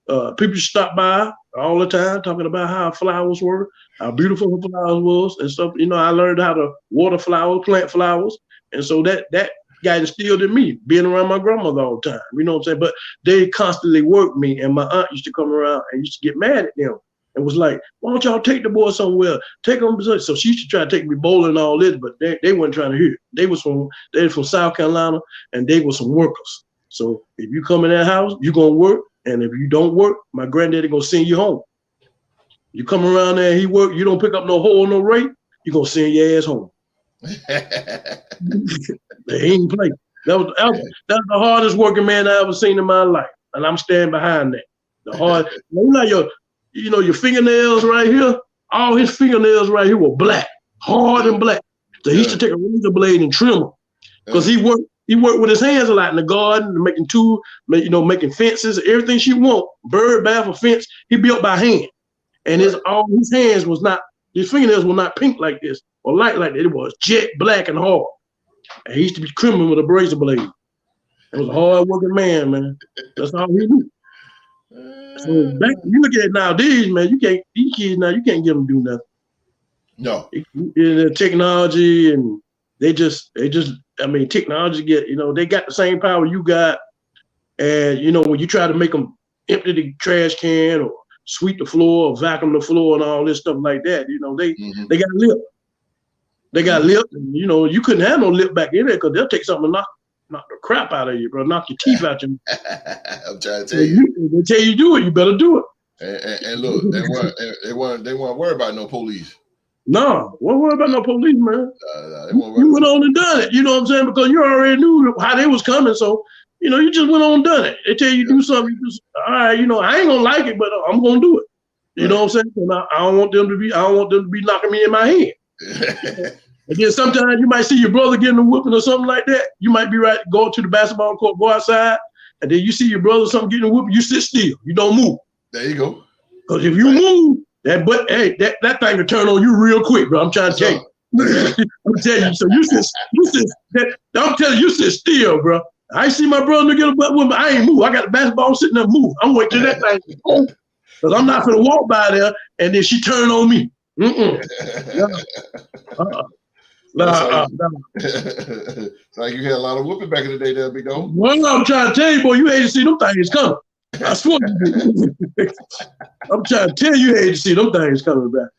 People stop by all the time talking about how flowers were, how beautiful the flowers was and stuff. You know, I learned how to water flowers, plant flowers. And so that got instilled in me, being around my grandmother all the time. You know what I'm saying? But they constantly worked me, and my aunt used to come around and used to get mad at them. And was like, why don't y'all take the boy somewhere? Take them. So she used to try to take me bowling and all this, but they weren't trying to hear it. They were from South Carolina, and they were some workers. So if you come in that house, you're going to work. And if you don't work, my granddaddy going to send you home. You come around there and he work, you don't pick up no hole, no rate, you're going to send your ass home. They ain't play. That was the hardest working man I ever seen in my life. And I'm standing behind that. The hard, your fingernails right here, all his fingernails right here were black, hard and black. So he used to take a razor blade and trim them. Because he worked with his hands a lot in the garden, making tools, making fences, everything she want, bird bath or fence, he built by hand. And his hands was not, his fingernails were not pink like this or light like that. It was jet black and hard. And he used to be trimming with a razor blade. It was a hard working man. That's all he knew. So you look at it nowadays, man, these kids now, you can't get them to do nothing. No. The technology and they just, technology they got the same power you got. And, when you try to make them empty the trash can or sweep the floor or vacuum the floor and all this stuff like that, they got lip. They got lip. And, you couldn't have no lip back in there because they'll take something and knock the crap out of you, bro. Knock your teeth out you. I'm trying to tell you. They tell you do it, you better do it. And look, they weren't worried about no police. No, don't worry about no police, man. You went on and done it. You know what I'm saying? Because you already knew how they was coming. So, you just went on and done it. They tell you do something, you just, all right, I ain't gonna like it, but I'm gonna do it. You know what I'm saying? And I don't want them to be knocking me in my head. And then sometimes you might see your brother getting a whooping or something like that. You might be right, go to the basketball court, go outside, and then you see your brother getting a whooping, you sit still. You don't move. There you go. Because if you move, that thing will turn on you real quick, bro. I'm trying to tell you. I'm telling you. So you sit still, bro. I see my brother get a butt with me. I ain't move. I got the basketball sitting there, move. I'm waiting till that thing go. Because I'm not gonna walk by there and then she turn on me. Like you had a lot of whooping back in the day there, big dog. Well, I'm trying to tell you, boy, you hate to see them things coming. I swear I'm trying to tell you, hate to see them things coming back.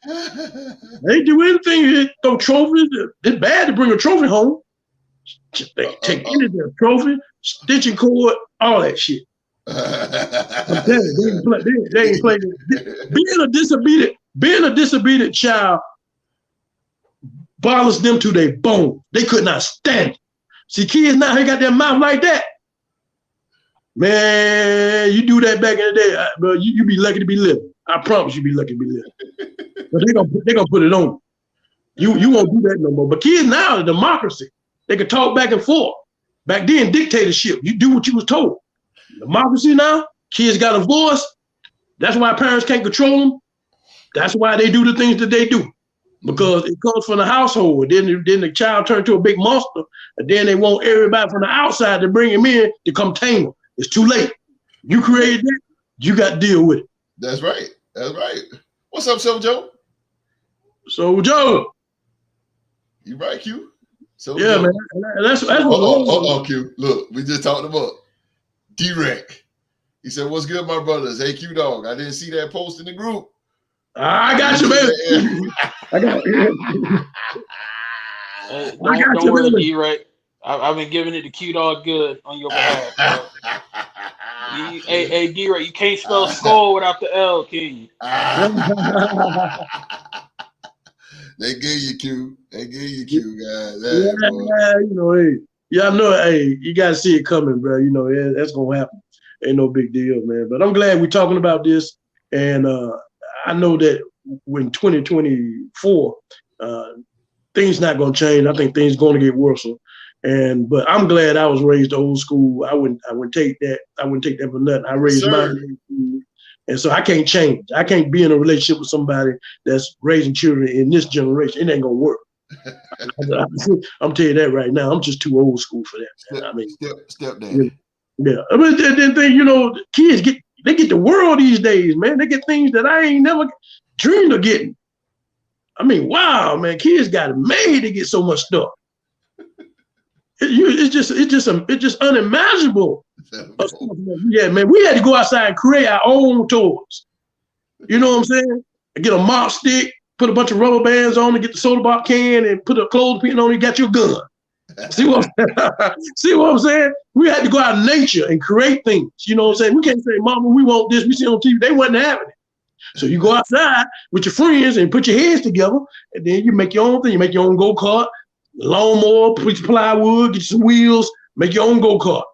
They ain't do anything, no trophies. It's bad to bring a trophy home. They take anything, trophy, stitching cord, all that shit. I'm telling you, they ain't playing. Being a disobedient child bothers them to their bone. They could not stand it. See, kids now, they got their mouth like that. Man, you do that back in the day, bro, you be lucky to be living. I promise you be lucky to be living. But they gonna put it on you. You won't do that no more. But kids now, the democracy, they can talk back and forth. Back then, dictatorship, you do what you was told. Democracy now, kids got a voice. That's why parents can't control them. That's why they do the things that they do. Because it comes from the household. Then the child turns to a big monster, and then they want everybody from the outside to bring him in to come tame him. It's too late. You created that, you got to deal with it. That's right. What's up, Silver Joe? So Joe. You right, Q? Silver Joe. Man. That's what Q. Look, we just talked about D-Rec. He said, what's good, my brothers? Hey, Q Dog. I didn't see that post in the group. I got you, baby. I got you. Don't worry, D-Rec. I've been giving it to Q Dog good on your behalf. Hey, D-Rec, you can't spell skull without the L, can you? They gave you Q. Guys. I know, hey, you got to see it coming, bro. That's going to happen. Ain't no big deal, man. But I'm glad we're talking about this. And I know that when 2024, things not going to change. I think things going to get worse. But I'm glad I was raised old school. I wouldn't take that. I wouldn't take that for nothing. I raised mine, and so I can't change. I can't be in a relationship with somebody that's raising children in this generation. It ain't gonna work. I'm telling you that right now. I'm just too old school for that. Step down. Yeah. I mean, then kids they get the world these days, man. They get things that I ain't never dreamed of getting. I mean, wow, man, kids got it made to get so much stuff. It's just unimaginable. Yeah, man, we had to go outside and create our own toys. You know what I'm saying? Get a mop stick, put a bunch of rubber bands on it, get the soda pop can, and put a clothespin on it, got your gun. See what I'm saying? We had to go out in nature and create things. You know what I'm saying? We can't say, Mama, we want this. We see on TV. They wasn't having it. So you go outside with your friends and put your heads together, and then you make your own thing. You make your own go-kart, lawnmower, put your plywood, get some wheels, make your own go-kart.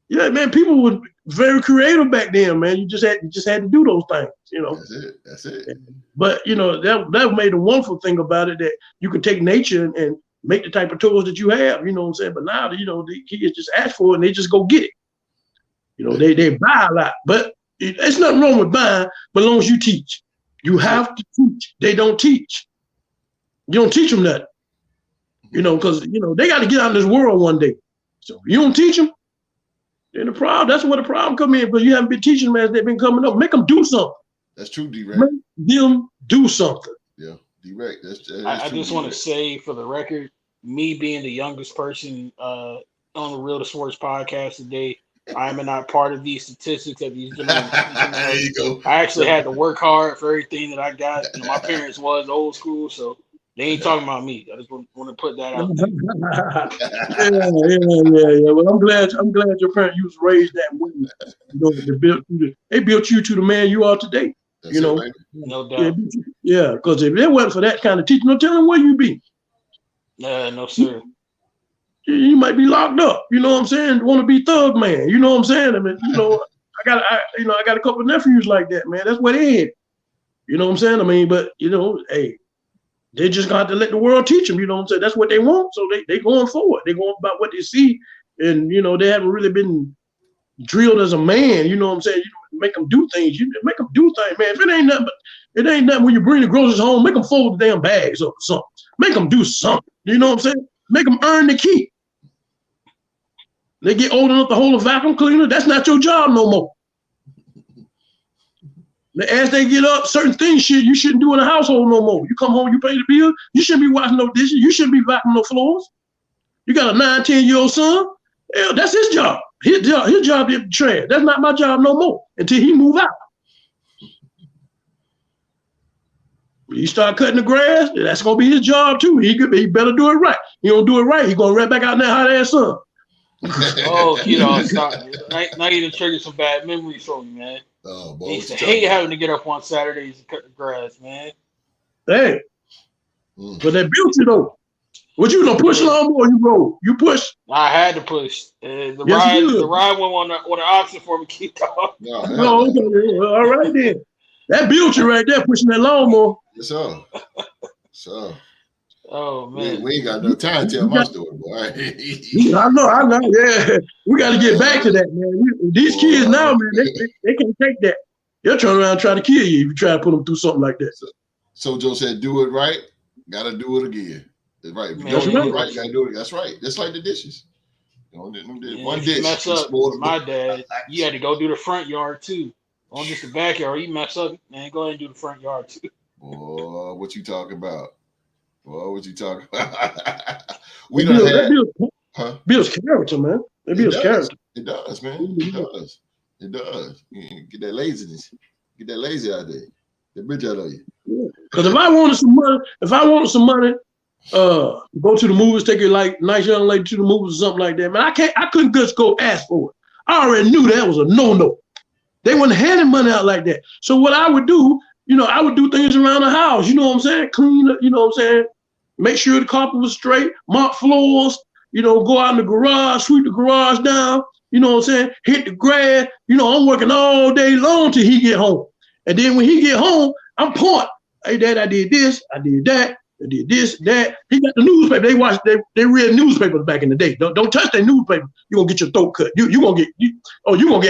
Yeah, man, people were very creative back then, man. You just had to do those things, you know. That's it. But you know, that made a wonderful thing about it, that you can take nature and make the type of toys that you have, you know what I'm saying? But now, you know, the kids just ask for it and they just go get it. You know, they buy a lot, but it's nothing wrong with buying, but as long as you teach. You have to teach. They don't teach. You don't teach them that. You know, because, you know, they got to get out in this world one day. So you don't teach them, then that's where the problem come in, because you haven't been teaching them as they've been coming up. Make them do something. That's true, D-Rec. Make them do something. Yeah, D-Rec. I just want to say, for the record, me being the youngest person on the Real to Sports podcast today, I am not part of these statistics that these gentlemen. There you go. I actually had to work hard for everything that I got. You know, my parents was old school, so they ain't talking about me. I just want to put that out there. Yeah. Well, I'm glad your parents, you was raised that way. You know, they built you to the man you are today. That's you know, right. No doubt. Yeah, because if it wasn't for that kind of teaching, no telling where you be. No, sir. You might be locked up. You know what I'm saying? Want to be thug man. You know what I'm saying? I mean, you know, I got a couple of nephews like that, man. That's what they had. You know what I'm saying? I mean, but you know, hey, they just got to let the world teach them. You know what I'm saying? That's what they want. So they going forward. They going about what they see, and you know, they haven't really been drilled as a man. You know what I'm saying? You make them do things. You make them do things, man. If it ain't nothing when you bring the groceries home, make them fold the damn bags up or something. Make them do something. You know what I'm saying? Make them earn the keep. They get old enough to hold a vacuum cleaner. That's not your job no more. As they get up, certain things you shouldn't do in the household no more. You come home, you pay the bill. You shouldn't be washing no dishes. You shouldn't be vacuuming no floors. You got a 9, 10-year-old son. Hell, that's his job. His job is to trash. That's not my job no more until he move out. You start cutting the grass, that's gonna be his job too. He better do it right. He don't do it right, he's gonna right back out in that hot ass sun. Oh, you know, stop. Now you done triggered some bad memories for me, man. Oh, boy, I used to hate having to get up on Saturdays and cut the grass, man. Hey, but they built you though. What you gonna push lawnmower? You roll. You push. I had to push. The ride went on the oxen for me. Keep going. No, okay. Well, all right then. That built you right there, pushing that lawnmower. Yes, sir. So. Oh man, we ain't got no time to tell my story, boy. I know. Yeah, we got to get back to that, man. These kids now, man, they can't take that. They'll turn around and try to kill you if you try to put them through something like that. So Joe said, "Do it right, gotta do it again." That's right. If you don't do it right, you gotta do it. That's right. Just like the dishes. One dish. Mess up. My dad, you had to go do the front yard too. On just the backyard, you mess up, man. Go ahead and do the front yard too. Boy, what you talking about? We builds character, man. It builds character. It does, man. It does. Get that laziness. Get that lazy out there. That bitch out of you. Because if I wanted some money, go to the movies, take a like nice young lady to the movies or something like that, man. I couldn't just go ask for it. I already knew that was a no-no. They weren't handing money out like that. So what I would do, you know, I would do things around the house. You know what I'm saying? Clean up, you know what I'm saying? Make sure the carpet was straight, mop floors, you know, go out in the garage, sweep the garage down, you know what I'm saying? Hit the grass. You know, I'm working all day long till he get home. And then when he get home, I'm pointing. Hey, Dad, I did this, I did that, I did this, that. He got the newspaper. They read newspapers back in the day. Don't touch that newspaper. You're gonna get your throat cut. You're gonna get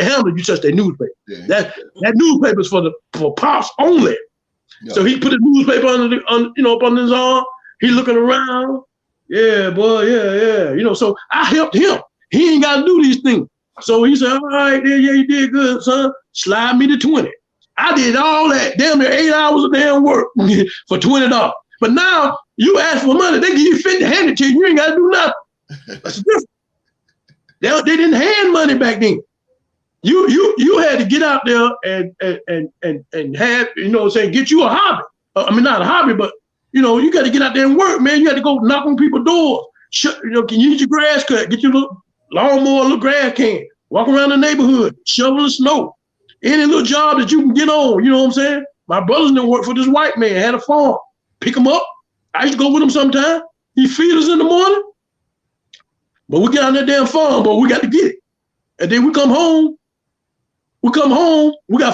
handled if you touch that newspaper. Yeah. That newspaper's for pops only. Yeah. So he put a newspaper up under his arm. He looking around. Yeah, boy, yeah. You know, so I helped him. He ain't got to do these things. So he said, all right, yeah, you did good, son. slide me to 20. I did all that, damn near 8 hours of damn work for $20. But now you ask for money, they give you 50, hand it to you. You ain't got to do nothing. That's different. They didn't hand money back then. You had to get out there and have, you know what I'm saying, get you a hobby. I mean, not a hobby, but, you know, you got to get out there and work, man. You had to go knock on people's doors. You know, can you get your grass cut? Get your little lawnmower, little grass can. Walk around the neighborhood, shoveling snow. Any little job that you can get on, you know what I'm saying? My brothers didn't work for this white man, had a farm. Pick him up. I used to go with him sometime. He feed us in the morning. But we get on that damn farm, but we got to get it. And then we come home, we got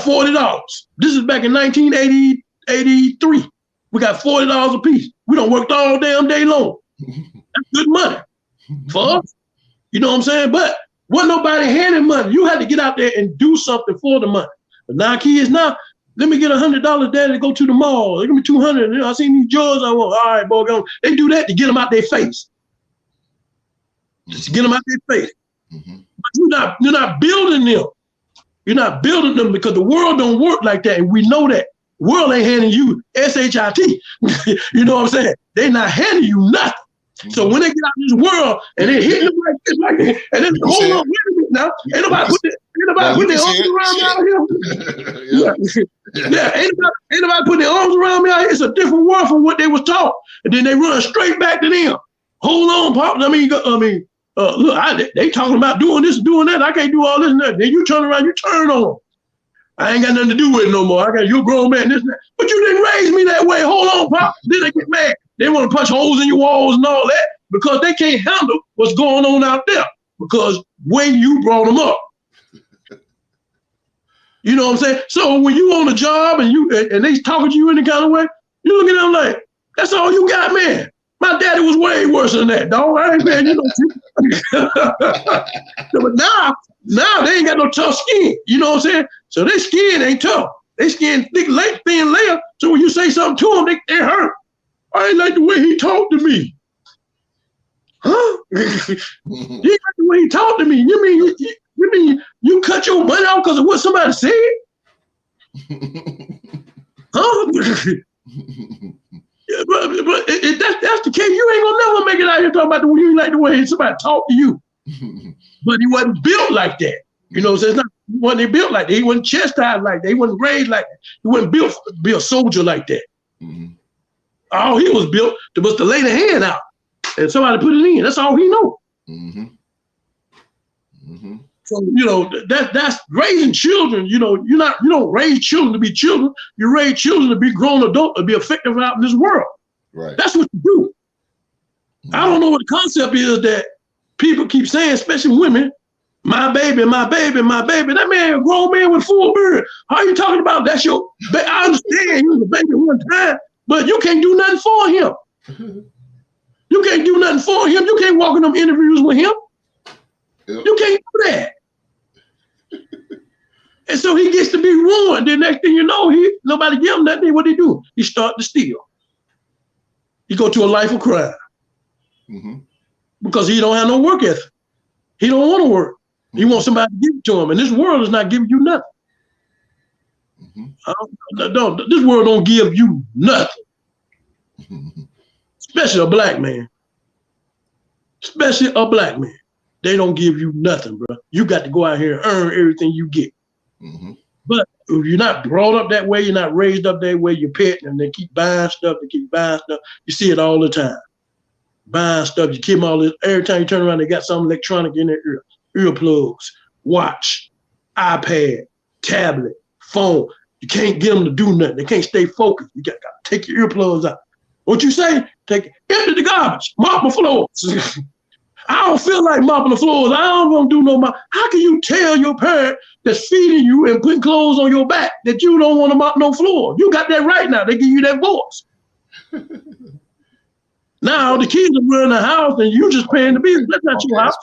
$40. This is back in 1983. We got $40 a piece. We done worked all damn day long. That's good money for us. You know what I'm saying? But wasn't nobody handing money. You had to get out there and do something for the money. But now kids now, let me get $100, daddy, to go to the mall. Give me $200. You know, I seen these jars I want. All right, boy, go. They do that to get them out their face. Just to get them out their face. But you're not building them. You're not building them because the world don't work like that. And we know that. The world ain't handing you SHIT. You know what I'm saying? They not handing you nothing. So when they get out in this world and they hitting them like this, and then hold on, wait a minute now. Ain't nobody put their arms around me out here. Ain't nobody put their arms around me out here. It's a different world from what they was taught. And then they run straight back to them. Hold on, Pop. Look, they talking about doing this and doing that. I can't do all this and that. Then you turn around, you turn on them. I ain't got nothing to do with it no more. You a grown man, this and that. But you didn't raise me that way. Hold on, Pop. Then they get mad. They want to punch holes in your walls and all that because they can't handle what's going on out there because when you brought them up. You know what I'm saying? So when you on a job and they talking to you in the kind of way, you look at them like, that's all you got, man. My daddy was way worse than that, dog. I ain't man, you know. But now they ain't got no tough skin. You know what I'm saying? So their skin ain't tough. They skin thick, thin layer. So when you say something to them, they hurt. I ain't like the way he talked to me. Huh? You ain't like the way he talked to me. You mean you cut your butt out because of what somebody said? Huh? Yeah, but if that's the case, you ain't gonna never make it out here talking about the way you like the way somebody talked to you. But he wasn't built like that. You know, so it's not wasn't built like that. He wasn't chastised like that. He wasn't raised like that. He wasn't built to be a soldier like that. All he was built was to lay the hand out and somebody put it in. That's all he know. So, you know, that's raising children. You know, you don't raise children to be children. You raise children to be grown adults, to be effective out in this world. Right. That's what you do. I don't know what the concept is that people keep saying, especially women, my baby, my baby, my baby. That man, a grown man with full beard. How are you talking about? That's your baby. I understand he was a baby one time, but you can't do nothing for him. You can't do nothing for him. You can't walk in them interviews with him. Yep. You can't do that. And so he gets to be ruined. The next thing you know, nobody give him nothing. What he do? He start to steal. He go to a life of crime. Because he don't have no work ethic. He don't want to work. He wants somebody to give it to him. And this world is not giving you nothing. This world don't give you nothing. Especially a black man. Especially a black man. They don't give you nothing, bro. You got to go out here and earn everything you get. But if you're not brought up that way, you're not raised up that way, you're pet, and they keep buying stuff, You see it all the time. Buying stuff, you keep them all this. Every time you turn around, they got something electronic in their ear. Earplugs, watch, iPad, tablet, phone. You can't get them to do nothing. They can't stay focused. You got to take your earplugs out. What you say? Empty the garbage, mop the floors. I don't feel like mopping the floors. I don't want to do no mop. How can you tell your parent that's feeding you and putting clothes on your back that you don't want to mop no floor? You got that right now. They give you that voice. Now the kids are running the house and you just paying the bills. That's not your house.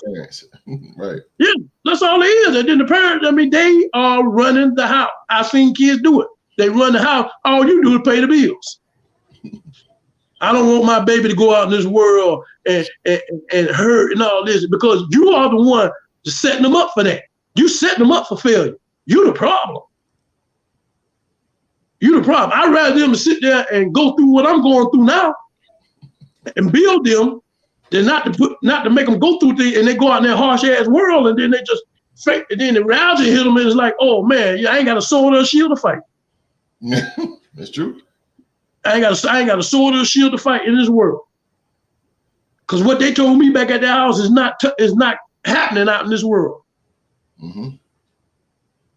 Right. Yeah, that's all it is. And then the parents, they are running the house. I've seen kids do it. They run the house. All you do is pay the bills. I don't want my baby to go out in this world and hurt and all this because you are the one to setting them up for that. You setting them up for failure. You the problem. You the problem. I'd rather them to sit there and go through what I'm going through now and build them than not to make them go through things and they go out in that harsh ass world and then they just fake. And then the reality hit them and it's like, oh man, I ain't got a sword or a shield to fight. That's true. I ain't got a sword or a shield to fight in this world. Because what they told me back at their house is not happening out in this world. Mm-hmm.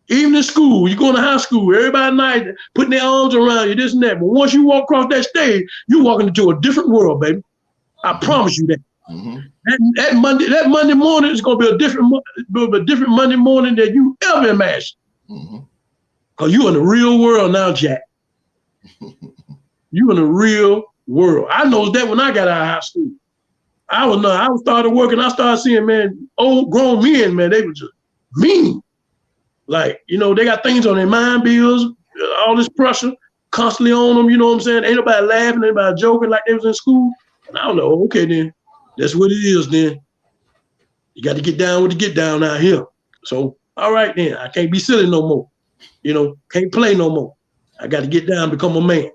Even in school, you going to high school, everybody nice, putting their arms around you, this and that. But once you walk across that stage, you're walking into a different world, baby. I promise you that. Mm-hmm. That Monday morning is gonna be a different Monday morning than you ever imagined. Mm-hmm. Cause you in the real world now, Jack. You in the real world. I noticed that when I got out of high school. I started working. I started seeing, man, old grown men, man, they were just mean. Like, you know, they got things on their mind bills, all this pressure constantly on them. You know what I'm saying? Ain't nobody laughing, ain't nobody joking like they was in school. And I don't know. Okay, then that's what it is. Then you got to get down with the get down out here. So, all right, then I can't be silly no more. You know, can't play no more. I got to get down, become a man.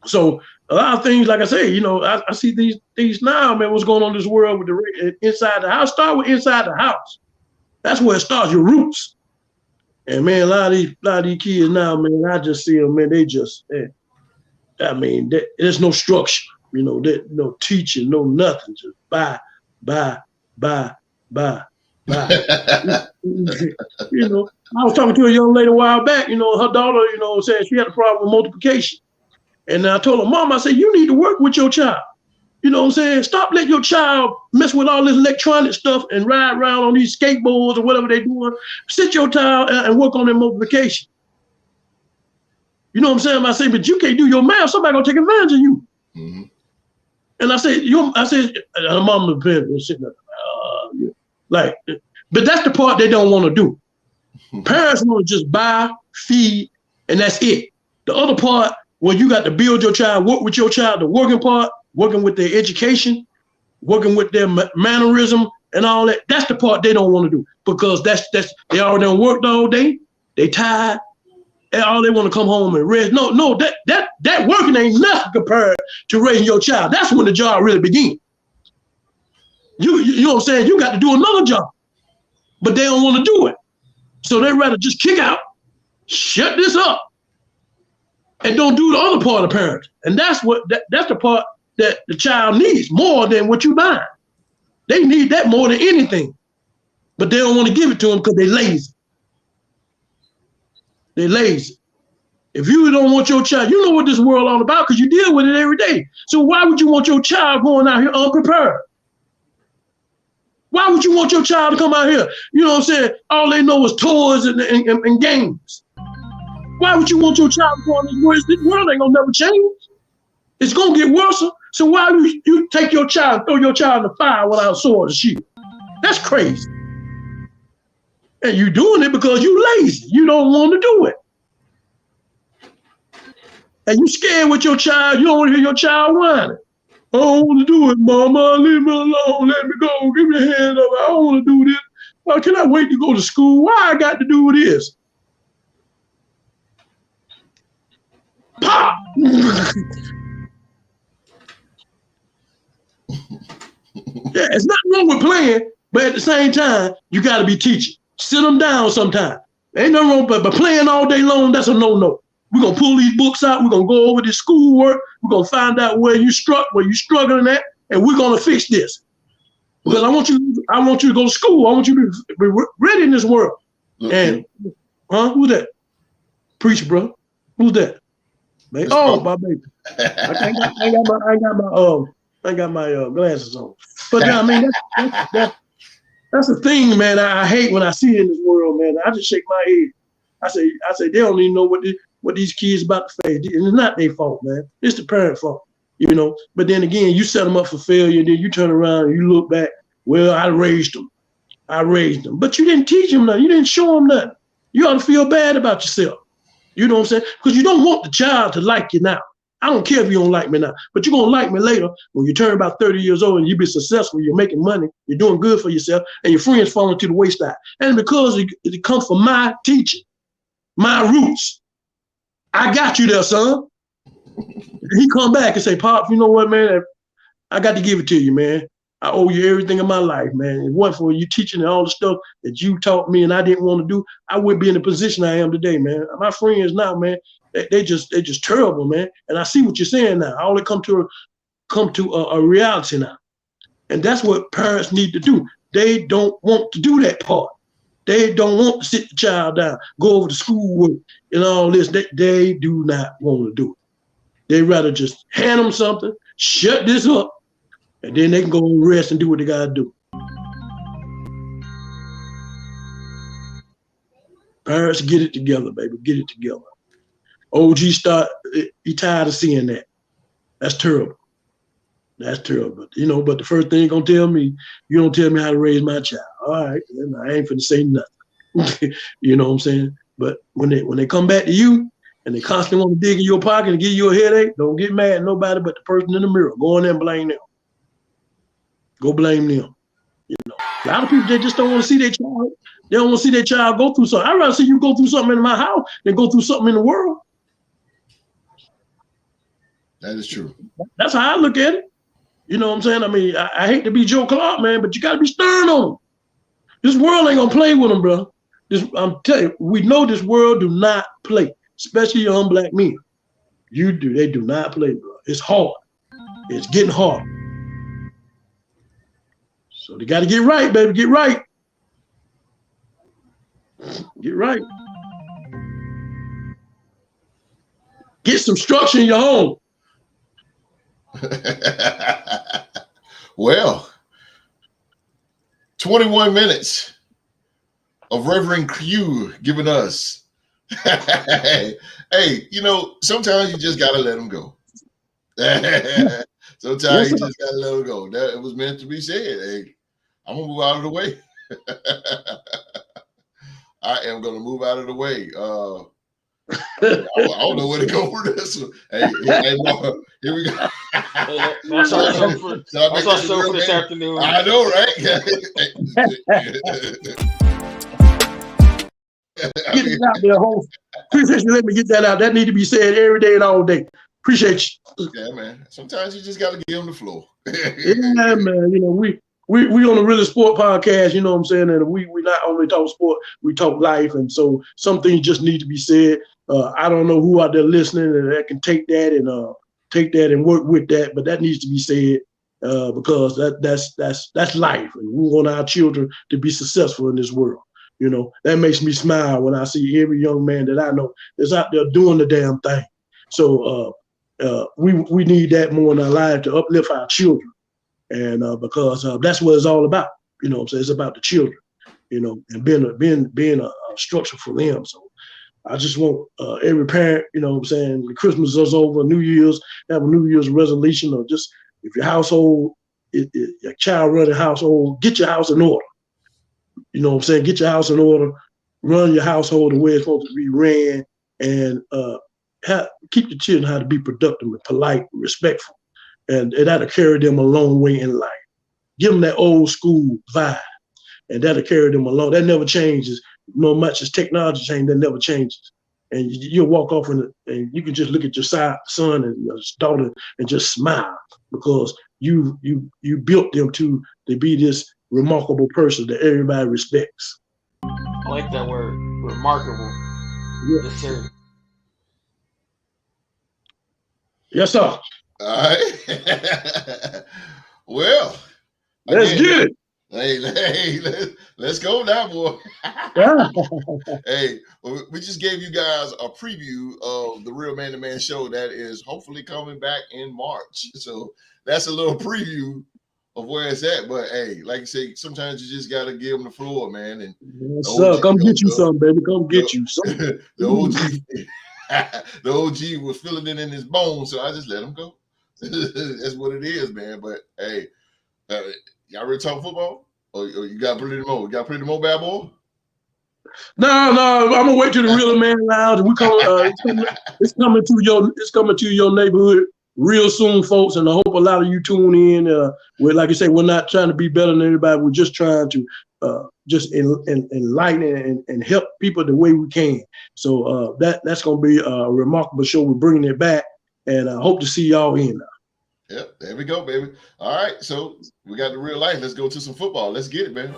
So a lot of things, like I say, you know, I see these now, man. What's going on in this world with the inside the house? Start with inside the house. That's where it starts. Your roots. And man, a lot of these kids now, man, I just see them, man. They just, there's no structure. You know, no teaching, no nothing. Just buy. You know, I was talking to a young lady a while back. You know, her daughter, you know, said she had a problem with multiplication. And I told her, Mom, I said, you need to work with your child. You know what I'm saying? Stop letting your child mess with all this electronic stuff and ride around on these skateboards or whatever they're doing. Sit your child and work on their multiplication. You know what I'm saying? I say, but you can't do your math. Somebody gonna take advantage of you. Mm-hmm. And I said, her mom and parents were sitting there, but that's the part they don't want to do. Parents want to just buy, feed, and that's it. The other part, where you got to build your child, work with your child, the working part, working with their education, working with their mannerism and all that, that's the part they don't want to do because that's they already done worked all day, they tired, and all they want to come home and rest. No, that working ain't nothing compared to raising your child. That's when the job really begins. You know what I'm saying? You got to do another job, but they don't want to do it. So they rather just kick out, shut this up, and don't do the other part of parenting. And that's the part that the child needs more than what you buy. They need that more than anything, but they don't want to give it to them because they're lazy. They're lazy. If you don't want your child, you know what this world all about because you deal with it every day. So why would you want your child going out here unprepared? Why would you want your child to come out here? You know what I'm saying? All they know is toys and games. Why would you want your child to go on this world? This world ain't gonna never change. It's gonna get worse. So why would you take your child, throw your child in the fire without a sword or shield? That's crazy. And you doing it because you lazy. You don't want to do it. And you scared with your child. You don't want to hear your child whining. I don't want to do it, Mama. Leave me alone. Let me go. Give me a hand up. I don't want to do this. Why can I wait to go to school? Why I got to do this? Pop! Yeah, it's nothing wrong with playing, but at the same time, you got to be teaching. Sit them down sometime. Ain't nothing wrong, but playing all day long, that's a no-no. We're going to pull these books out. We're going to go over this schoolwork. We're going to find out where you're struggling at, and we're going to fix this. Because I want you to go to school. I want you to be ready in this world. And, who's that? Preach, bro. Who's that? Man, my baby. I ain't got my glasses on. But I mean, that's the thing, man. I hate when I see it in this world, man. I just shake my head. I say they don't even know what these kids about to face. And it's not their fault, man. It's the parent fault, you know. But then again, you set them up for failure, and then you turn around and you look back. Well, I raised them, but you didn't teach them nothing. You didn't show them nothing. You ought to feel bad about yourself. You know what I'm saying? Because you don't want the child to like you now. I don't care if you don't like me now, but you're going to like me later when you turn about 30 years old and you be successful, you're making money, you're doing good for yourself, and your friends falling to the wayside. And because it comes from my teaching, my roots, I got you there, son. He come back and say, Pop, you know what, man? I got to give it to you, man. I owe you everything in my life, man. If it wasn't for you teaching and all the stuff that you taught me and I didn't want to do, I wouldn't be in the position I am today, man. My friends now, man, they just terrible, man. And I see what you're saying now. All it come to a reality now. And that's what parents need to do. They don't want to do that part. They don't want to sit the child down, go over to schoolwork and all this. They do not want to do it. They rather just hand them something, shut this up, and then they can go and rest and do what they got to do. Parents, get it together, baby. Get it together. OG he tired of seeing that. That's terrible. That's terrible. You know, but the first thing you're going to tell me, you don't tell me how to raise my child. All right, then I ain't finna say nothing. You know what I'm saying? But when they come back to you and they constantly want to dig in your pocket and give you a headache, don't get mad at nobody but the person in the mirror. Go in there and blame them. Go blame them. You know, a lot of people, they just don't want to see their child. They don't want to see their child go through something. I'd rather see you go through something in my house than go through something in the world. That is true. That's how I look at it. You know what I'm saying? I mean, I hate to be Joe Clark, man, but you got to be stern on them. This world ain't going to play with them, bro. I'm telling you, we know this world do not play, especially young black men. You do. They do not play, bro. It's hard. It's getting hard. So they got to get right, baby. Get right. Get right. Get some structure in your home. Well, 21 minutes of Reverend Q giving us. Hey, you know, sometimes you just gotta let them go. Sometimes you just gotta let them go. That it was meant to be said. Hey, I'm gonna move out of the way. I am gonna move out of the way. I don't know where to go for this one. Hey, no, here we go. That's our show for this afternoon. I know, right? Get it out there, host. Appreciate you letting me get that out. That need to be said every day and all day. Appreciate you. Yeah, man. Sometimes you just got to give them the floor. Yeah, man. You know, we on a Really Sport podcast, you know what I'm saying? And we not only talk sport, we talk life. And so some things just need to be said. I don't know who out there listening that can take that and work with that, but that needs to be said because that's life. And we want our children to be successful in this world. You know, that makes me smile when I see every young man that I know is out there doing the damn thing. So we need that more in our life to uplift our children. And because that's what it's all about, you know what I'm saying? It's about the children, you know, and being a structure for them. So I just want every parent, you know what I'm saying, when Christmas is over, New Year's, have a New Year's resolution, or just if your household, your child running household, get your house in order. You know what I'm saying? Get your house in order, run your household the way it's supposed to be ran, and keep the children how to be productive and polite and respectful. And that'll carry them a long way in life. Give them that old school vibe, and that'll carry them along. That never changes. No much as technology changes, that never changes. And you'll walk off and you can just look at your son and your daughter and just smile because you built them to be this remarkable person that everybody respects. I like that word, remarkable. Yeah. Yes, sir. Yes, sir. All right. Well, let's get it. Hey, let's go now, boy. Hey, we just gave you guys a preview of the Real Man to Man show that is hopefully coming back in March. So that's a little preview of where it's at. But hey, like you say, sometimes you just gotta give them the floor, man. And yes, sir. Come get you something, baby. Come get you something. The OG was feeling it in his bones, so I just let him go. That's what it is, man. But hey, y'all ready to talk football? Or you got plenty more? You got plenty more, bad boy? No, I'm gonna wait till the Real Man Lounge. It's coming to your neighborhood real soon, folks. And I hope a lot of you tune in. Like you say, we're not trying to be better than anybody. We're just trying to just enlighten and help people the way we can. So that's going to be a remarkable show. We're bringing it back, and I hope to see y'all in. Yep, there we go, baby. All right, so we got the real life. Let's go to some football. Let's get it, man.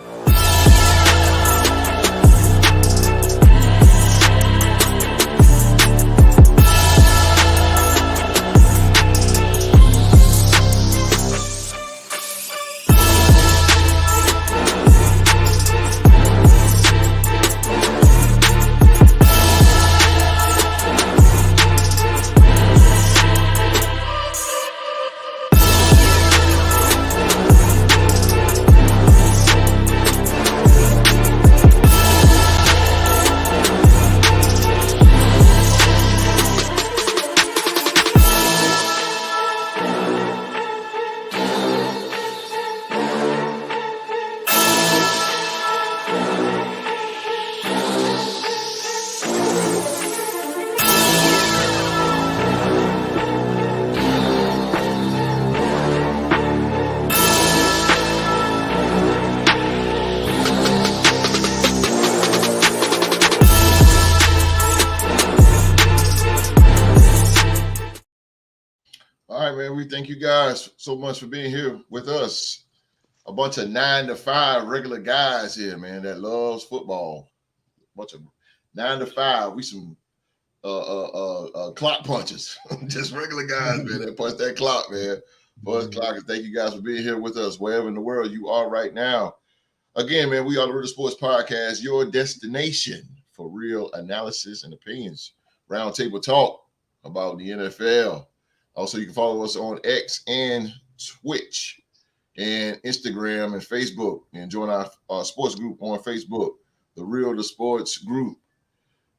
All right, man. We thank you guys so much for being here with us. A bunch of 9 to 5 regular guys here, man, that loves football. A bunch of 9 to 5. We some clock punchers. Just regular guys, man, that punch that clock, man. Punch clock. And thank you guys for being here with us, wherever in the world you are right now. Again, man, we are the Real Sports Podcast, your destination for real analysis and opinions. Roundtable talk about the NFL. Also, you can follow us on X and Twitch and Instagram and Facebook, and join our sports group on Facebook, the Real the Sports Group.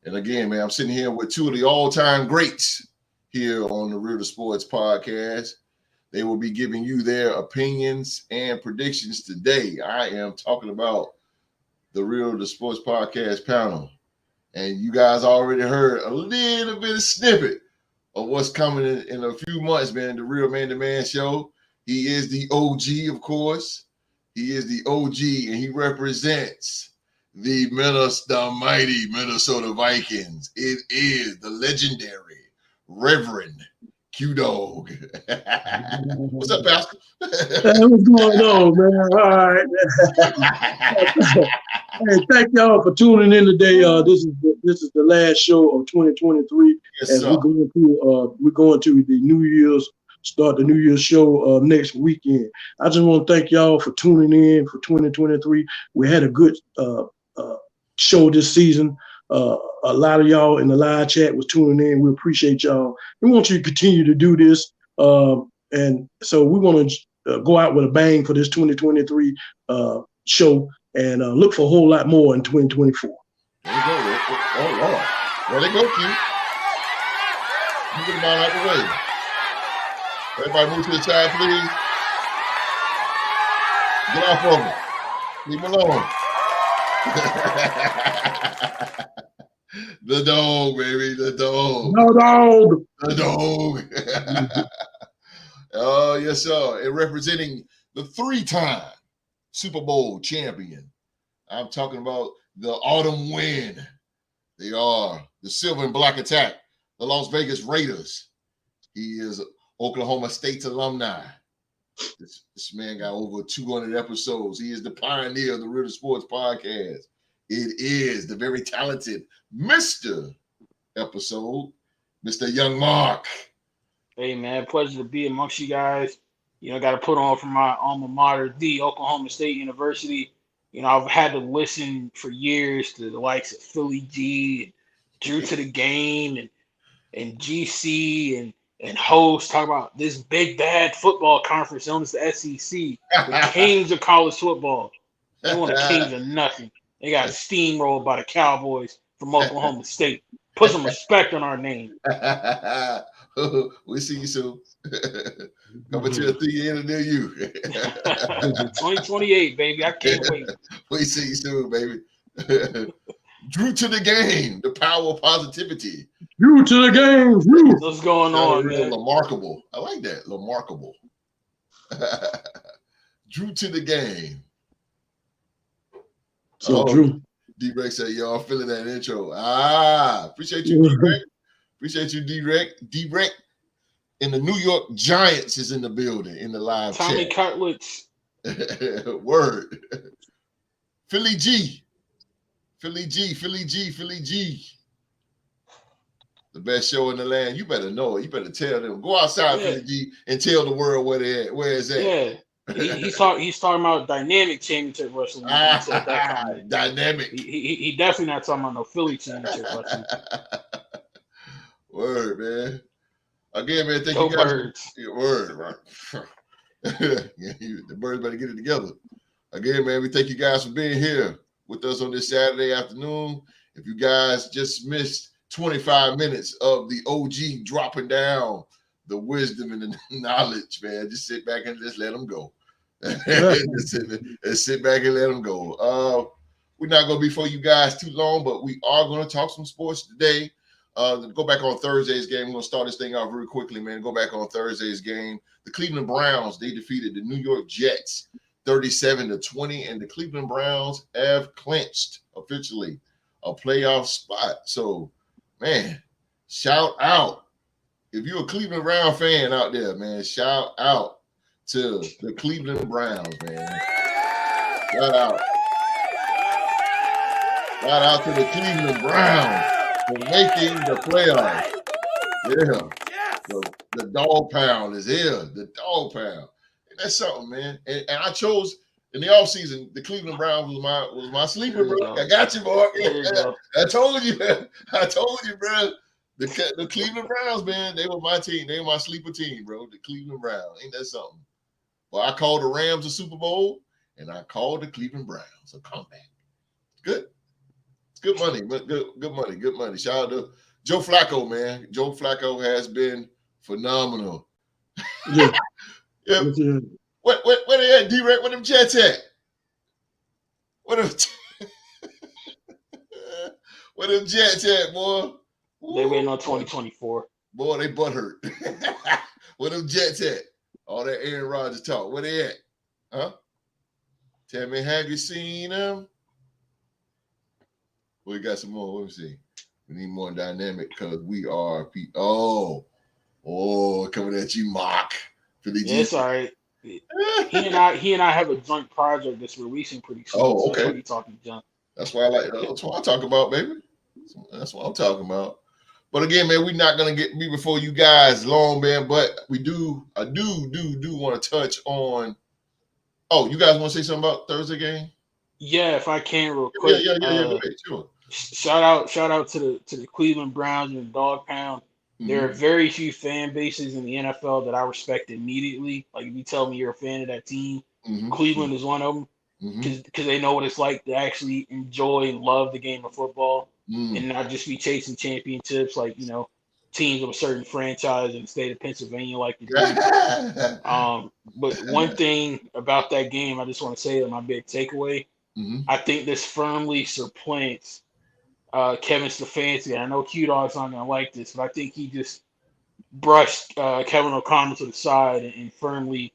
And again, man, I'm sitting here with two of the all-time greats here on the Real the Sports Podcast. They will be giving you their opinions and predictions today. I am talking about the Real the Sports Podcast panel. And you guys already heard a little bit of snippet of what's coming in a few months, man. The Real Man to Man show. He is the OG, of course. He is the OG, and he represents the mighty Minnesota Vikings. It is the legendary Reverend Q-Dog. What's up, Pastor? What's going on, man? All right. Hey, thank y'all for tuning in today. This is the last show of 2023, Yes, and sir. we're going to the New Year's show next weekend. I just want to thank y'all for tuning in for 2023. We had a good show this season. A lot of y'all in the live chat was tuning in. We appreciate y'all. We want you to continue to do this, and so we want to go out with a bang for this 2023 show. And look for a whole lot more in 2024. There you go. Oh, Lord. There they go, Q. You get them all out the way. Everybody move to the side, please. Get off of them. Leave them alone. The dog, baby. The dog. No dog. The dog. Oh, yes, sir. And representing the 3-time Super Bowl champion. I'm talking about the Autumn Wind. They are the Silver and Black Attack, the Las Vegas Raiders. He is Oklahoma State's alumni. This man got over 200 episodes. He is the pioneer of the Real Sports Podcast. It is the very talented Mr. Episode, Mr. Young Mark. Hey, man, pleasure to be amongst you guys. You know, got to put on for my alma mater, the Oklahoma State University. You know, I've had to listen for years to the likes of Philly G, Drew to the Game, and GC and host talk about this big bad football conference known as the SEC, the kings of college football. They want the kings of nothing. They got steamrolled by the Cowboys from Oklahoma State. Put some respect on our name. We'll see you soon. Coming to the theater near you. 2028, baby. I can't wait. We see you soon, baby. Drew to the game. The power of positivity. Drew to the game. Drew. What's going on, man? Remarkable. I like that. Remarkable. Drew to the game. So Drew. D-Rex said, y'all feeling that intro. Appreciate you, D-Rex. Appreciate you, D-Rex. D-Rex in the New York Giants is in the building in the live Tommy chat. Cutlets. Word. Philly G. Philly G. Philly G. Philly G. The best show in the land. You better know it. You better tell them. Go outside, Philly G, and tell the world where they at. Where is that? Yeah. He's talking about dynamic championship wrestling. He said that dynamic. He definitely not talking about no Philly championship wrestling. Word, man. Again, man, thank Go you guys. Birds. Word, right? The Birds better get it together. Again, man, we thank you guys for being here with us on this Saturday afternoon. If you guys just missed 25 minutes of the OG dropping down the wisdom and the knowledge, man, just sit back and just let them go. Just sit back and let them go. We're not going to be for you guys too long, but we are going to talk some sports today. Go back on Thursday's game. We're going to start this thing off real quickly, man. Go back on Thursday's game. The Cleveland Browns, they defeated the New York Jets 37-20, and the Cleveland Browns have clinched officially a playoff spot. So, man, shout out. If you're a Cleveland Brown fan out there, man, shout out to the Cleveland Browns, man. Shout out. Shout out to the Cleveland Browns for making the playoffs. Yeah. The dog pound is here. The dog pound. And that's something, man. And I chose in the offseason, the Cleveland Browns was my sleeper, bro. I got you, boy. I told you, man. I told you, bro. The Cleveland Browns, man, they were my team. They were my sleeper team, bro. The Cleveland Browns. Ain't that something? Well, I called the Rams a Super Bowl, and I called the Cleveland Browns a comeback. Good. It's good money. Good money. Good money. Shout out to Joe Flacco, man. Joe Flacco has been phenomenal. Yeah. Yeah. Where they at, D-Rex? Where them Jets at? Where them Jets at, boy? They waiting on 2024. Boy, they butthurt. Where them Jets at? All that Aaron Rodgers talk. Where they at? Huh? Tell me, have you seen them? We got some more. Let me see. We need more dynamic because we are. Oh, coming at you, Mock. It's all right. He and I have a joint project that's releasing pretty soon. Oh, okay. So he's talking junk. That's why I like. That's what I'm talking about, baby. That's what I'm talking about. But again, man, we're not gonna be before you guys long, man. But I do want to touch on. Oh, you guys want to say something about Thursday game? Yeah, if I can, real quick. Yeah. Go ahead, sure. Shout out to the Cleveland Browns and the Dog Pound. Mm-hmm. There are very few fan bases in the NFL that I respect immediately. Like if you tell me you're a fan of that team, Cleveland is one of them because they know what it's like to actually enjoy and love the game of football and not just be chasing championships like teams of a certain franchise in the state of Pennsylvania like to do. But one thing about that game, I just want to say that my big takeaway. I think this firmly supplants Kevin Stefanski. I know Q-Dog's not going to like this, but I think he just brushed Kevin O'Connell to the side and firmly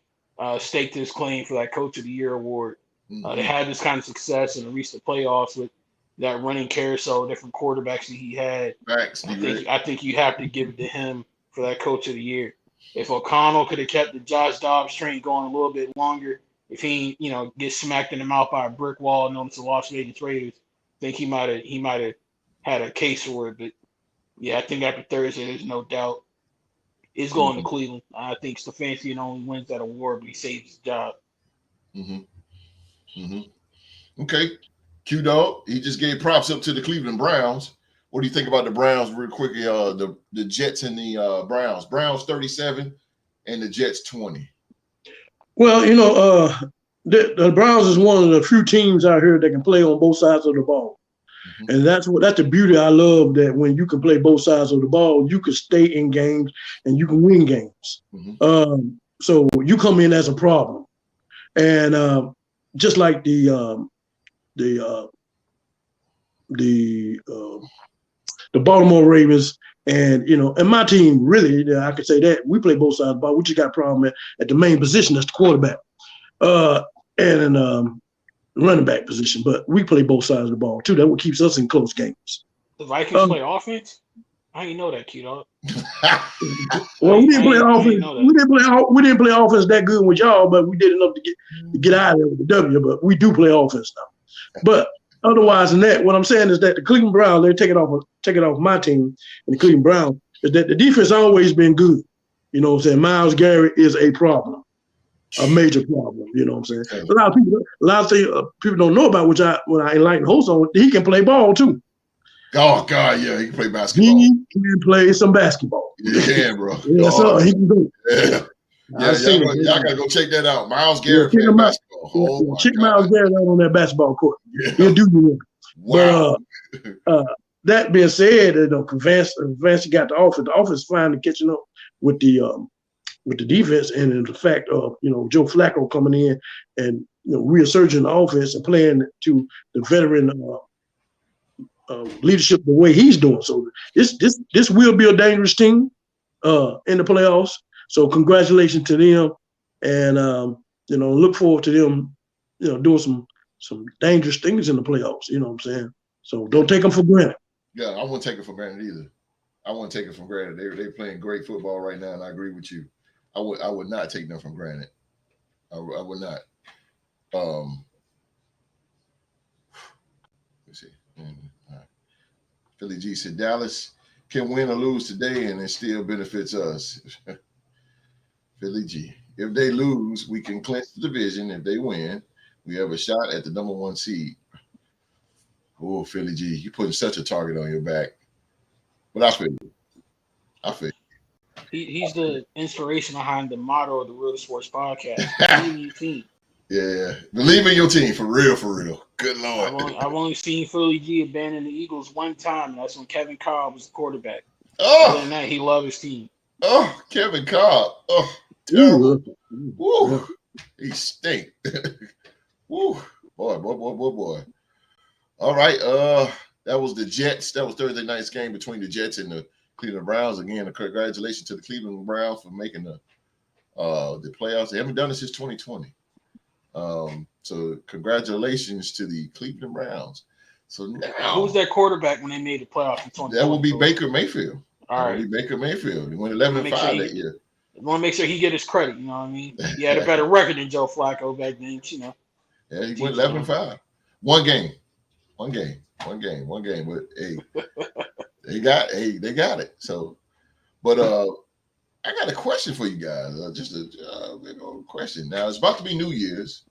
staked his claim for that Coach of the Year award. They had this kind of success and reached the playoffs with that running carousel of different quarterbacks that he had. I think you have to give it to him for that Coach of the Year. If O'Connell could have kept the Josh Dobbs train going a little bit longer, if he, gets smacked in the mouth by a brick wall known to the Las Vegas Raiders, I think he might have had a case for it. But yeah, I think after Thursday, there's no doubt it's going to Cleveland. I think Stefanski not only wins that award, but he saves his job. Okay. Q-Dog, he just gave props up to the Cleveland Browns. What do you think about the Browns real quickly? The Jets and the Browns. Browns 37 and the Jets 20. Well, the Browns is one of the few teams out here that can play on both sides of the ball. And that's the beauty I love, that when you can play both sides of the ball, you can stay in games and you can win games. So you come in as a problem. And just like the Baltimore Ravens and my team, really, I could say that we play both sides of the ball. We just got a problem at the main position, that's the quarterback. running back position, but we play both sides of the ball too. That's what keeps us in close games. The Vikings play offense? I didn't know that, Q-Dog. Well, we didn't play offense. We didn't play offense that good with y'all, but we did enough to get out of there with the W. But we do play offense now. But otherwise than that, what I'm saying is that the Cleveland Browns, they take it off my team, and the Cleveland Browns, is that the defense always been good. You know what I'm saying? Myles Garrett is a problem, a major problem. You know what I'm saying? A lot of people don't know about, when I enlighten hosts on, he can play ball too. Oh God, yeah, he can play basketball. He can play some basketball. Yeah, he can, bro. Yeah, so he can do it. Yeah, y'all gotta go check that out. Myles Garrett playing basketball. Check Myles Garrett out on that basketball court. Yeah. He'll do you. Wow. But that being said, Vance got the offense. The offense finally catching up with the defense, and the fact of Joe Flacco coming in and resurging the offense and playing to the veteran leadership the way he's doing. So this will be a dangerous team in the playoffs. So congratulations to them, and look forward to them, doing some dangerous things in the playoffs. You know what I'm saying? So don't take them for granted. Yeah, I won't take it for granted either. I won't take it for granted. They're playing great football right now, and I agree with you. I would not take them for granted. I would not. Let's see. Philly G said Dallas can win or lose today, and it still benefits us. Philly G. If they lose, we can clinch the division. If they win, we have a shot at the number 1 seed. Oh, Philly G, you putting such a target on your back. But I feel you. He's the inspiration behind the motto of the Real Sports Podcast. Believe in your team. Yeah, believe in your team for real. Good Lord. I've only seen Philly G abandon the Eagles one time, and that's when Kevin Cobb was the quarterback. Oh, other than that, he loved his team. Oh, Kevin Cobb. Oh, terrible. Woo. He stink. Woo. Boy. All right. That was the Jets. That was Thursday night's game between the Jets and the Cleveland Browns. Again, congratulations to the Cleveland Browns for making the playoffs. They haven't done it since 2020. So congratulations to the Cleveland Browns. So now, who's that quarterback when they made the playoffs in 2020? That will be Baker Mayfield. All right, Baker Mayfield. He went 11-5 that year. I want to make sure he get his credit. You know what I mean? He had a better record than Joe Flacco back then. Yeah, he went 11-5. One game. But hey, they got it. So, but I got a question for you guys. Just a big old question. Now it's about to be New Year's.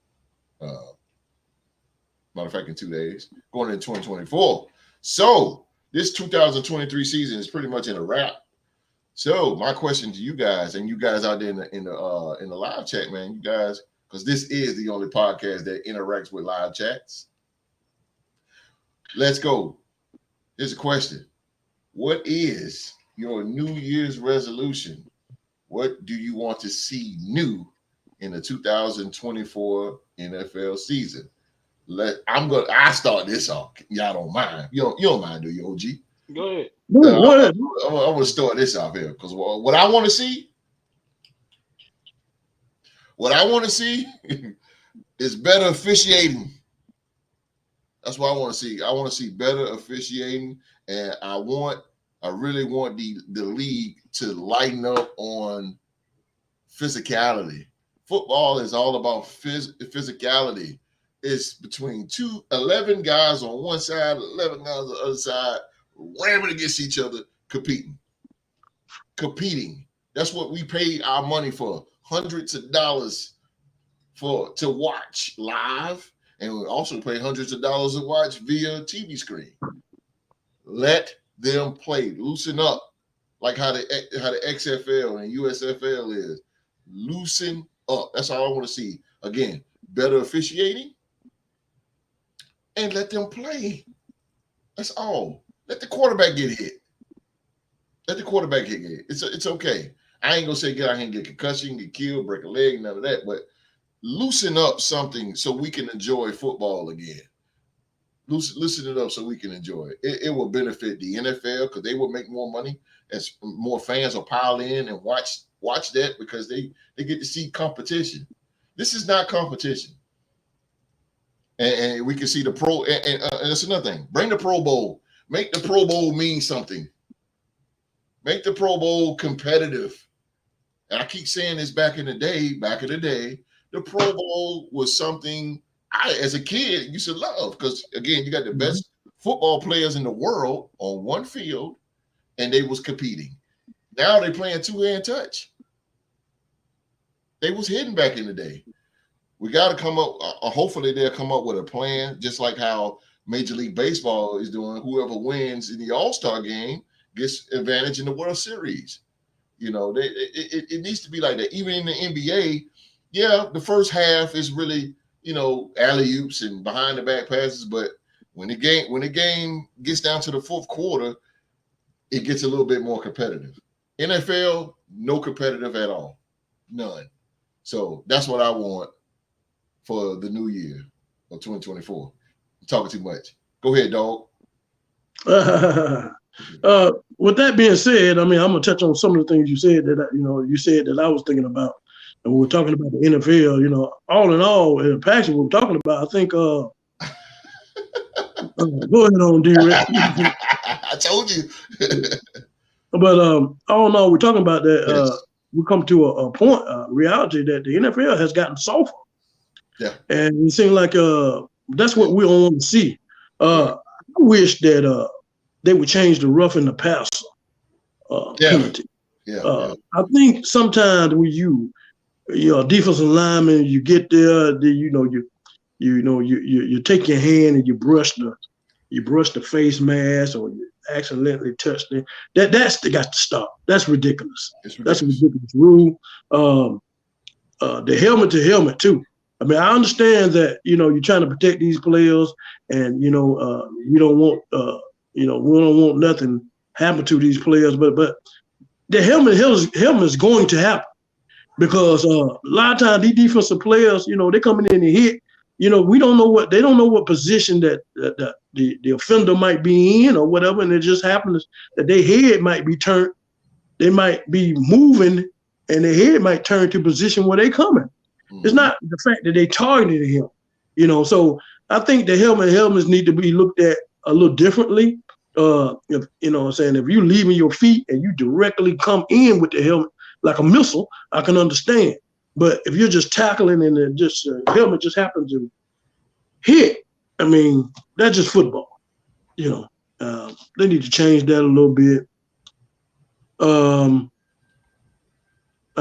Matter of fact, in 2 days, going into 2024. So this 2023 season is pretty much in a wrap. So my question to you guys, and you guys out there in the live chat, man, you guys, because this is the only podcast that interacts with live chats. Let's go. Here's a question. What is your New Year's resolution? What do you want to see new in the 2024 NFL season? I start this off. Y'all don't mind. You don't mind, do you, OG? Go ahead. I'm going to start this off here because what I want to see is better officiating. That's what I want to see. I want to see better officiating, and I really want the league to lighten up on physicality. Football is all about physicality. It's between 11 guys on one side, 11 guys on the other side, ramming against each other, competing. That's what we pay our money for. Hundreds of dollars to watch live, and we also pay hundreds of dollars to watch via TV screen. Let them play. Loosen up, like how the XFL and USFL is. Loosen up. That's all I want to see. Again, better officiating, and let them play. That's all. Let the quarterback get hit. It's okay. I ain't gonna say get out here and get concussion, get killed, break a leg, none of that. But loosen up something so we can enjoy football again. Loosen it up so we can enjoy it. It will benefit the NFL because they will make more money as more fans will pile in and watch that because they get to see competition. This is not competition. and we can see the pro. And that's another thing. Bring the Pro Bowl. Make the Pro Bowl mean something. Make the Pro Bowl competitive. And I keep saying this back in the day, the Pro Bowl was something I, as a kid, used to love because, again, you got the best football players in the world on one field, and they was competing. Now they playing two-hand touch. They was hidden back in the day. We got to come up, hopefully they'll come up with a plan, just like how Major League Baseball is doing. Whoever wins in the All-Star game gets advantage in the World Series. You know, it needs to be like that. Even in the NBA, yeah, the first half is really, you know, alley-oops and behind-the-back passes, but when the game gets down to the fourth quarter, it gets a little bit more competitive. NFL, no competitive at all. None. So that's what I want for the new year of 2024. I'm talking too much. Go ahead, dog. With that being said, I mean, I'm gonna touch on some of the things you said that I was thinking about, and we're talking about the NFL. You know, all in all, in the passion we're talking about, I think. Go ahead on, D-Rick. I told you. But all in all, we're talking about that. Yes. We come to a point, reality that the NFL has gotten softer. Yeah, and it seems like that's what we don't want to see. I wish that they would change the roughing the passer penalty. I think sometimes when you're a defensive lineman, you get there, you take your hand and you brush the face mask, or you accidentally touch it. That's got to stop. That's ridiculous. That's a ridiculous rule. The helmet to helmet too. I mean, I understand that, you're trying to protect these players, and, you don't want, we don't want nothing happen to these players, but the helmet is going to happen because a lot of times these defensive players, they coming in and hit, they don't know what position that the offender might be in or whatever, and it just happens that their head might be turned, they might be moving, and their head might turn to position where they coming. It's not the fact that they targeted him, So I think the helmets need to be looked at a little differently. If if you leaving your feet and you directly come in with the helmet like a missile, I can understand. But if you're just tackling and then just helmet just happens to hit, I mean, that's just football. They need to change that a little bit. I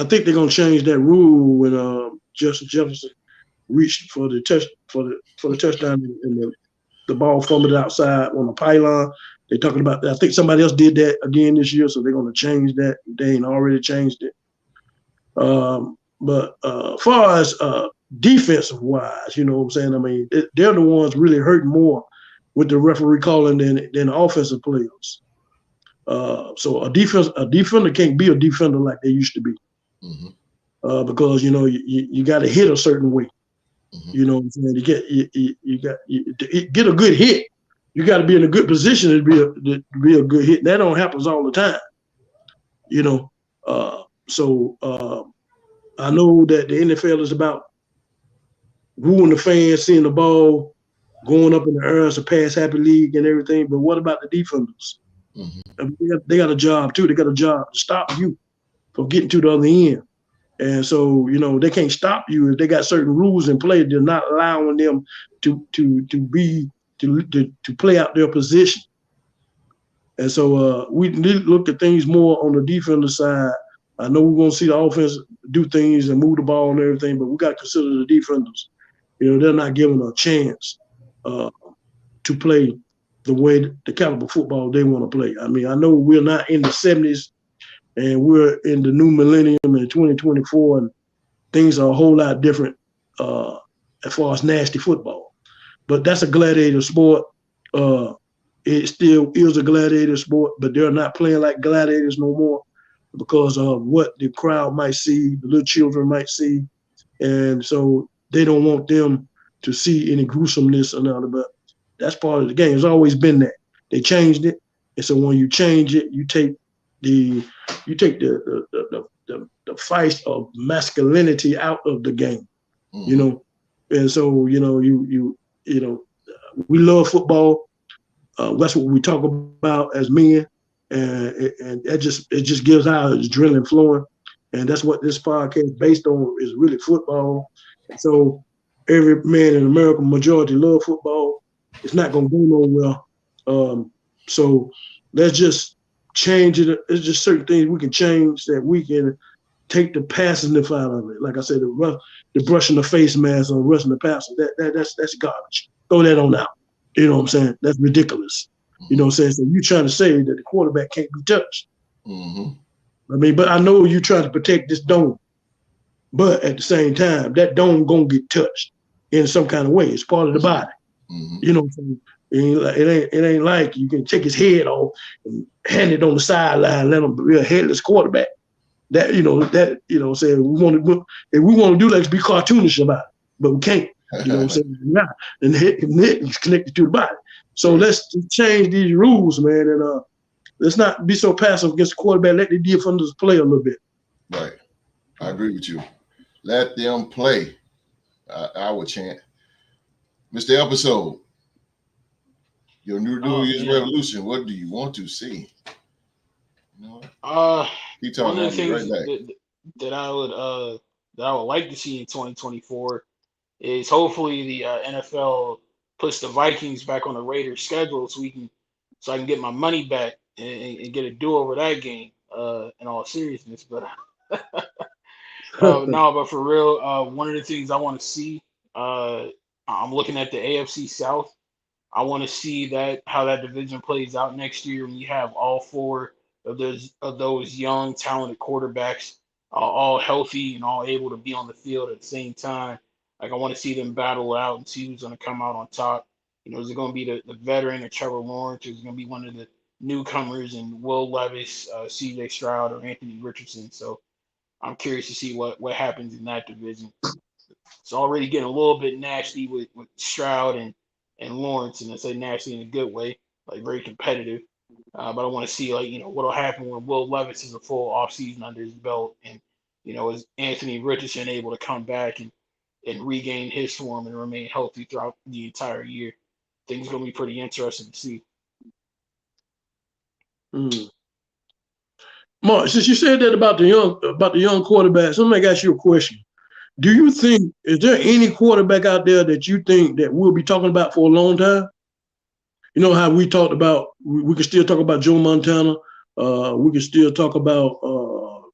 think they're gonna change that rule when Justin Jefferson reached for the touchdown and the ball fumbled outside on the pylon. They're talking about that. I think somebody else did that again this year, so they're going to change that. They ain't already changed it. But as far as defensive wise, you know what I'm saying? I mean, they're the ones really hurting more with the referee calling than offensive players. So a defender can't be a defender like they used to be. Mm-hmm. Because you got to hit a certain way. Mm-hmm. You know what I'm saying? To get a good hit, you got to be in a good position to be a good hit. And that don't happen all the time. So I know that the NFL is about wooing the fans, seeing the ball going up in the air as a pass happy league and everything. But what about the defenders? Mm-hmm. I mean, they got a job too. They got a job to stop you from getting to the other end. And so, they can't stop you if they got certain rules in play. They're not allowing them to play out their position. And so we need to look at things more on the defensive side. I know we're going to see the offense do things and move the ball and everything, but we got to consider the defenders. They're not given a chance to play the way the caliber football they want to play. I mean, I know we're not in the 70s. And we're in the new millennium in 2024, and things are a whole lot different as far as nasty football. But that's a gladiator sport. It still is a gladiator sport, but they're not playing like gladiators no more because of what the crowd might see, the little children might see. And so they don't want them to see any gruesomeness or nothing. But that's part of the game. It's always been that. They changed it. And so when you change it, you take the fight of masculinity out of the game, and so you you know, we love football. That's what we talk about as men, and it just gives our adrenaline flowing, and that's what this podcast is based on is really football. And so every man in America, majority love football. It's not going to go nowhere. So let's just change it. It's just certain things we can change that we can take the passiveness out of it. Like I said, the brushing the face mask or rushing the passer, that's garbage. Throw that on out. You know what I'm saying? That's ridiculous. You know what I'm saying? So you're trying to say that the quarterback can't be touched. I mean, but I know you're trying to protect this dome. But at the same time, that dome gonna get touched in some kind of way. It's part of the body. You know what I'm saying? It ain't like you can take his head off and hand it on the sideline, let him be a headless quarterback. That you know what I'm saying, if we want to do that, let's be cartoonish about it, but we can't. You know what I'm saying? Yeah, and the head is connected to the body. So let's change these rules, man, and let's not be so passive against the quarterback. Let the defenders play a little bit. Right, I agree with you. Let them play. I would chant, Mr. Episode. Your New Year's revolution. What do you want to see? You know? One of the things that I would like to see in 2024 is hopefully the NFL puts the Vikings back on the Raiders schedule so I can get my money back and get a do-over that game. In all seriousness, but no, but for real, one of the things I want to see, I'm looking at the AFC South. I want to see how that division plays out next year when you have all four of those young, talented quarterbacks all healthy and all able to be on the field at the same time. Like I want to see them battle out and see who's going to come out on top. You know, is it going to be the veteran or Trevor Lawrence, or is it going to be one of the newcomers and Will Levis, C.J. Stroud, or Anthony Richardson? So I'm curious to see what happens in that division. It's already getting a little bit nasty with Stroud and Lawrence, and I say nasty in a good way, like very competitive. But I want to see what'll happen when Will Levis is a full offseason under his belt, and is Anthony Richardson able to come back and regain his form and remain healthy throughout the entire year. I think it's going to be pretty interesting to see. Mark, since you said that about the young quarterbacks, let me ask you a question. Do you think, is there any quarterback out there that you think that we'll be talking about for a long time? You know how we talked about, we can still talk about Joe Montana. We can still talk about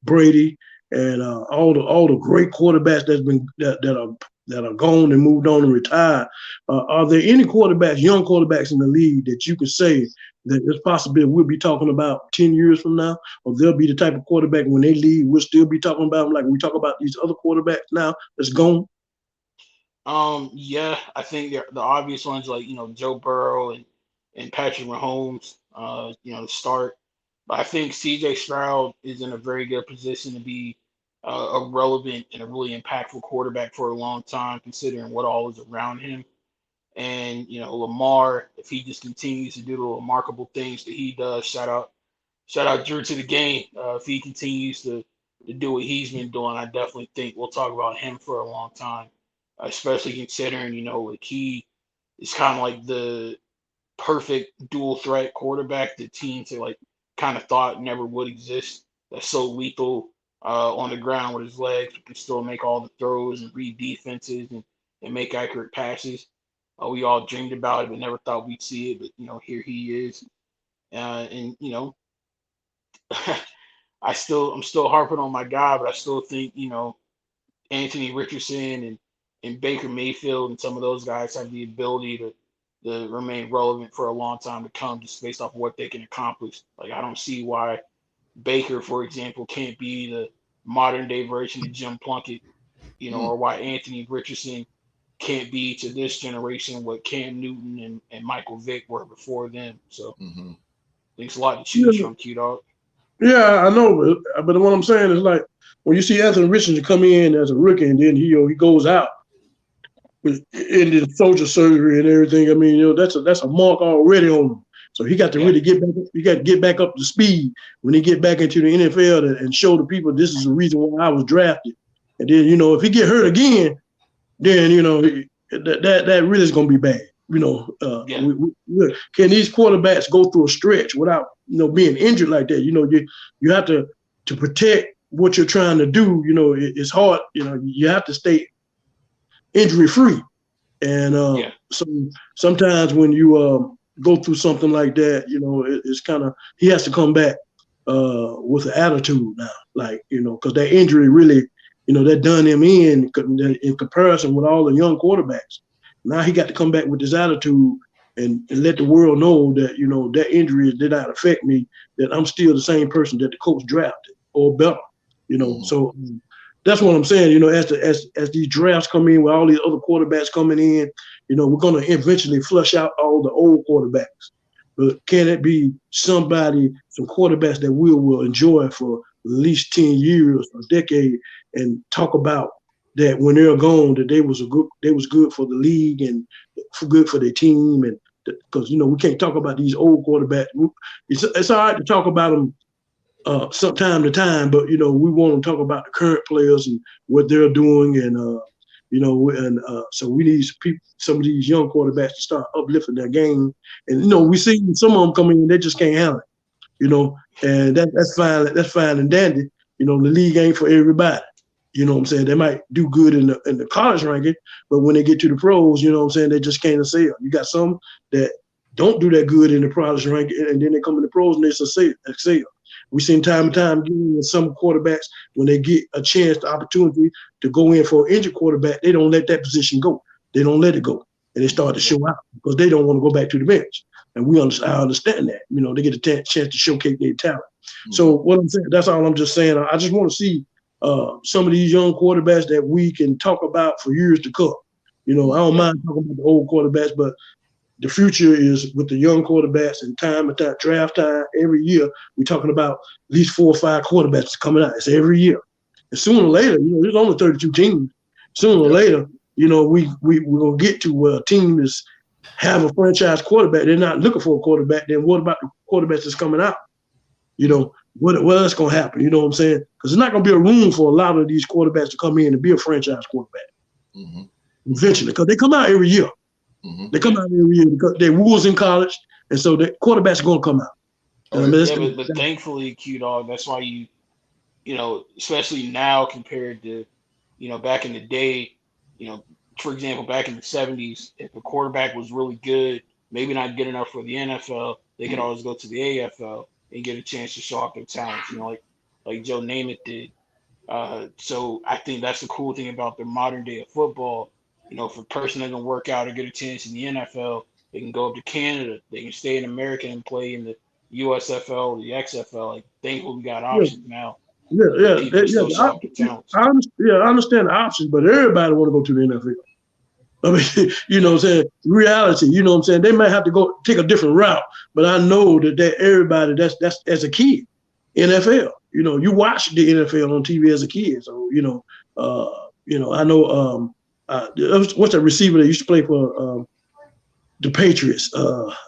Brady and all the great quarterbacks that are gone and moved on and retired. Are there any quarterbacks, young quarterbacks in the league that you could say that it's possible we'll be talking about 10 years from now, or they'll be the type of quarterback when they leave, we'll still be talking about them like we talk about these other quarterbacks now that's gone? Yeah, I think the obvious ones like Joe Burrow and Patrick Mahomes, to start. But I think C.J. Stroud is in a very good position to be a relevant and a really impactful quarterback for a long time, considering what all is around him. And Lamar, if he just continues to do the remarkable things that he does, shout out Drew to the game. If he continues to do what he's been doing, I definitely think we'll talk about him for a long time, especially considering he is kind of like the perfect dual threat quarterback that teams kind of thought never would exist. That's so lethal on the ground with his legs, but can still make all the throws and read defenses and make accurate passes. We all dreamed about it, but never thought we'd see it. But here he is, and I'm still harping on my guy, but I still think Anthony Richardson and Baker Mayfield and some of those guys have the ability to remain relevant for a long time to come, just based off of what they can accomplish. Like I don't see why Baker, for example, can't be the modern day version of Jim Plunkett, or why Anthony Richardson can't be to this generation what Cam Newton and Michael Vick were before them. So thanks a lot to choose from, Q-Dog. Yeah, I know, but what I'm saying is like when you see Anthony Richardson come in as a rookie and then he goes out with ended soldier surgery and everything. I mean, that's a mark already on him. So he got to really get back. He got to get back up to speed when he get back into the NFL and show the people this is the reason why I was drafted. And then if he get hurt again, then that really is going to be bad. Can these quarterbacks go through a stretch without being injured like that? You have to protect what you're trying to do. It's hard. You have to stay injury free, and so sometimes when you go through something like that, it's kind of he has to come back with an attitude now, because that injury really, that done him in comparison with all the young quarterbacks. Now he got to come back with this attitude and let the world know that, that injury did not affect me, that I'm still the same person that the coach drafted or better, So that's what I'm saying, as these drafts come in with all these other quarterbacks coming in, we're going to eventually flush out all the old quarterbacks. But can it be some quarterbacks that we will enjoy for at least 10 years, a decade, and talk about that when they're gone, that they was good for the league and good for their team, and because we can't talk about these old quarterbacks. It's all right to talk about them some time to time, but we want to talk about the current players and what they're doing, and so we need some of these young quarterbacks to start uplifting their game, and we see some of them come in, they just can't handle it, and that's fine. That's fine and dandy. The league ain't for everybody. You know what I'm saying? They might do good in the college ranking, but when they get to the pros, they just can't excel. You got some that don't do that good in the college ranking, and then they come in the pros and they excel. We've seen time and time again with some quarterbacks, when they get a chance, the opportunity to go in for an injured quarterback, they don't let that position go. They don't let it go. And they start to show out because they don't want to go back to the bench. And I understand that. They get a chance to showcase their talent. Mm-hmm. So what I'm saying, that's all I'm just saying. I just want to see some of these young quarterbacks that we can talk about for years to come. I don't mind talking about the old quarterbacks, but the future is with the young quarterbacks, and draft time every year. We're talking about at least 4 or 5 quarterbacks coming out. It's every year. And sooner or later, there's only 32 teams. Sooner or later, we're going to get to where a team have a franchise quarterback. They're not looking for a quarterback. Then what about the quarterbacks that's coming out? What else going to happen? You know what I'm saying? Because there's not going to be a room for a lot of these quarterbacks to come in and be a franchise quarterback eventually, because they come out every year. Mm-hmm. They come out every year because they're wolves in college, and so the quarterbacks are going to come out. But thankfully, Q-Dog, that's why especially now compared to, back in the day, for example, back in the 70s, if a quarterback was really good, maybe not good enough for the NFL, they could always go to the AFL and get a chance to show off their talents, like Joe Namath did. So I think that's the cool thing about the modern day of football. If a person doesn't work out or get a chance in the NFL, they can go up to Canada. They can stay in America and play in the USFL or the XFL. Thankfully, we got options now. I understand the options, but everybody want to go to the NFL. I mean, what I'm saying? Reality, what I'm saying? They might have to go take a different route, but I know that everybody that's as a kid, NFL. You watch the NFL on TV as a kid, so I know. What's that receiver that used to play for the Patriots?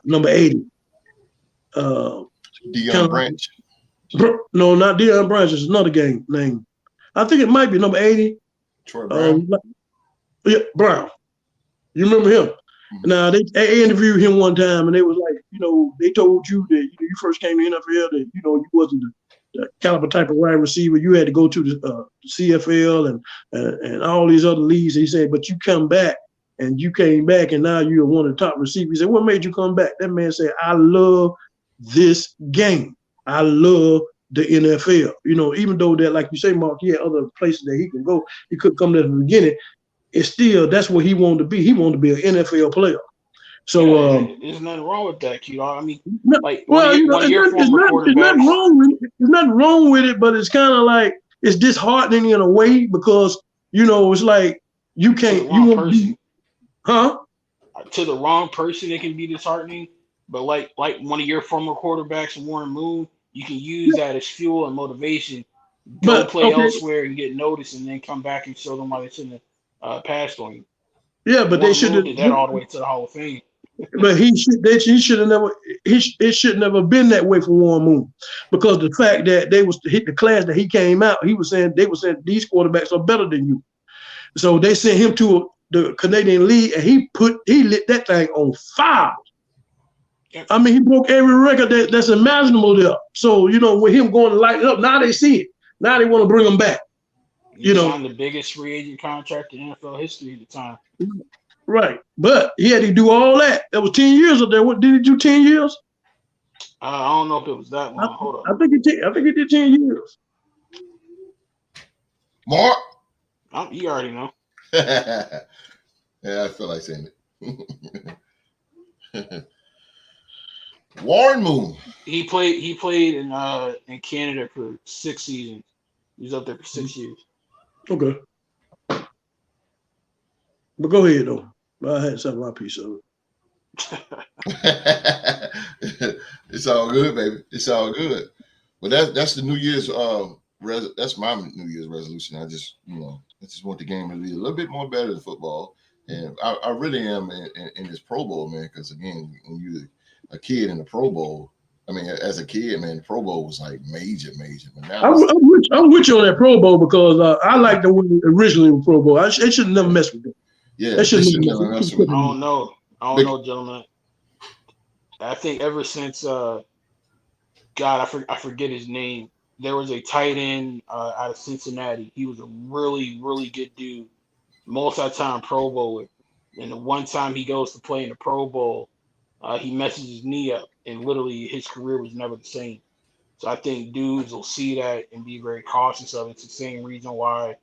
Number 80. Deion Branch. No, not Deion Branch. It's another name. I think it might be number 80. Troy Brown. Brown. You remember him? Mm-hmm. Now they interviewed him one time, and they was like, they told you that you first came to the NFL that you wasn't the caliber type of wide receiver. You had to go to the CFL and all these other leagues. He said, but you come back, and you came back, and now you're one of the top receivers. He said, what made you come back? That man said, I love this game. I love the NFL. Even though that, like you say, Mark, he had other places that he can go. He could come to the beginning. It's still, that's what he wanted to be. He wanted to be an NFL player. So there's nothing wrong with that, Q. I mean, there's nothing wrong with it, but it's kind of like it's disheartening in a way because it's like you can't. To the wrong person, it can be disheartening. But like one of your former quarterbacks, Warren Moon, you can use that as fuel and motivation. Go play elsewhere and get noticed, and then come back and show them why they shouldn't have passed on you. Yeah, but they should have did that all the way to the Hall of Fame. But he should have never. It should never been that way for Warren Moon, because the fact that they was hit the class that he came out, they were saying these quarterbacks are better than you. So they sent him to the Canadian League, and he lit that thing on fire. I mean, he broke every record that's imaginable there. So, with him going to light up, now they see it. Now they want to bring him back. He signed the biggest free agent contract in NFL history at the time. Right. But he had to do all that. That was 10 years up there. What did he do 10 years? I don't know if it was that long. Hold on. I think he did 10 years. Mark? You already know. Yeah, I feel like saying it. Warren Moon. He played in Canada for 6 seasons. He was up there for 6 years. Okay. But go ahead though. I had something my piece of it. It's all good, baby. It's all good. But that's the New Year's that's my New Year's resolution. I just want the game to be a little bit more better than football. And I really am in this Pro Bowl, man, because again, when you're a kid in the Pro Bowl, I mean, as a kid, man, the Pro Bowl was like major. But now I'm with you on that Pro Bowl because I like the one originally in Pro Bowl. They should never mess with it. Yeah, they should never mess with it. I don't know, gentlemen. I think ever since God, I forget his name. There was a tight end out of Cincinnati. He was a really, really good dude, multi-time Pro Bowler. And the one time he goes to play in the Pro Bowl, he messes his knee up, and literally his career was never the same. So I think dudes will see that and be very cautious of it. It's the same reason why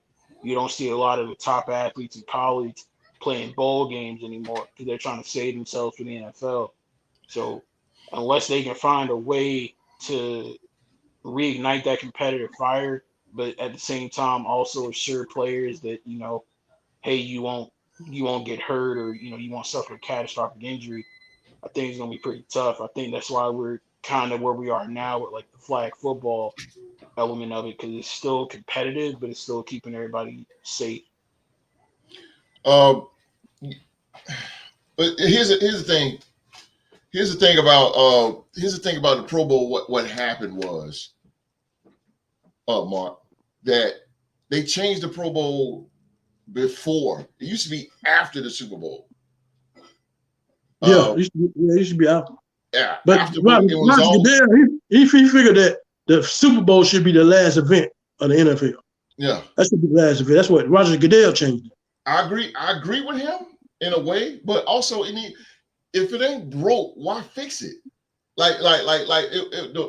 you don't see a lot of the top athletes in college playing bowl games anymore, because they're trying to save themselves for the NFL. So unless they can find a way to reignite that competitive fire, but at the same time also assure players that, hey, you won't get hurt, or you won't suffer a catastrophic injury, I think it's gonna be pretty tough. I think that's why we're kind of where we are now with like the flag football element of it, because it's still competitive, but it's still keeping everybody safe. But here's the thing. Here's the thing about the Pro Bowl. What happened was, Mark, that they changed the Pro Bowl before. It used to be after the Super Bowl. It used to be after. Yeah, but Goodell, he figured that the Super Bowl should be the last event of the NFL. Yeah, that should be the last event. That's what Roger Goodell changed it. I agree with him in a way, but also if it ain't broke, why fix it?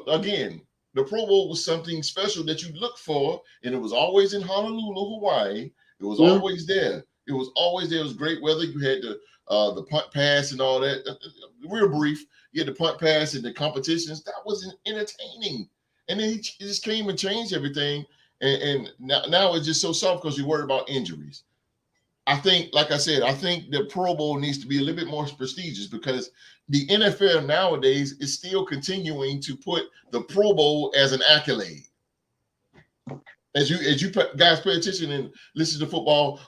Again, the Pro Bowl was something special that you look for, and it was always in Honolulu, Hawaii. It was always there. It was always there. It was great weather. You had the punt pass and all that. Real brief. You had the punt pass and the competitions. That was entertaining. And then he just came and changed everything. And now it's just so soft because you're worried about injuries. I think, like I said, I think the Pro Bowl needs to be a little bit more prestigious, because the NFL nowadays is still continuing to put the Pro Bowl as an accolade. As you guys pay attention and listen to football,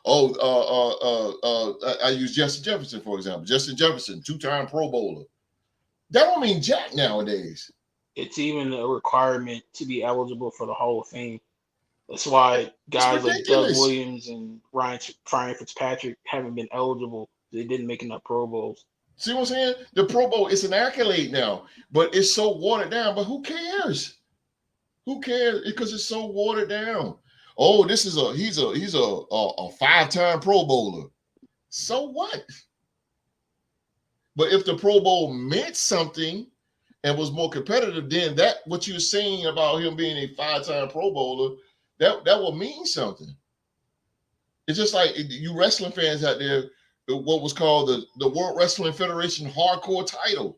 I use Justin Jefferson, for example. Justin Jefferson, 2-time Pro Bowler. That don't mean jack nowadays. It's even a requirement to be eligible for the Hall of Fame. That's why guys like Doug Williams and Ryan Fitzpatrick haven't been eligible. They didn't make enough Pro Bowls. See what I'm saying? The Pro Bowl is an accolade now, but it's so watered down. But who cares? Who cares? Because it's so watered down. Oh, he's a 5-time Pro Bowler. So what? But if the Pro Bowl meant something and was more competitive, then that what you're saying about him being a 5-time Pro Bowler, that will mean something. It's just like you wrestling fans out there, what was called the World Wrestling Federation hardcore title.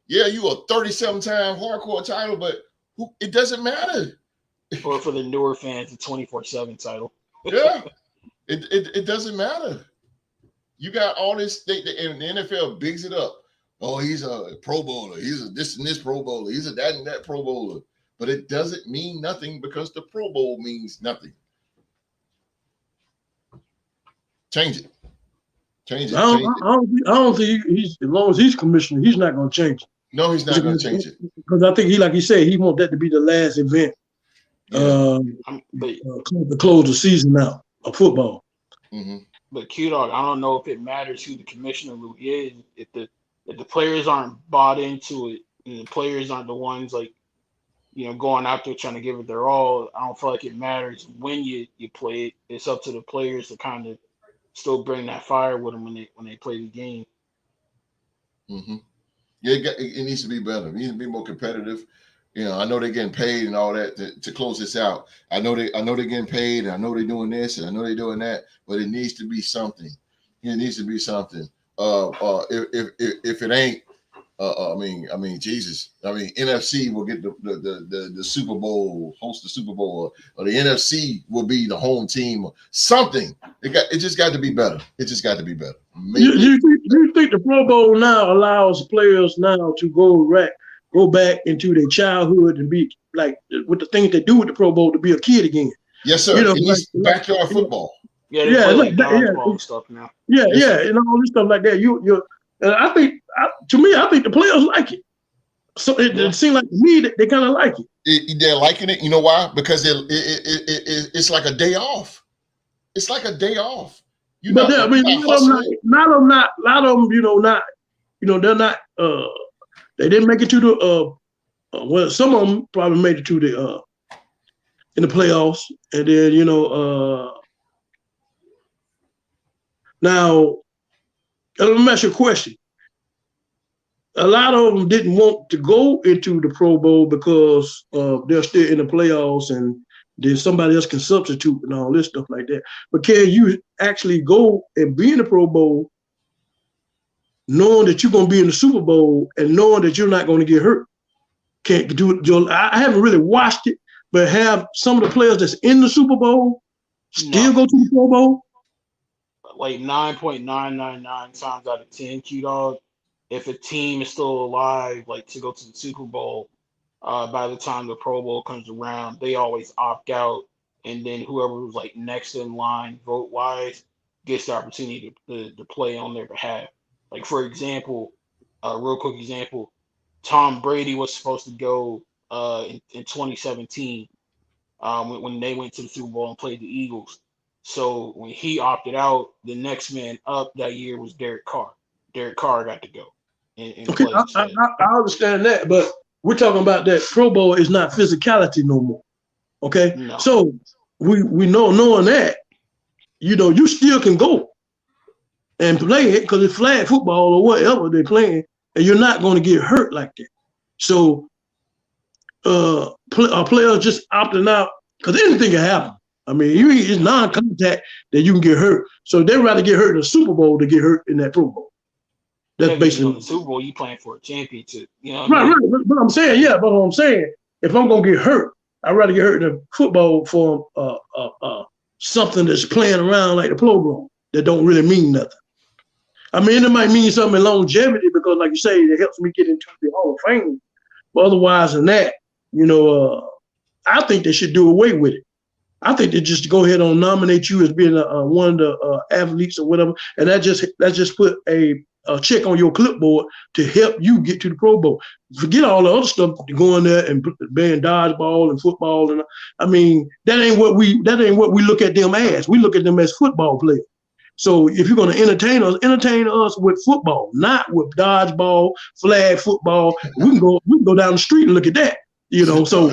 Yeah, you a 37-time hardcore title, but it doesn't matter. Or for the newer fans, the 24/7 title. Yeah, it doesn't matter. You got all this, and the NFL bigs it up. Oh, he's a Pro Bowler. He's a this and this Pro Bowler. He's a that and that Pro Bowler. But it doesn't mean nothing because the Pro Bowl means nothing. Change it. Change it. I don't think he's, as long as he's commissioner, he's not going to change it. No, he's not going to change it. Because I think like he said, he wants that to be the last event to close the season out of football. Mm-hmm. But Q Dog, I don't know if it matters who the commissioner really is. If the players aren't bought into it, and the players aren't the ones like going out there trying to give it their all, I don't feel like it matters when you play it. It's up to the players to kind of still bring that fire with them when they play the game. Mm-hmm. Yeah, it needs to be better. It needs to be more competitive. I know they're getting paid and all that to close this out. I know they're getting paid, and I know they're doing this, and I know they're doing that, but it needs to be something. It needs to be something. If it ain't, I mean, Jesus. I mean, NFC will get the Super Bowl, host the Super Bowl, or the NFC will be the home team. Or something. It just got to be better. It just got to be better. You think the Pro Bowl now allows players now to go back into their childhood and be like with the things they do with the Pro Bowl to be a kid again? Yes, sir. It needs backyard football. Yeah, they play like dodgeball and stuff now. Yeah, and all this stuff like that. And I think the players like it. So it seems like to me that they kind of like it. They're liking it. You know why? Because it's like a day off. It's like a day off. A lot of them, they're not. They didn't make it to the. Well, some of them probably made it to the in the playoffs, and then now. Let me ask you a question. A lot of them didn't want to go into the Pro Bowl because they're still in the playoffs and then somebody else can substitute and all this stuff like that. But can you actually go and be in the Pro Bowl knowing that you're going to be in the Super Bowl and knowing that you're not going to get hurt? Can't do it. I haven't really watched it, but have some of the players that's in the Super Bowl still go to the Pro Bowl? Like 9.999 times out of 10, Q-Dog, if a team is still alive, like to go to the Super Bowl, by the time the Pro Bowl comes around, they always opt out, and then whoever was like next in line vote-wise gets the opportunity to play on their behalf. Like, for example, real quick example, Tom Brady was supposed to go in 2017 when they went to the Super Bowl and played the Eagles. So when he opted out, the next man up that year was Derek Carr. Derek Carr got to go. Okay, I understand that, but we're talking about that Pro Bowl is not physicality no more. Okay, no. So we knowing that, you still can go and play it because it's flag football or whatever they're playing, and you're not going to get hurt like that. So our players just opting out because anything can happen. I mean, it's non-contact that you can get hurt. So they'd rather get hurt in the Super Bowl than get hurt in that Pro Bowl. That's basically the Super Bowl. You playing for a championship, Right. But I'm saying, if I'm gonna get hurt, I'd rather get hurt in the football for something that's playing around like the Pro Bowl that don't really mean nothing. I mean, it might mean something in longevity because, like you say, it helps me get into the Hall of Fame. But otherwise than that, I think they should do away with it. I think they just go ahead and nominate you as being one of the athletes or whatever, and that just put a check on your clipboard to help you get to the Pro Bowl. Forget all the other stuff going there and being dodgeball and football, and I mean that ain't what we look at them as. We look at them as football players. So if you're going to entertain us with football, not with dodgeball, flag football. We can go down the street and look at that. So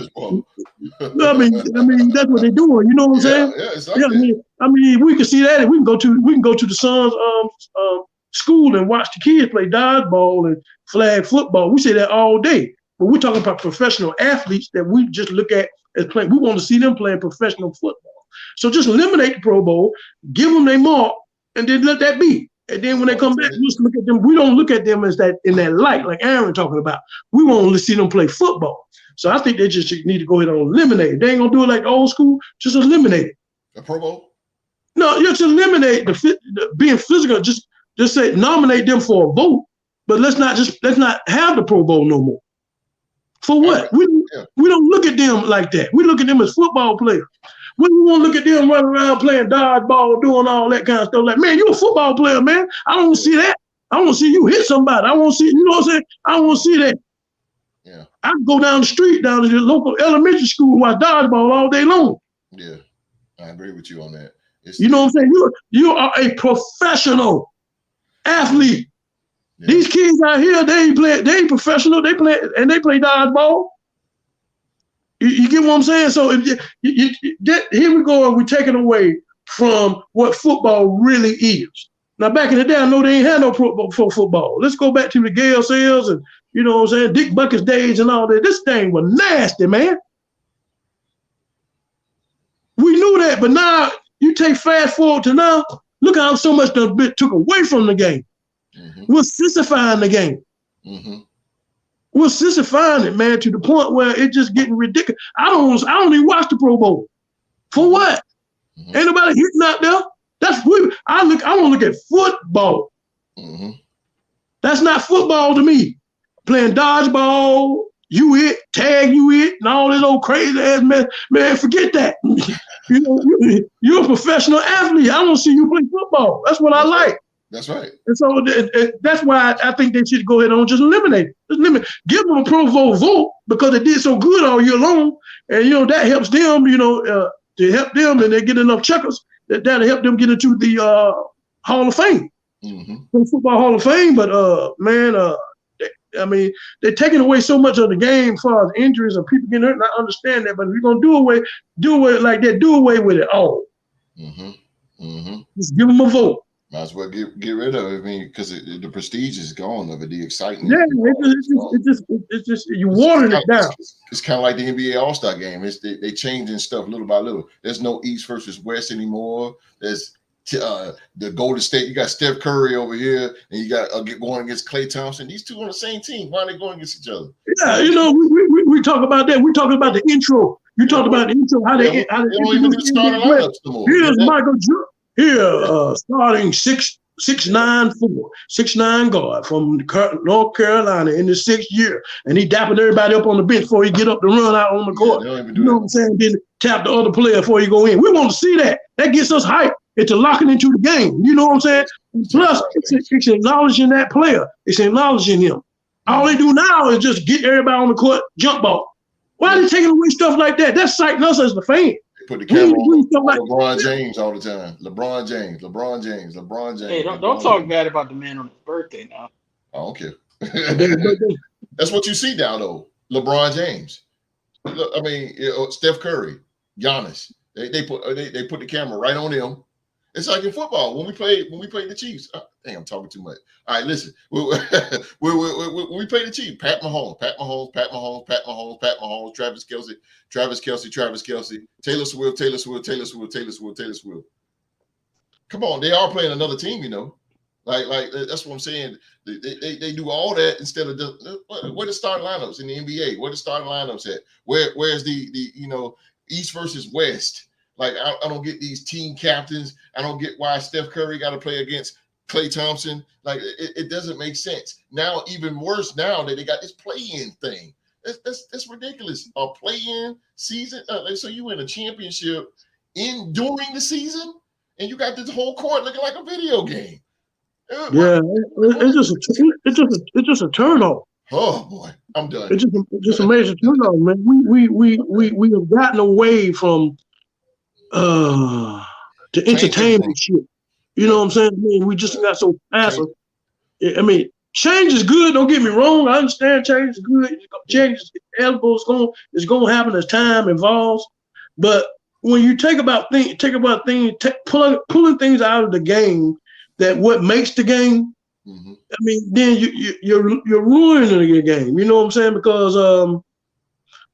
I mean that's what they're doing. You know what I'm saying? Yeah, exactly. I mean we can see that, and we can go to the Suns school and watch the kids play dodgeball and flag football. We say that all day, but we're talking about professional athletes that we just look at as playing. We want to see them playing professional football. So just eliminate the Pro Bowl, give them their mark, and then let that be. And then when they come back, we just look at them. We don't look at them as that in that light, like Aaron talking about. We want to see them play football. So I think they just need to go ahead and eliminate it. They ain't gonna do it like the old school. Just eliminate it. The Pro Bowl? No, just eliminate the being physical. Just say nominate them for a vote, but let's not have the Pro Bowl no more. For what? We don't look at them like that. We look at them as football players. We want to look at them running around playing dodgeball, doing all that kind of stuff. Like, man, you a football player, man. I don't want to see that. I want to see you hit somebody. I want to see, you know what I'm saying? I want to see that. Yeah. I can go down the street, down to the local elementary school and watch dodgeball all day long. Yeah, I agree with you on that. You know what I'm saying? You are a professional athlete. Yeah. These kids out here, they ain't professional. They play dodgeball. You get what I'm saying? So here we go, and we're taking away from what football really is. Now, back in the day, I know they ain't had no pro football. Let's go back to the Gale Sales and, you know what I'm saying, Dick Bucket's days and all that. This thing was nasty, man. We knew that, but now you take fast forward to now, look how so much the took away from the game. We're sissifying the game. We're sissifying it, man, to the point where it's just getting ridiculous. I don't even watch the Pro Bowl. For what? Ain't nobody hitting out there. I want to look at football. That's not football to me. Playing dodgeball, you hit, tag you hit, and all this old crazy ass man, forget that. You know, you're a professional athlete. I want to see you play football. That's what I like. That's right. And so that's why I think they should go ahead and just eliminate it. Just limit. Give them a Pro Bowl vote because they did so good all year long, and you know that helps them. You know, to help them, and they get enough checkers that'll help them get into the Hall of Fame, Football Hall of Fame. But I mean, they're taking away so much of the game as far as injuries and people getting hurt. And I understand that, but if you're gonna do away like that, do away with it all. Just give them a vote. Might as well get rid of it. I mean, because the prestige is gone of it, the excitement. Yeah, it's just you're watering it down. It's kind of like the NBA All-Star game. They changing stuff little by little. There's no East versus West anymore. There's the Golden State. You got Steph Curry over here, and you got going against Klay Thompson. These two on the same team. Why are they going against each other? Yeah, you know, we talk about that. We talk about the intro. You talk about the intro. How they don't even do starting lineups no more. Here's Michael Jordan. Here, starting 6'9" guard from North Carolina in his 6th year, and he dapping everybody up on the bench before he get up to run out on the court. You know what I'm saying? Then tap the other player before you go in. We want to see that. That gets us hyped. It's locking into the game. You know what I'm saying? Plus, it's acknowledging that player. It's acknowledging him. All they do now is just get everybody on the court, jump ball. Why are they taking away stuff like that? That's psyching us as the fan. Put the camera on LeBron James all the time. LeBron James. Hey, don't talk bad about the man on his birthday now. I don't care. That's what you see now, though. LeBron James. I mean, Steph Curry, Giannis. They put the camera right on him. It's like in football when we played the Chiefs. Dang, I'm talking too much. All right, listen. When we played the Chiefs, Pat Mahomes, Travis Kelce, Taylor Swift. Come on, they are playing another team, you know. Like that's what I'm saying. They do all that instead of just where the starting lineups in the NBA. Where the starting lineups at? Where's the you know East versus West? Like I don't get these team captains. I don't get why Steph Curry got to play against Klay Thompson. Like it doesn't make sense. Now even worse now that they got this play-in thing. That's ridiculous. A play-in season. So you win a championship during the season, and you got this whole court looking like a video game. Yeah, it's just a turnoff. Oh boy, I'm done. It's just a major turnoff, man. We have gotten away from the entertainment shit. You know what I'm saying? I mean, we just got so passive. I mean, change is good. Don't get me wrong. I understand change is good. Change is eligible. It's going to happen as time evolves. But when you pulling things out of the game, that what makes the game. I mean, then you're ruining the game. You know what I'm saying? Because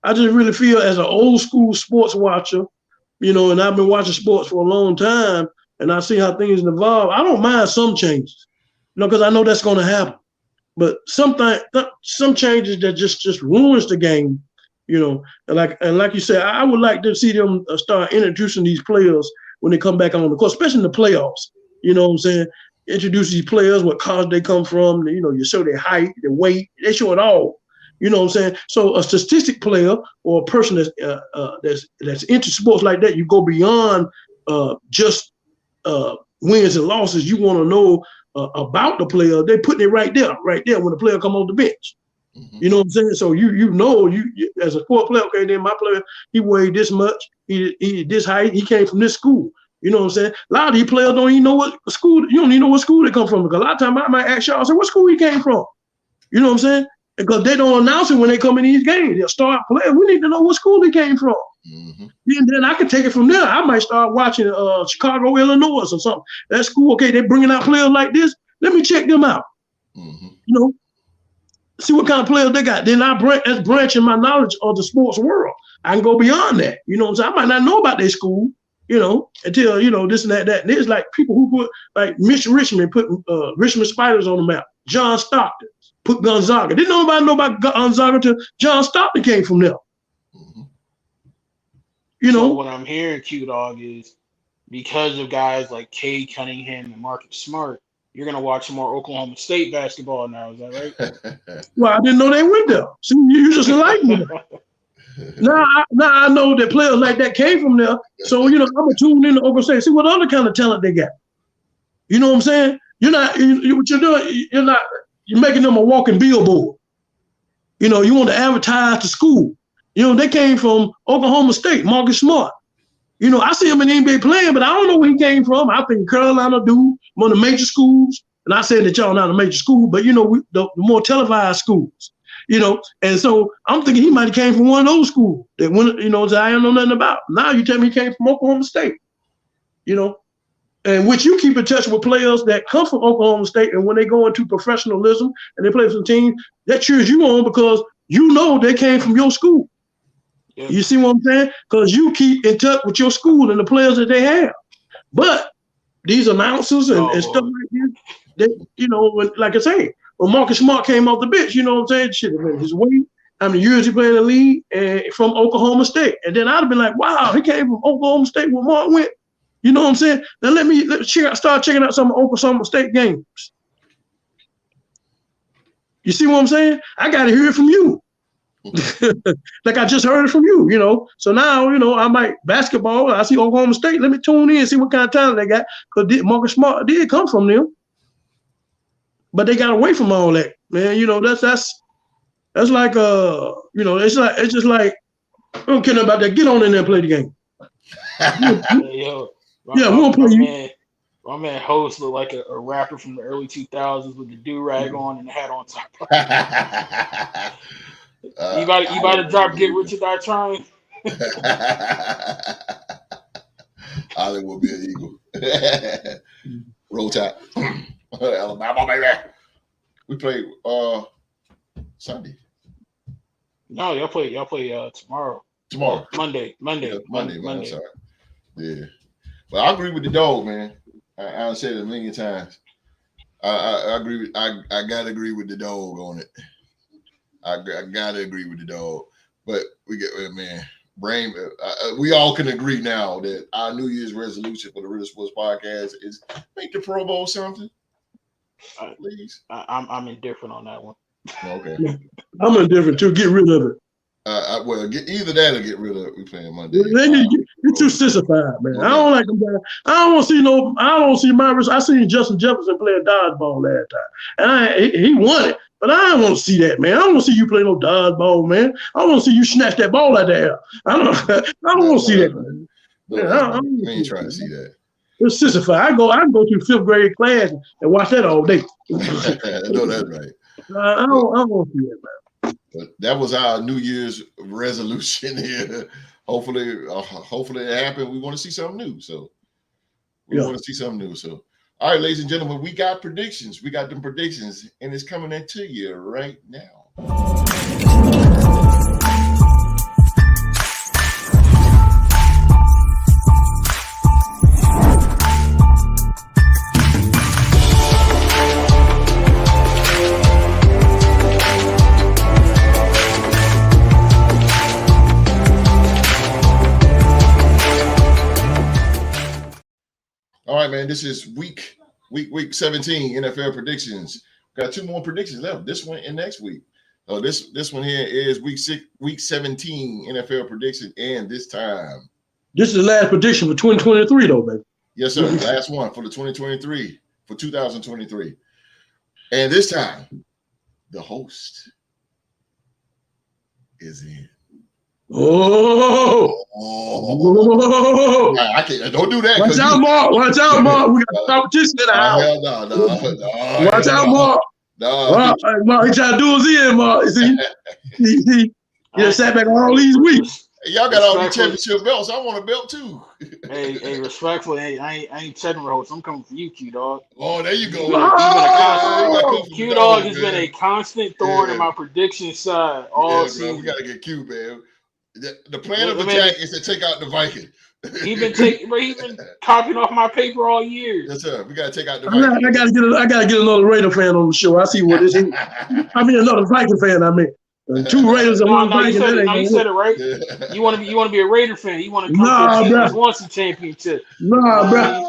I just really feel as an old school sports watcher, you know, and I've been watching sports for a long time, and I see how things evolve. I don't mind some changes, you know, because I know that's going to happen. But some changes that just ruins the game, you know. And like you said, I would like to see them start introducing these players when they come back on the court, especially in the playoffs. You know what I'm saying? Introduce these players, what college they come from. You know, you show their height, their weight. They show it all. You know what I'm saying? So a statistic player or a person that's into sports like that, you go beyond just wins and losses. You want to know about the player. They putting it right there when the player come off the bench. You know what I'm saying? So you know as a sport player, okay, then my player, he weighed this much, he this height, he came from this school. You know what I'm saying? A lot of these players don't even know what school. You don't even know what school they come from. Because a lot of times I might ask y'all, I say, what school he came from? You know what I'm saying? Because they don't announce it when they come in these games. They'll start playing. We need to know what school he came from. Mm-hmm. And then I can take it from there. I might start watching Chicago, Illinois or something. That school, okay, they're bringing out players like this. Let me check them out. Mm-hmm. You know, see what kind of players they got. Then that's branching my knowledge of the sports world. I can go beyond that. You know what I'm saying? I might not know about their school, you know, until, you know, this and that. And there's like people who put, like Mitch Richmond put Richmond Spiders on the map. John Stockton put Gonzaga. Didn't nobody know about Gonzaga till John Stockton came from there. Mm-hmm. You know? So what I'm hearing, Q-Dog, is because of guys like Cade Cunningham and Marcus Smart, you're going to watch more Oklahoma State basketball now. Is that right? Well, I didn't know they went there. See, you just enlightened me. Now I know that players like that came from there. So, you know, I'm going to tune in to Oklahoma State, see what other kind of talent they got. You know what I'm saying? What you're doing, you're making them a walking billboard. You know, you want to advertise to school. You know, they came from Oklahoma State, Marcus Smart. You know, I see him in the NBA playing, but I don't know where he came from. I think Carolina dude, one of the major schools. And I said that y'all not a major school, but, you know, the more televised schools. You know, and so I'm thinking he might have came from one of those schools that went, you know, I don't know nothing about. Now you tell me he came from Oklahoma State. You know, and which you keep in touch with players that come from Oklahoma State, and when they go into professionalism and they play for some teams, that cheers you on because you know they came from your school. Yeah. You see what I'm saying? Because you keep in touch with your school and the players that they have. But these announcers and stuff like this, they, you know, like I say, when Marcus Smart came off the bench, you know what I'm saying? Shit, his weight, how many years he played in the league, and from Oklahoma State. And then I'd have been like, wow, he came from Oklahoma State where Mark went. You know what I'm saying? Now let me start checking out some Oklahoma State games. You see what I'm saying? I got to hear it from you. Like I just heard it from you, you know. So now, you know, I might basketball. I see Oklahoma State. Let me tune in and see what kind of talent they got. Because Marcus Smart did come from them, but they got away from all that, man. You know, that's like you know, it's just like I don't care about that. Get on in there and play the game. Yo, we won't play you. My man host looked like a rapper from the early 2000s with the do-rag on and the hat on top. You about to drop Get Rich or Die Trying? Hollywood be an Eagle. Roll Tide. Alabama, baby. We play Sunday. No, y'all play tomorrow. Tomorrow. Monday. Yeah, Monday. I'm sorry. Yeah. But I agree with the dog, man. I've said it a million times. I agree. I gotta agree with the dog on it. I gotta agree with the dog. But we get, man, brain. We all can agree now that our New Year's resolution for the Real Sports Podcast is make the Pro Bowl something. Please. I'm indifferent on that one. Okay. I'm indifferent too. Get rid of it. Well, either that or get rid of it. We playing Monday. You're too sissified, man. I don't like them guys. I don't want to see no. I don't see Myers. I seen Justin Jefferson playing dodgeball last time, and he won it. But I don't want to see that, man. I don't want to see you play no dodgeball, man. I want to see you snatch that ball out of the air. I don't want to see that, man. I ain't trying to see that. It's sissified. I go to 5th grade class and watch that all day. I know that's right. I don't want to see that, man. But that was our New Year's resolution here. Hopefully it happened. We want to see something new. So we want to see something new. So, all right, ladies and gentlemen, we got predictions. We got them predictions, and it's coming into you right now. All right, man. This is week 17 NFL predictions. Got 2 more predictions left. This one and next week. This one here is week 17 NFL prediction, and this time. This is the last prediction for 2023, though, baby. Yes, sir. Last one for 2023. And this time, the host is in. Oh. Oh. I can't. Don't do that. Watch out, Mark. Watch out, Mark. We got competition in the house. Hell no. Watch out, Mark. No. Mark, he trying to do us in, Mark. See? You sat back all these weeks. Hey, y'all got all these championship belts. I want a belt too. hey, respectfully, hey, I ain't setting roles. I'm coming for you, Q Dog. Oh, there you go. Q Dog has been a constant thorn in my prediction side all season. Bro, we gotta get Q, man. The plan of the Jack is to take out the Viking. He's been copying off my paper all year. That's right. We gotta take out the Viking. I gotta get another Raider fan on the show. I see what this is. I mean, another Viking fan. I mean. 2 Raiders and 1 Viking. You said it right. You want to be a Raider fan. You want to come to a team that wants a championship. Nah, bro.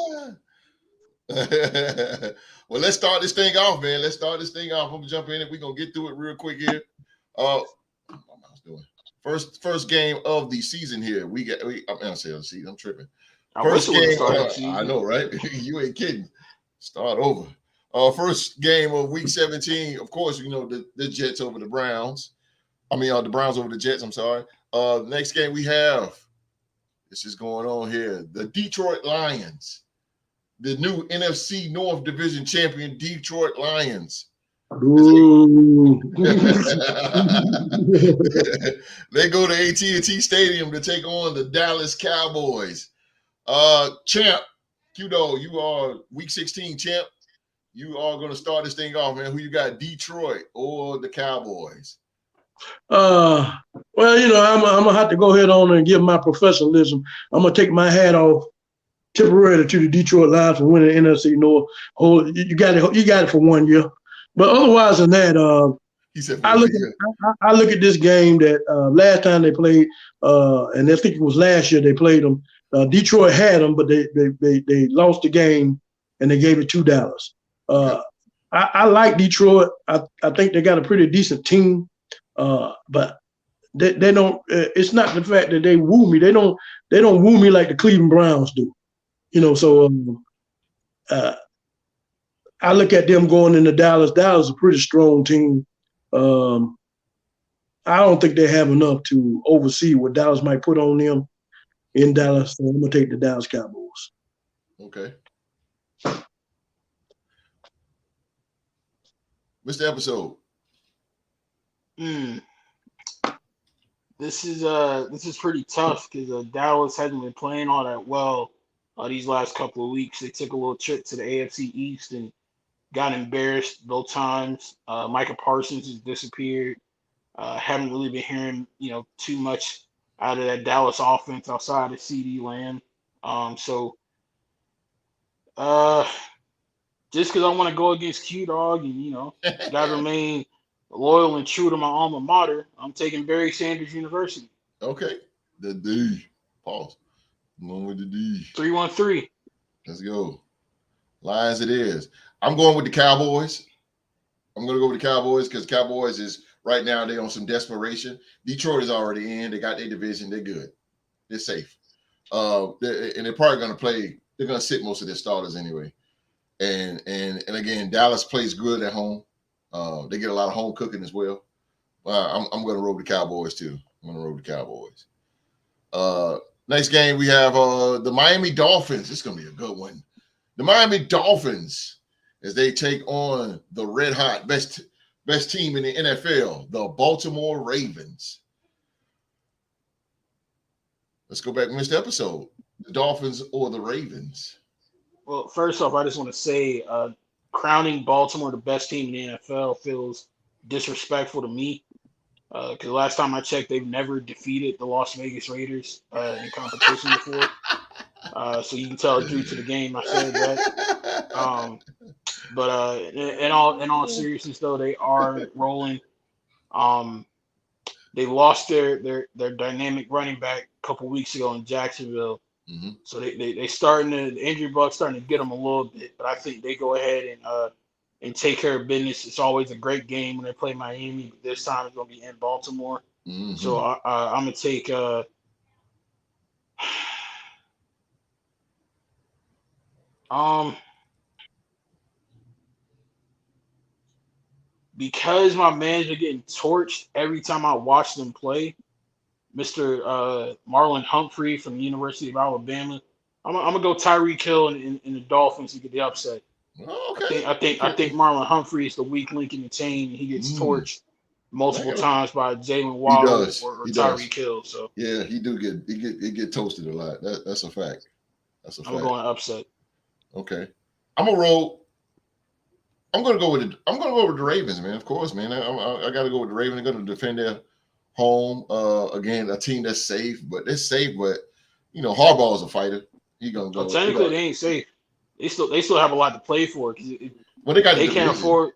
Well, let's start this thing off, man. I'm gonna jump in and we're gonna get through it real quick here. First game of the season here. I'm tripping. First game. I know, right? You ain't kidding. Start over. First game of week 17. Of course, you know the Jets over the Browns. The Browns over the Jets. I'm sorry. Next game we have. This is going on here. The Detroit Lions, the new NFC North Division champion, Detroit Lions. Ooh. They go to AT&T Stadium to take on the Dallas Cowboys. Champ, Q-Dog, you are week 16 champ. You are going to start this thing off, man. Who you got, Detroit or the Cowboys? Well, I'm gonna have to go ahead on and give my professionalism. I'm gonna take my hat off temporarily to the Detroit Lions for winning NFC North. Oh, you got it for 1 year. But otherwise than that, I look at this game that last time they played, and I think it was last year they played them. Detroit had them, but they lost the game and they gave it to Dallas. I like Detroit. I think they got a pretty decent team. But they don't. It's not the fact that they woo me. They don't woo me like the Cleveland Browns do. So I look at them going into Dallas. Dallas is a pretty strong team. I don't think they have enough to oversee what Dallas might put on them in Dallas. So I'm gonna take the Dallas Cowboys. Okay. What's the episode? This is pretty tough because Dallas hasn't been playing all that well these last couple of weeks. They took a little trip to the AFC East and got embarrassed both times. Micah Parsons has disappeared. Haven't really been hearing too much out of that Dallas offense outside of CeeDee Lamb. Just because I want to go against Q Dog and got to remain loyal and true to my alma mater, I'm taking Barry Sanders University. Okay. The D. Pause. I'm going with the D. 3-1-3. Let's go. Lions it is. I'm going with the Cowboys. I'm going to go with the Cowboys because Cowboys is right now they're on some desperation. Detroit is already in. They got their division. They're good. They're safe. And they're probably going to play. They're going to sit most of their starters anyway. And again, Dallas plays good at home. They get a lot of home cooking as well. I'm going to roll the Cowboys too. Next game we have the Miami Dolphins. This is going to be a good one. The Miami Dolphins as they take on the red hot best team in the NFL, the Baltimore Ravens. Let's go back and miss the episode. The Dolphins or the Ravens? Well, first off, I just want to say crowning Baltimore the best team in the NFL feels disrespectful to me. Because last time I checked, they've never defeated the Las Vegas Raiders in competition before. So you can tell due to the game I said that. But in all seriousness, though, they are rolling. They lost their dynamic running back a couple weeks ago in Jacksonville. Mm-hmm. So they the injury bug starting to get them a little bit, but I think they go ahead and take care of business. It's always a great game when they play Miami, but this time it's going to be in Baltimore. Mm-hmm. So I'm going to take because my mans are getting torched every time I watch them play. Mr. Marlon Humphrey from the University of Alabama. I'm gonna go Tyreek Hill in the Dolphins to get the upset. Oh, I think Marlon Humphrey is the weak link in the chain. He gets torched multiple times by Jalen He Waddle does. or He Tyreek does. Hill. So yeah, he get toasted a lot. That's a fact. That's a fact. I'm going upset. Okay, I'm gonna roll. I'm gonna go with the Ravens, man. Of course, man. I got to go with the Ravens. They're gonna defend their home. Again, a team that's safe, but you know, Harbaugh's a fighter. He gonna go. Well, technically, they ain't safe. They still have a lot to play for because Well, they can't afford.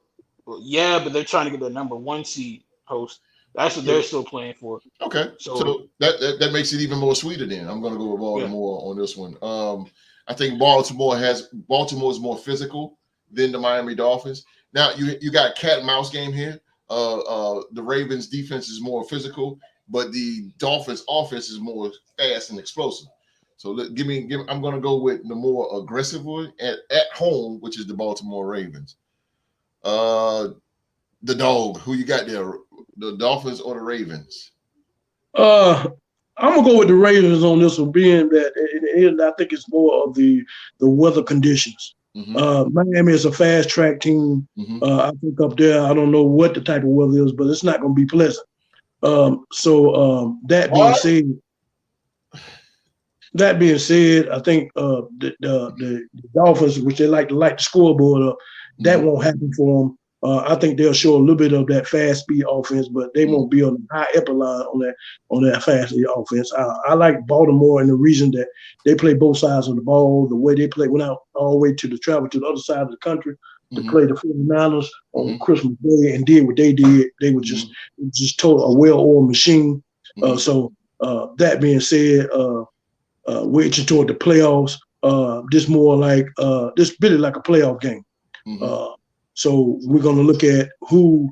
Well, yeah, but they're trying to get the number 1 seed host. That's what they're still playing for. Okay, so that makes it even more sweeter. Then I'm gonna go with Baltimore on this one. I think Baltimore is more physical than the Miami Dolphins. Now you got cat and mouse game here. The Ravens defense is more physical, but the Dolphins offense is more fast and explosive. So I'm going to go with the more aggressive one at home, which is the Baltimore Ravens. The dog, who you got there? The Dolphins or the Ravens? I'm gonna go with the Ravens on this one, being that I think it's more of the weather conditions. Miami is a fast track team. I think up there, I don't know what the type of weather is, but it's not going to be pleasant. That being said, I think the Dolphins, which they like to light the scoreboard up, that won't happen for them. I think they'll show a little bit of that fast speed offense, but they won't be on the high echelon on that fast speed offense. I like Baltimore and the reason that they play both sides of the ball, the way they play, went out all the way to travel to the other side of the country to play the 49ers on Christmas Day and did what they did. They were just total a well-oiled machine. So that being said, we're itching toward the playoffs. This more like this really like a playoff game. So we're going to look at who,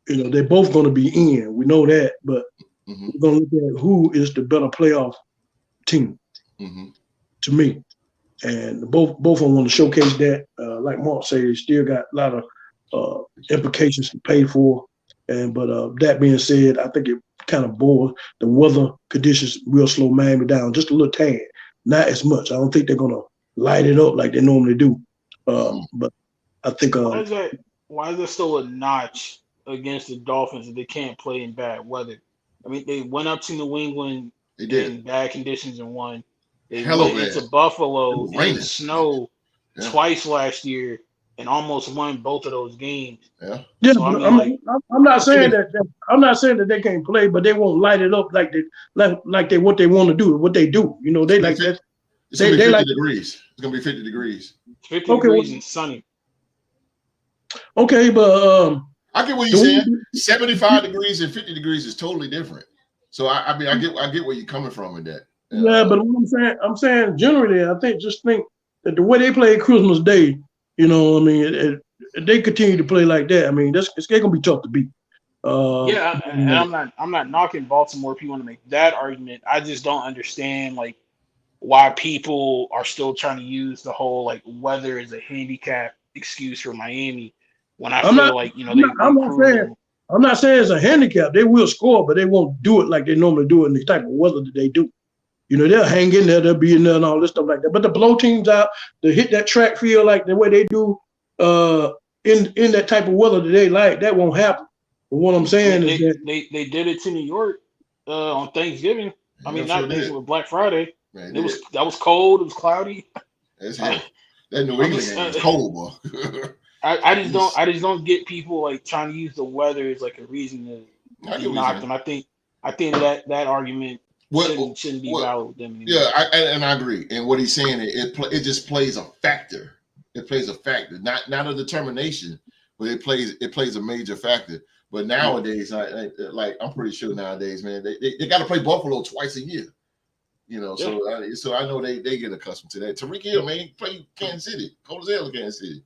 they're both going to be in. We know that, but we're going to look at who is the better playoff team to me. And both of them want to showcase that. Like Mark said, they still got a lot of implications to pay for. But that being said, I think it kind of boils. The weather conditions will slow Miami down just a little tad, not as much. I don't think they're going to light it up like they normally do. But I think why is there still a notch against the Dolphins if they can't play in bad weather? I mean, they went up to New England in bad conditions and won. They went into Buffalo in the snow twice last year and almost won both of those games. Yeah, so, I'm not saying that they can't play, but they won't light it up like they what they want to do, what they do. You know, they like that. It's gonna be 50 degrees. It's gonna be 50 degrees. 50 degrees and sunny. Okay, but I get what you're saying. 75 degrees and 50 degrees is totally different. So I get where you're coming from with that. Yeah, but what I'm saying generally, I think that the way they play Christmas Day, if they continue to play like that, I mean, it's gonna be tough to beat. And I'm not knocking Baltimore if you want to make that argument. I just don't understand why people are still trying to use the whole weather as a handicap excuse for Miami when I'm not saying it's a handicap. They will score, but they won't do it like they normally do in the type of weather that they do. They'll hang in there, they'll be in there and all this stuff like that. But to blow teams out, to hit that track field like the way they do in that type of weather that they like, that won't happen. But what I'm saying is that they did it to New York on Thanksgiving. I mean, not Thanksgiving, Black Friday. Man, that was cold. It was cloudy. That's that New England game is cold, boy. I just don't get people trying to use the weather as a reason to knock them. I think that argument shouldn't be valid with them anymore. Yeah, I agree. And what he's saying, it just plays a factor. It plays a factor, not a determination, but it plays a major factor. But nowadays, I'm pretty sure nowadays, man, they got to play Buffalo twice a year. So I know they get accustomed to that. Tariq Hill, man, he played Kansas City, cold as hell in Kansas City.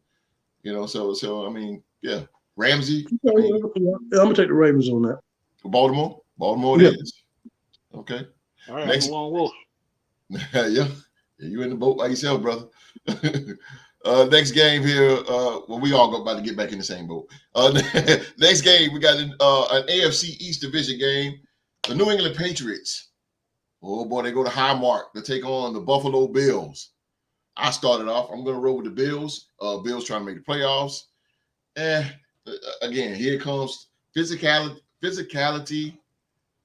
So I mean, yeah, Ramsey. I'm gonna take the Ravens on that. Baltimore it is. Okay. All right. Next. Yeah, you in the boat by yourself, brother. Next game here. Well, we all about to get back in the same boat. Next game, we got an AFC East Division game. The New England Patriots. Oh boy, they go to Highmark to take on the Buffalo Bills. I started off. I'm going to roll with the Bills. Bills trying to make the playoffs. Again, here comes physicality,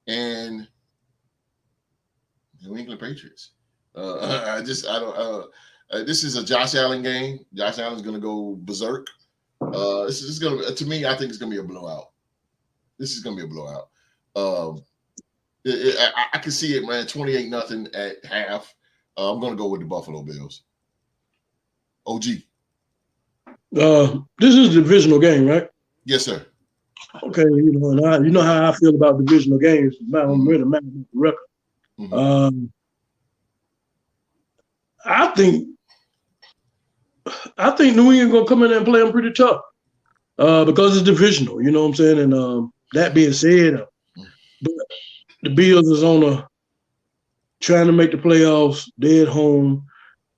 and New England Patriots. This is a Josh Allen game. Josh Allen's going to go berserk. This is going to, to me, I think it's going to be a blowout. This is going to be a blowout. I can see it, man. 28-0 at half. I'm going to go with the Buffalo Bills. OG. This is a divisional game, right? Yes, sir. Okay, you know how I feel about divisional games. I'm really mad about the record. Mm-hmm. I think New England gonna come in there and play them pretty tough because it's divisional. You know what I'm saying? And that being said, but the Bills is trying to make the playoffs. They're at home.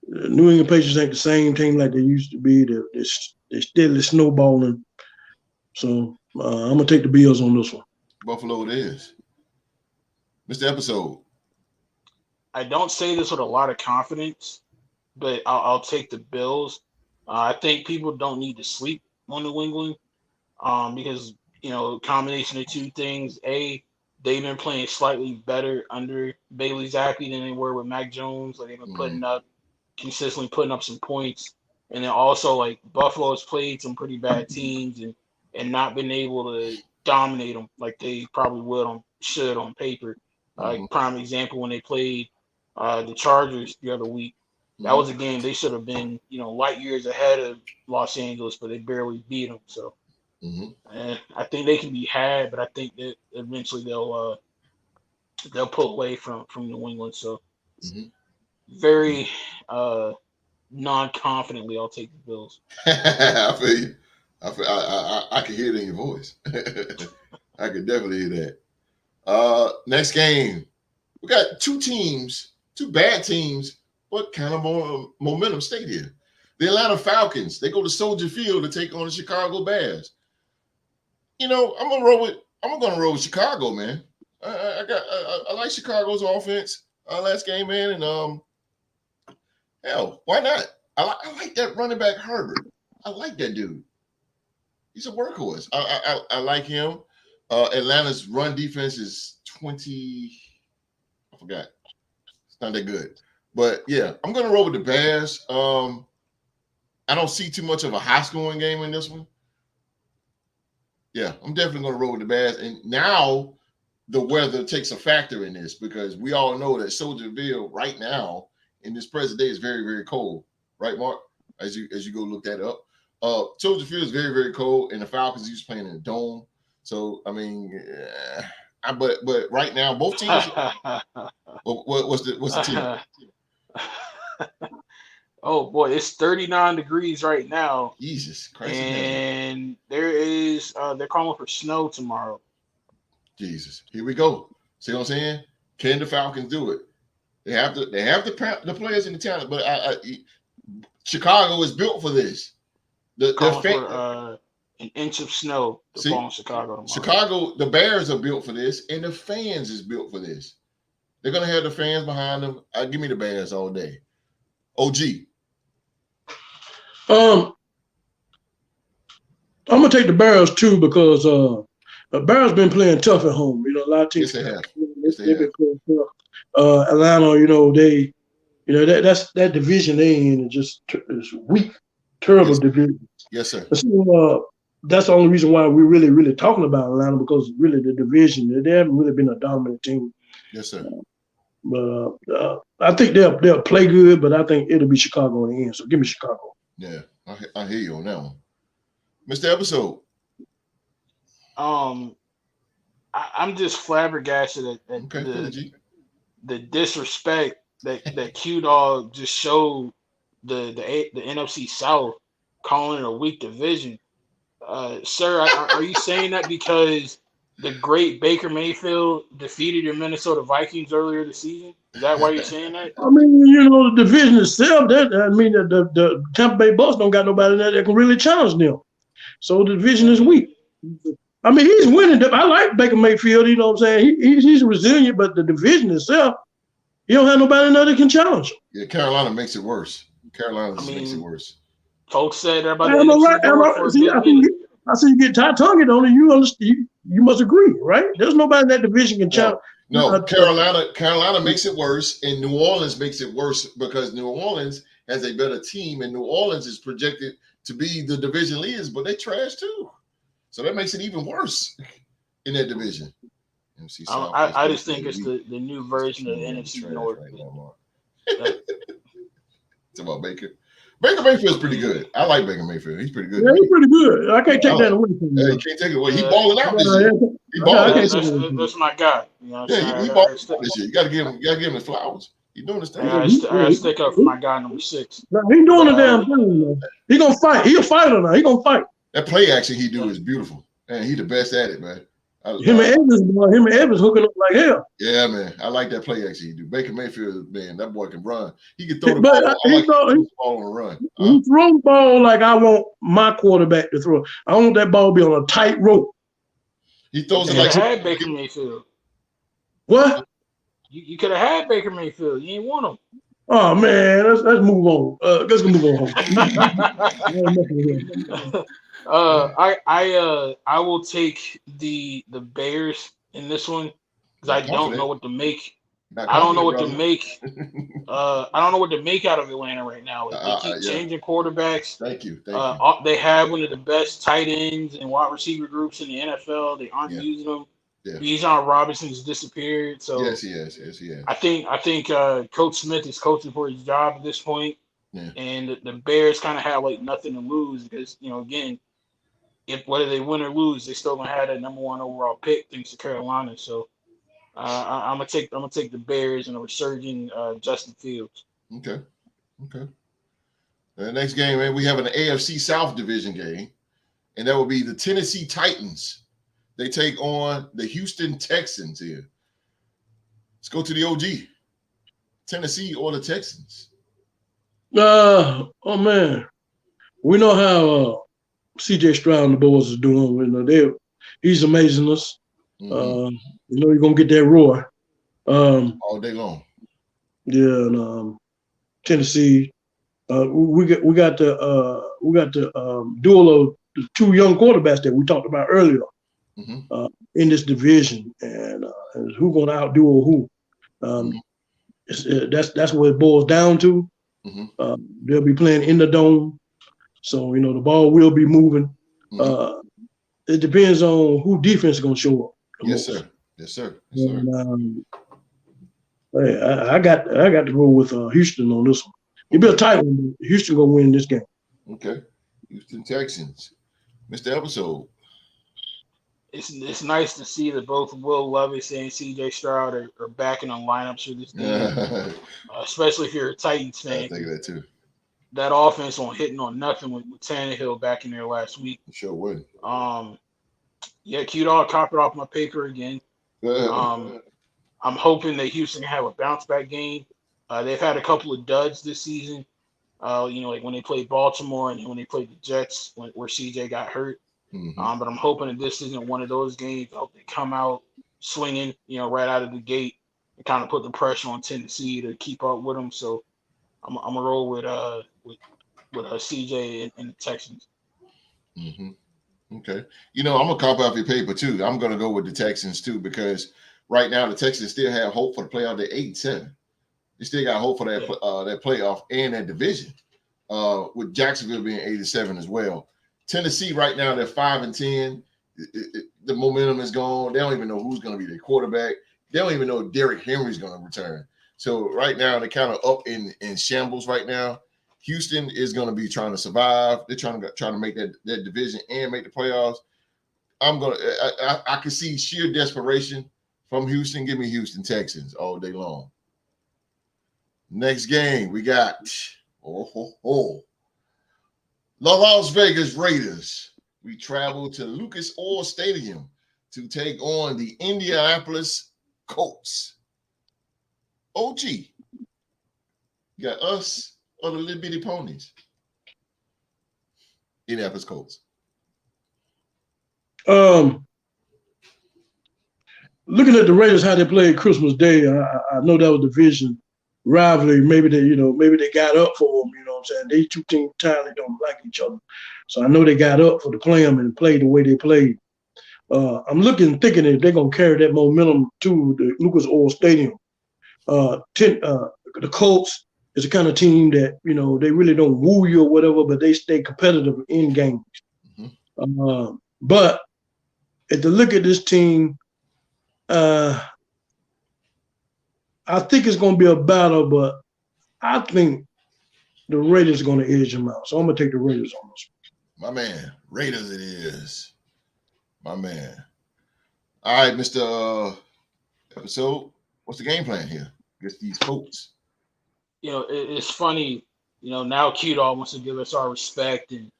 New England Patriots ain't the same team like they used to be. They're steadily snowballing. So I'm gonna take the Bills on this one. Buffalo it is. Mr. Episode. I don't say this with a lot of confidence, but I'll take the Bills. I think people don't need to sleep on New England because, combination of two things. A, they've been playing slightly better under Bailey Zappi than they were with Mac Jones. Like, they've been consistently putting up some points. And then also, like, Buffalo's played some pretty bad teams and not been able to dominate them like they probably should on paper. Prime example, when they played the Chargers the other week, that was a game they should have been, light years ahead of Los Angeles, but they barely beat them. So, and I think they can be had, but I think that eventually they'll pull away from New England. So, very non-confidently, I'll take the Bills. I feel you. I can hear it in your voice. I can definitely hear that. Next game, we got two bad teams, but kind of more momentum state here. The Atlanta Falcons, they go to Soldier Field to take on the Chicago Bears. I'm gonna roll with Chicago, man. I like Chicago's offense last game, man, and hell, why not? I like that running back Herbert. I like that dude. He's a workhorse. I like him. Atlanta's run defense is 20. I forgot. It's not that good. But yeah, I'm gonna roll with the Bears. I don't see too much of a high-scoring game in this one. Yeah, I'm definitely gonna roll with the Bears. And now the weather takes a factor in this because we all know that Soldierville right now in this present day is very, very cold. Right, Mark? As you go look that up. Soldier Field is very, very cold, and the Falcons used to playing in a dome. So I mean, but right now both teams. What's the team? Oh boy, it's 39 degrees right now. Jesus Christ! And they're calling for snow tomorrow. Jesus, here we go. See what I'm saying? Can the Falcons do it? They have the players and the talent, but Chicago is built for this. For an inch of snow to fall in Chicago tomorrow. Chicago, the Bears are built for this, and the fans is built for this. They're gonna have the fans behind them. Give me the Bears all day. OG. I'm gonna take the Bears too because the Bears been playing tough at home. A lot of teams. Yes, they have. They've been playing tough. Atlanta, that's that division they in is weak, terrible division. Yes, sir. So, that's the only reason why we're really, really talking about Atlanta because really the division they haven't really been a dominant team. Yes, sir. But I think they'll play good, but I think it'll be Chicago in the end. So give me Chicago. Yeah, I hear you on that one, Mr. Episode. I'm just flabbergasted at the disrespect that Q-Dog just showed the NFC South, calling it a weak division. Sir, are you saying that because the great Baker Mayfield defeated your Minnesota Vikings earlier this season? Is that why you're saying that? I mean, the division itself, the Tampa Bay Bucks don't got nobody there that can really challenge them. So the division is weak. I mean, he's winning. I like Baker Mayfield, you know what I'm saying? He's resilient, but the division itself, you don't have nobody there that can challenge him. Yeah, Carolina makes it worse. Carolina makes it worse. Folks said they're about to NFC I see you get tongue-tongued on it. You understand? You must agree, right? There's nobody in that division can challenge. No, Carolina makes it worse, and New Orleans makes it worse because New Orleans has a better team, and New Orleans is projected to be the division leaders, but they trash too. So that makes it even worse in that division. I just think it's the new version of the NFC North. It's about Baker. Baker Mayfield's pretty good. I like Baker Mayfield. He's pretty good. Yeah, he's pretty good. I can't take that away from him. Yeah, you can't take it away. He balling out this year. He balling out. That's my guy. You know he balling out this year. You gotta give him his flowers. He's doing his thing. I gotta stick up for my guy number 6. No, he's doing the damn thing. He gonna fight. He a fighter now. He gonna fight. That play action he do is beautiful. Man, he the best at it, man. Him and Evans hooking up like hell. Yeah, man. I like that play action he do. Baker Mayfield, man, that boy can run. He can throw the ball. Ball on the run. He throw the ball like I want my quarterback to throw. I want that ball to be on a tight rope. He throws it like had Baker Mayfield. What? You could have had Baker Mayfield. You ain't want him. Oh man, let's move on. Let's move on. I will take the Bears in this one because I don't know what to make. I don't know what to make. I don't know what to make out of Atlanta right now. They keep changing quarterbacks. Thank you. They have one of the best tight ends and wide receiver groups in the NFL. They aren't using them. Yeah. Bijan Robinson's disappeared. So yes, he has. I think Coach Smith is coaching for his job at this point. Yeah. And the Bears kind of have like nothing to lose because again, if whether they win or lose, they still gonna have that number 1 overall pick thanks to Carolina. So I'm gonna take the Bears and a resurging Justin Fields. Okay. The next game, man, we have an AFC South division game, and that will be the Tennessee Titans. They take on the Houston Texans here. Let's go to the OG. Tennessee or the Texans? Oh man, we know how CJ Stroud and the boys is doing. He's amazing us. Mm-hmm. You're gonna get that roar all day long. Yeah, and Tennessee. We got the duel of the 2 young quarterbacks that we talked about earlier. Mm-hmm. In this division, and who's going to outduel who? That's what it boils down to. Mm-hmm. They'll be playing in the dome, so the ball will be moving. Mm-hmm. It depends on who defense is going to show up. Yes, sir. And, I got to go with Houston on this one. It'll be a tight one. But Houston gonna win this game. Okay, Houston Texans, Mr. Episode. It's nice to see that both Will Levis and CJ Stroud are back in the lineups for this game, especially if you're a Titans fan. I think that too. That offense on hitting on nothing with Tannehill back in there last week. Sure would. Q-Dog copied off my paper again. I'm hoping that Houston can have a bounce back game. They've had a couple of duds this season. Like when they played Baltimore and when they played the Jets, where CJ got hurt. Mm-hmm. But I'm hoping that this isn't one of those games. I hope they come out swinging, right out of the gate and kind of put the pressure on Tennessee to keep up with them. So I'm gonna roll with CJ and the Texans. Mm-hmm. Okay. I'm gonna copy off your paper too. I'm gonna go with the Texans too because right now the Texans still have hope for the playoff. They're 8-7. They still got hope for that that playoff and that division. With Jacksonville being 8-7 as well. Tennessee right now they're 5-10. The momentum is gone. They don't even know who's going to be their quarterback. They don't even know if Derrick Henry's going to return. So right now they're kind of up in shambles right now. Houston is going to be trying to survive. They're trying to make that division and make the playoffs. I can see sheer desperation from Houston. Give me Houston Texans all day long. Next game we got the Las Vegas Raiders. We travel to Lucas Oil Stadium to take on the Indianapolis Colts. OG, you got us or the little bitty ponies? Indianapolis Colts. Looking at the Raiders, how they played Christmas Day, I know that was division rivalry. Maybe they got up for them. You know what I'm saying? These two teams entirely don't like each other, so I know they got up for to play them and play the way they played. I'm thinking that they're gonna carry that momentum to the Lucas Oil Stadium. The Colts is the kind of team that they really don't woo you or whatever, but they stay competitive in games. Mm-hmm. But if you look at this team, I think it's going to be a battle, but I think the Raiders are going to edge them out. So I'm going to take the Raiders on this one. My man, Raiders it is. My man. All right, Mr. Episode, what's the game plan here against these Colts? It's funny, now Q-Dog wants to give us our respect and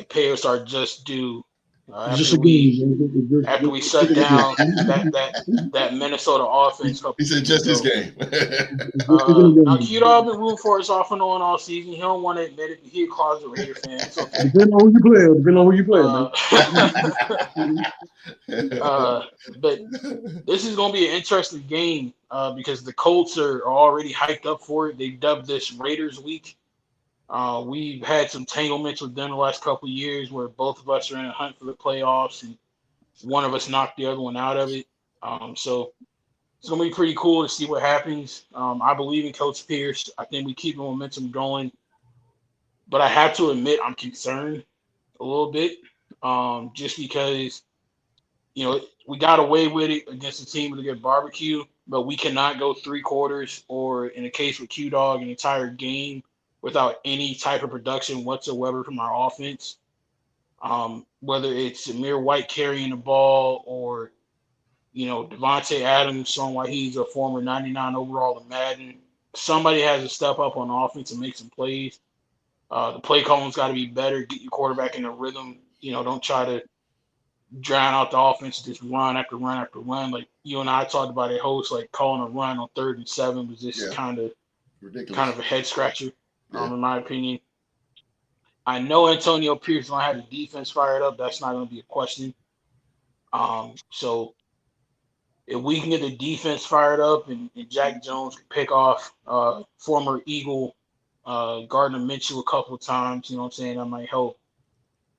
pay us our just due. After we shut down that Minnesota offense. He said just this game. Now Q-Dog been rooting for us off and on all season. He don't want to admit it. He a closet Raider fan. It's okay. Depending on who you play, man. But this is going to be an interesting game because the Colts are already hyped up for it. They dubbed this Raiders Week. We've had some entanglements with them the last couple of years where both of us are in a hunt for the playoffs and one of us knocked the other one out of it. So it's going to be pretty cool to see what happens. I believe in Coach Pierce. I think we keep the momentum going. But I have to admit I'm concerned a little bit just because, we got away with it against a team with a good barbecue, but we cannot go 3 quarters or, in the case with Q-Dog, an entire game without any type of production whatsoever from our offense. Whether it's Amir White carrying the ball or, Devontae Adams showing why he's a former 99 overall in Madden. Somebody has to step up on offense and make some plays. The play calling's got to be better. Get your quarterback in a rhythm. Don't try to drown out the offense, just run after run after run. Like you and I talked about it, host, like calling a run on 3rd and 7 was just kind of a head scratcher. In my opinion. I know Antonio Pierce is going to have the defense fired up. That's not going to be a question. So if we can get the defense fired up and Jack Jones can pick off former Eagle Gardner Minshew a couple of times, that might help.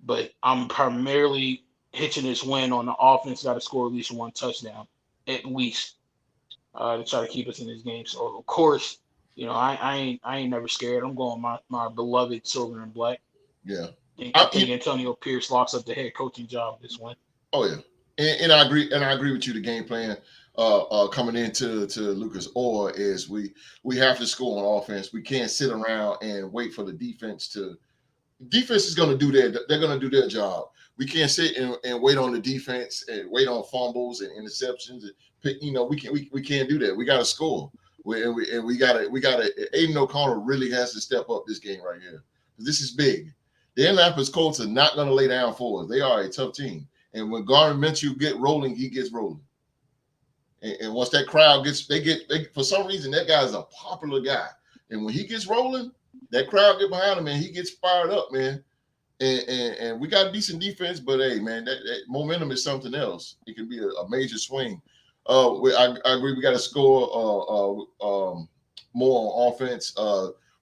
But I'm primarily hitching this win on the offense got to score at least 1 touchdown, at least, to try to keep us in this game. So, of course, I ain't never scared. I'm going my beloved silver and black. Yeah. I think Antonio Pierce locks up the head coaching job this one. Oh yeah. And I agree with you. The game plan coming into Lucas Oil is we have to score on offense. We can't sit around and wait for the defense is going to do they're going to do their job. We can't sit and wait on the defense and wait on fumbles and interceptions. We can't do that. We got to score. We got to. Aiden O'Connell really has to step up this game right here. This is big. The Indianapolis Colts are not going to lay down for us. They are a tough team. And when Gardner Minshew get rolling, he gets rolling. And once that crowd they for some reason, that guy's a popular guy. And when he gets rolling, that crowd get behind him, and he gets fired up, man. And we got a decent defense, but hey, man, that momentum is something else. It can be a major swing. I agree. We got to score more on offense.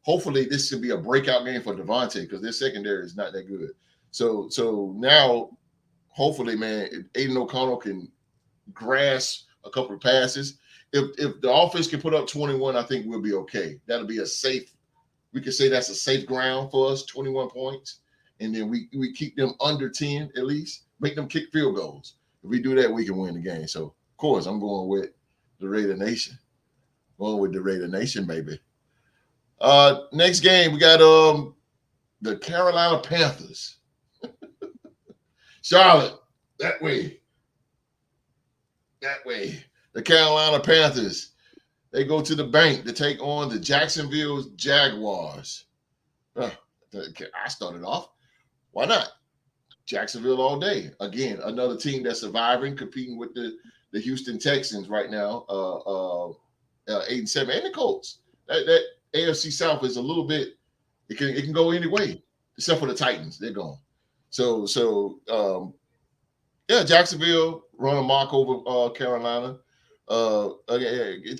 Hopefully, this should be a breakout game for Devontae because their secondary is not that good. So now, hopefully, man, Aiden O'Connell can grasp a couple of passes. If the offense can put up 21, I think we'll be okay. That'll be a safe. We can say that's a safe ground for us, 21 points, and then we keep them under 10 at least. Make them kick field goals. If we do that, we can win the game. So, of course, I'm going with the Raider Nation. Going with the Raider Nation, baby. Next game, we got the Carolina Panthers. Charlotte, that way. The Carolina Panthers, they go to the bank to take on the Jacksonville Jaguars. I started off. Why not? Jacksonville all day. Again, another team that's surviving, competing with the Houston Texans right now, 8-7, and the Colts. That AFC South is a little bit. It can go any way, except for the Titans. They're gone. Yeah, Jacksonville run a mock over Carolina.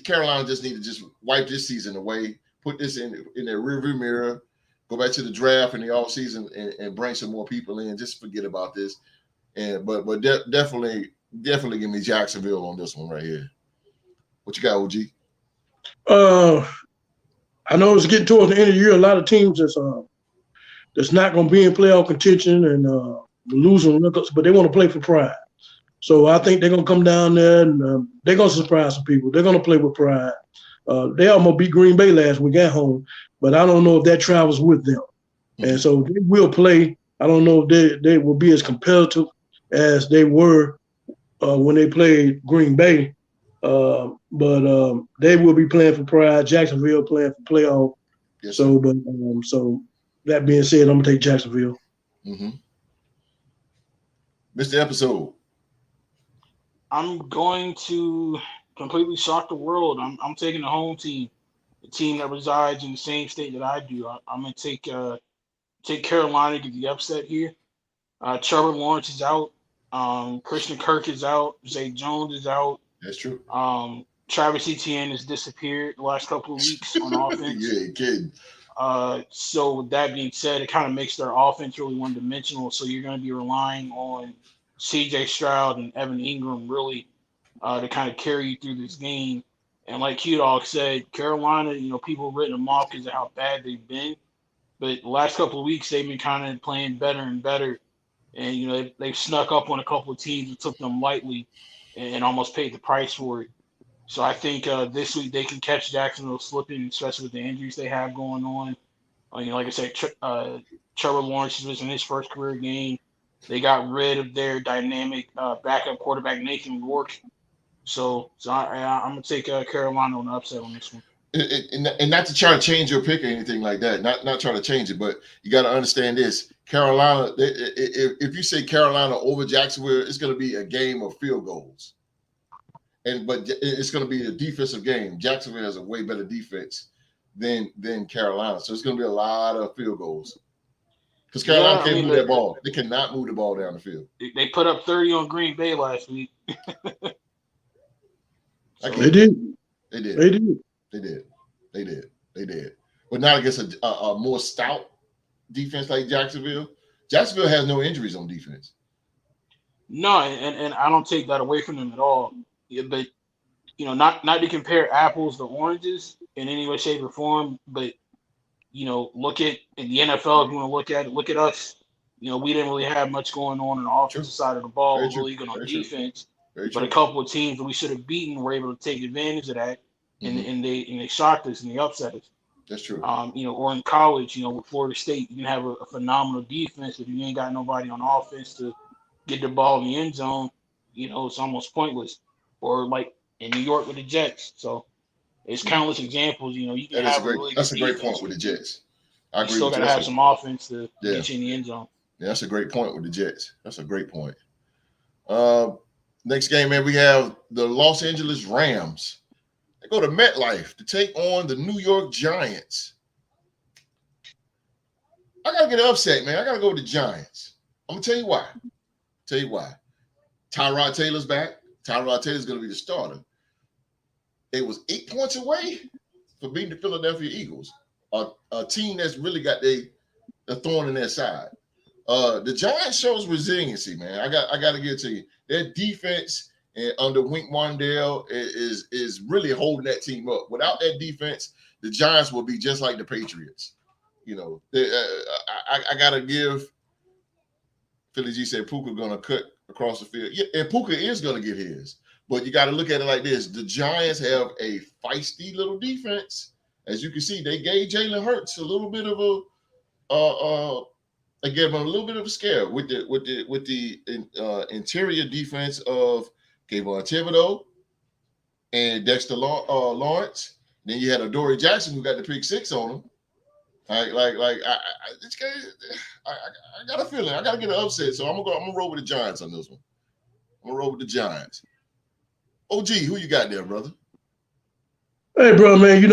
Carolina just need to just wipe this season away, put this in their rearview mirror, go back to the draft in the offseason and bring some more people in. Just forget about this. But definitely give me Jacksonville on this one right here. What you got, OG? I know it's getting towards the end of the year. A lot of teams that's not going to be in playoff contention and losing records, but they want to play for pride. So I think they're going to come down there and they're going to surprise some people. They're going to play with pride. They almost beat Green Bay last week at home, but I don't know if that travels with them. Mm-hmm. And so they will play. I don't know if they will be as competitive as they were when they played Green Bay. But they will be playing for pride. Jacksonville playing for playoff. Yes, so, so that being said, I'm going to take Jacksonville. Mm-hmm. Mr. Episode. I'm going to completely shock the world. I'm taking the home team, the team that resides in the same state that I do. I'm going to take Carolina to get the upset here. Trevor Lawrence is out. Christian Kirk is out. Zay Jones is out. That's true. Travis Etienne has disappeared the last couple of weeks on offense. Yeah, kidding. So with that being said, it kind of makes their offense really one-dimensional. So you're going to be relying on C.J. Stroud and Evan Ingram really to kind of carry you through this game. And like Q-Dog said, Carolina, people have written them off because of how bad they've been. But the last couple of weeks, they've been kind of playing better and better. And, they've snuck up on a couple of teams that took them lightly and almost paid the price for it. So I think this week they can catch Jacksonville slipping, especially with the injuries they have going on. Like I said, Trevor Lawrence was in his first career game. They got rid of their dynamic backup quarterback, Nathan Rourke. So I'm going to take Carolina on the upset on this one. And not to try to change your pick or anything like that, not trying to change it, but you got to understand this. Carolina, if you say Carolina over Jacksonville, it's going to be a game of field goals. But it's going to be a defensive game. Jacksonville has a way better defense than Carolina. So it's going to be a lot of field goals. Because Carolina can't move that ball. They cannot move the ball down the field. They put up 30 on Green Bay last week. They did. But not against a more stout defense like Jacksonville. Jacksonville has no injuries on defense. No, and I don't take that away from them at all. Yeah, but not to compare apples to oranges in any way, shape, or form. But look at in the NFL. If you want to look at us. We didn't really have much going on the offensive side of the ball. We're really good on defense. But a couple of teams that we should have beaten were able to take advantage of that, and they shocked us and they upset us. That's true. Or in college, with Florida State, you can have a phenomenal defense if you ain't got nobody on offense to get the ball in the end zone. It's almost pointless. Or like in New York with the Jets. So it's countless examples. You can have that's a great point with the Jets. I agree. You still got to have some offense to get you in the end zone. Yeah, that's a great point with the Jets. That's a great point. Next game, man, we have the Los Angeles Rams. They go to MetLife to take on the New York Giants. I got to get an upset, man. I got to go with the Giants. I'm going to tell you why. Tyrod Taylor's back. Tyrod Taylor's going to be the starter. It was 8 points away for beating the Philadelphia Eagles, a team that's really got a thorn in their side. The Giants shows resiliency, man. I got to give it to you. Their defense under Wink Martindale is really holding that team up. Without that defense, the Giants will be just like the Patriots. I got to give Philly G said Puka going to cut across the field. Yeah, and Puka is going to get his. But you got to look at it like this. The Giants have a feisty little defense. As you can see, they gave Jalen Hurts a little bit of they gave him a little bit of a scare with the interior defense of Kayvon Thibodeau and Dexter Lawrence. Then you had Adoree Jackson who got the pick 6 on him. This guy, I got a feeling. I got to get an upset, so I'm gonna roll with the Giants on this one. I'm gonna roll with the Giants. OG, who you got there, brother? Hey, bro, man.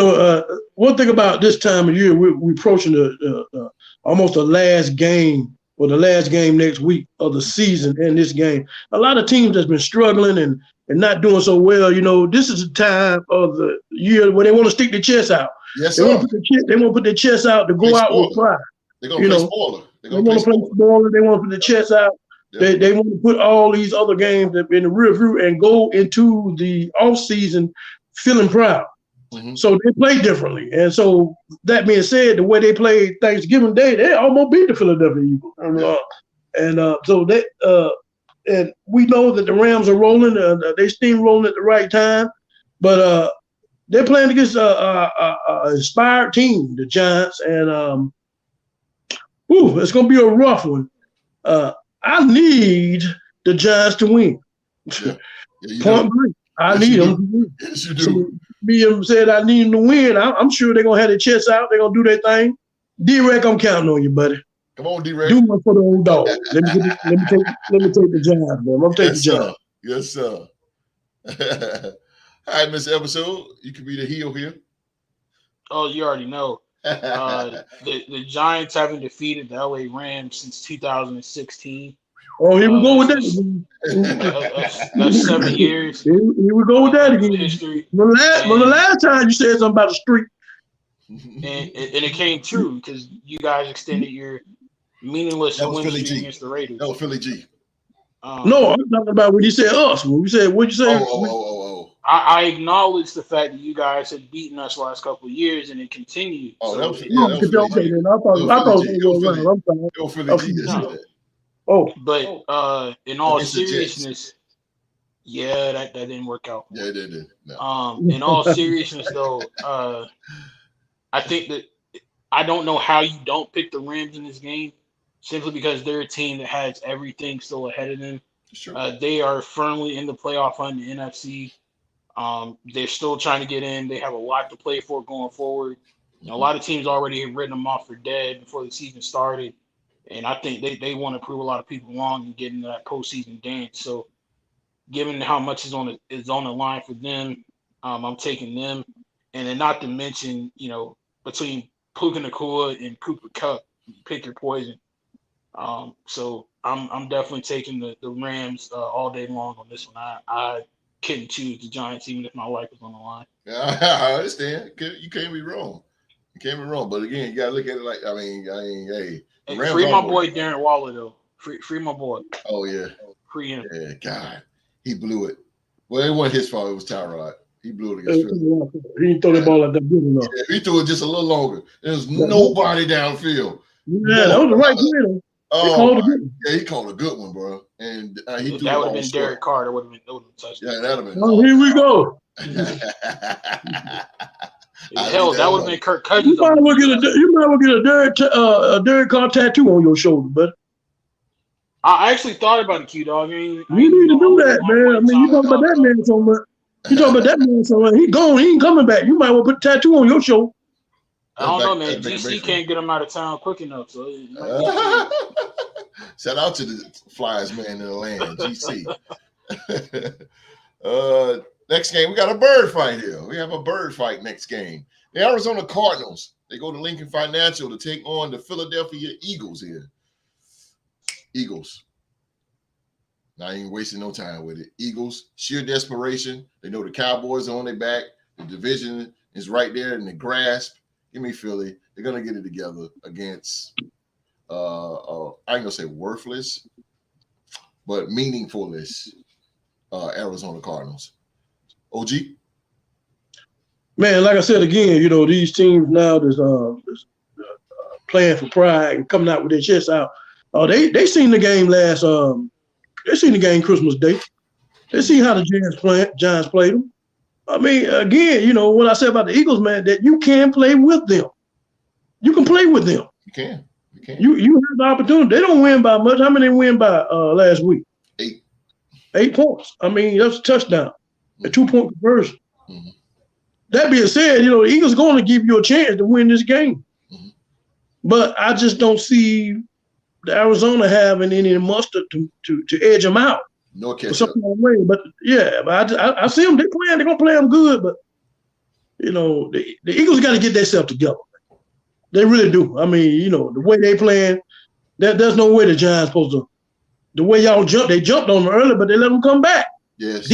One thing about this time of year, we're approaching almost the last game or the last game next week of the season in this game. A lot of teams that's been struggling and not doing so well. This is the time of the year where they want to stick their chest out. Yes, they want to put their chest out to go out with pride. They're gonna play spoiler. They want to play spoiler. They want to put their chest out. Yep. They want to put all these other games in the rear view and go into the off season feeling proud. Mm-hmm. So they play differently. And so that being said, the way they played Thanksgiving Day, they almost beat the Philadelphia Eagles. And we know that the Rams are rolling. They steamrolling at the right time. But they're playing against an inspired team, the Giants. And it's going to be a rough one. I need the Giants to win. Point blank. I need them to win. Yes, you do. So, BM said I need them to win. I'm sure they're gonna have their chests out. They're gonna do their thing. D-Rec, I'm counting on you, buddy. Come on, D-Rec. Do one for the old dog. Let me take the Giants, man. I'm gonna take the Giants. Yes, sir. All right, Mr. Episode, you can be the heel here. Oh, you already know. The Giants haven't defeated the LA Rams since 2016. Oh, here we go with that. That's 7 years. Here we go with that again. History. When the last time you said something about a streak. And it came true because you guys extended your meaningless win streak against the Raiders. That was Philly G. No, I'm talking about when you said us. When we said, what'd you say? I acknowledge the fact that you guys had beaten us the last couple of years and it continued. Oh, that was Philly G. I thought Philly G. But in all seriousness, that didn't work out. Yeah, it did. No. In all seriousness, though, I think that I don't know how you don't pick the Rams in this game, simply because they're a team that has everything still ahead of them. Sure. They are firmly in the playoff hunt in the NFC. They're still trying to get in. They have a lot to play for going forward. A lot of teams already have written them off for dead before the season started. And I think they want to prove a lot of people wrong and get into that postseason dance. So, given how much is on the line for them, I'm taking them. And then not to mention, between Puka Nacua and Cooper Kupp, pick your poison. So I'm definitely taking the Rams all day long on this one. I couldn't choose the Giants even if my life was on the line. Yeah, I understand. You can't be wrong. But again, you gotta look at it like hey. Free my boy Darren Waller though. Free my boy. Oh yeah. Free him. Yeah, God, he blew it. Well, it wasn't his fault. It was Tyrod. He blew it against Philly. He didn't throw the ball at that good enough. Yeah, he threw it just a little longer. There's nobody downfield. Yeah, that was the right play. Oh, he called a good one, bro. And he threw that would have been Derek Carr. That would have been touchdown. Yeah, that would have been. Oh, here we go. Hell, that would have been Kirk Cousins. You might well get a Derek Carr tattoo on your shoulder, but I actually thought about it, Q-Dog. You need to do that, man. I mean, you talking about that man so much. He gone. He ain't coming back. You might well put a tattoo on your shoulder. I don't know, man. GC can't get him out of town quick enough. So shout out to the flyest man in the land, GC. Next game, we got a bird fight here. We have a bird fight next game. The Arizona Cardinals, they go to Lincoln Financial to take on the Philadelphia Eagles here. Eagles. Not even wasting no time with it. Eagles, sheer desperation. They know the Cowboys are on their back. The division is right there in the grasp. Give me Philly. They're going to get it together against, I ain't going to say worthless, but meaningfulless Arizona Cardinals. OG? Man, like I said again, these teams now that's playing for pride and coming out with their chests out. They seen the game they seen the game Christmas Day. They see how the Giants played them. I mean, again, what I said about the Eagles, man, that you can play with them. You can play with them. You can. You have the opportunity. They don't win by much. How many win by last week? 8. 8 points. I mean, that's a touchdown. A 2-point conversion. Mm-hmm. That being said, the Eagles going to give you a chance to win this game. Mm-hmm. but I just don't see the Arizona having any mustard to edge them out. No catch up. But yeah, but I see them. They're gonna play them good. But the Eagles got to get themselves together. They really do. I mean, the way they playing, there's no way the Giants supposed to. The way y'all they jumped on them early, but they let them come back. Yes.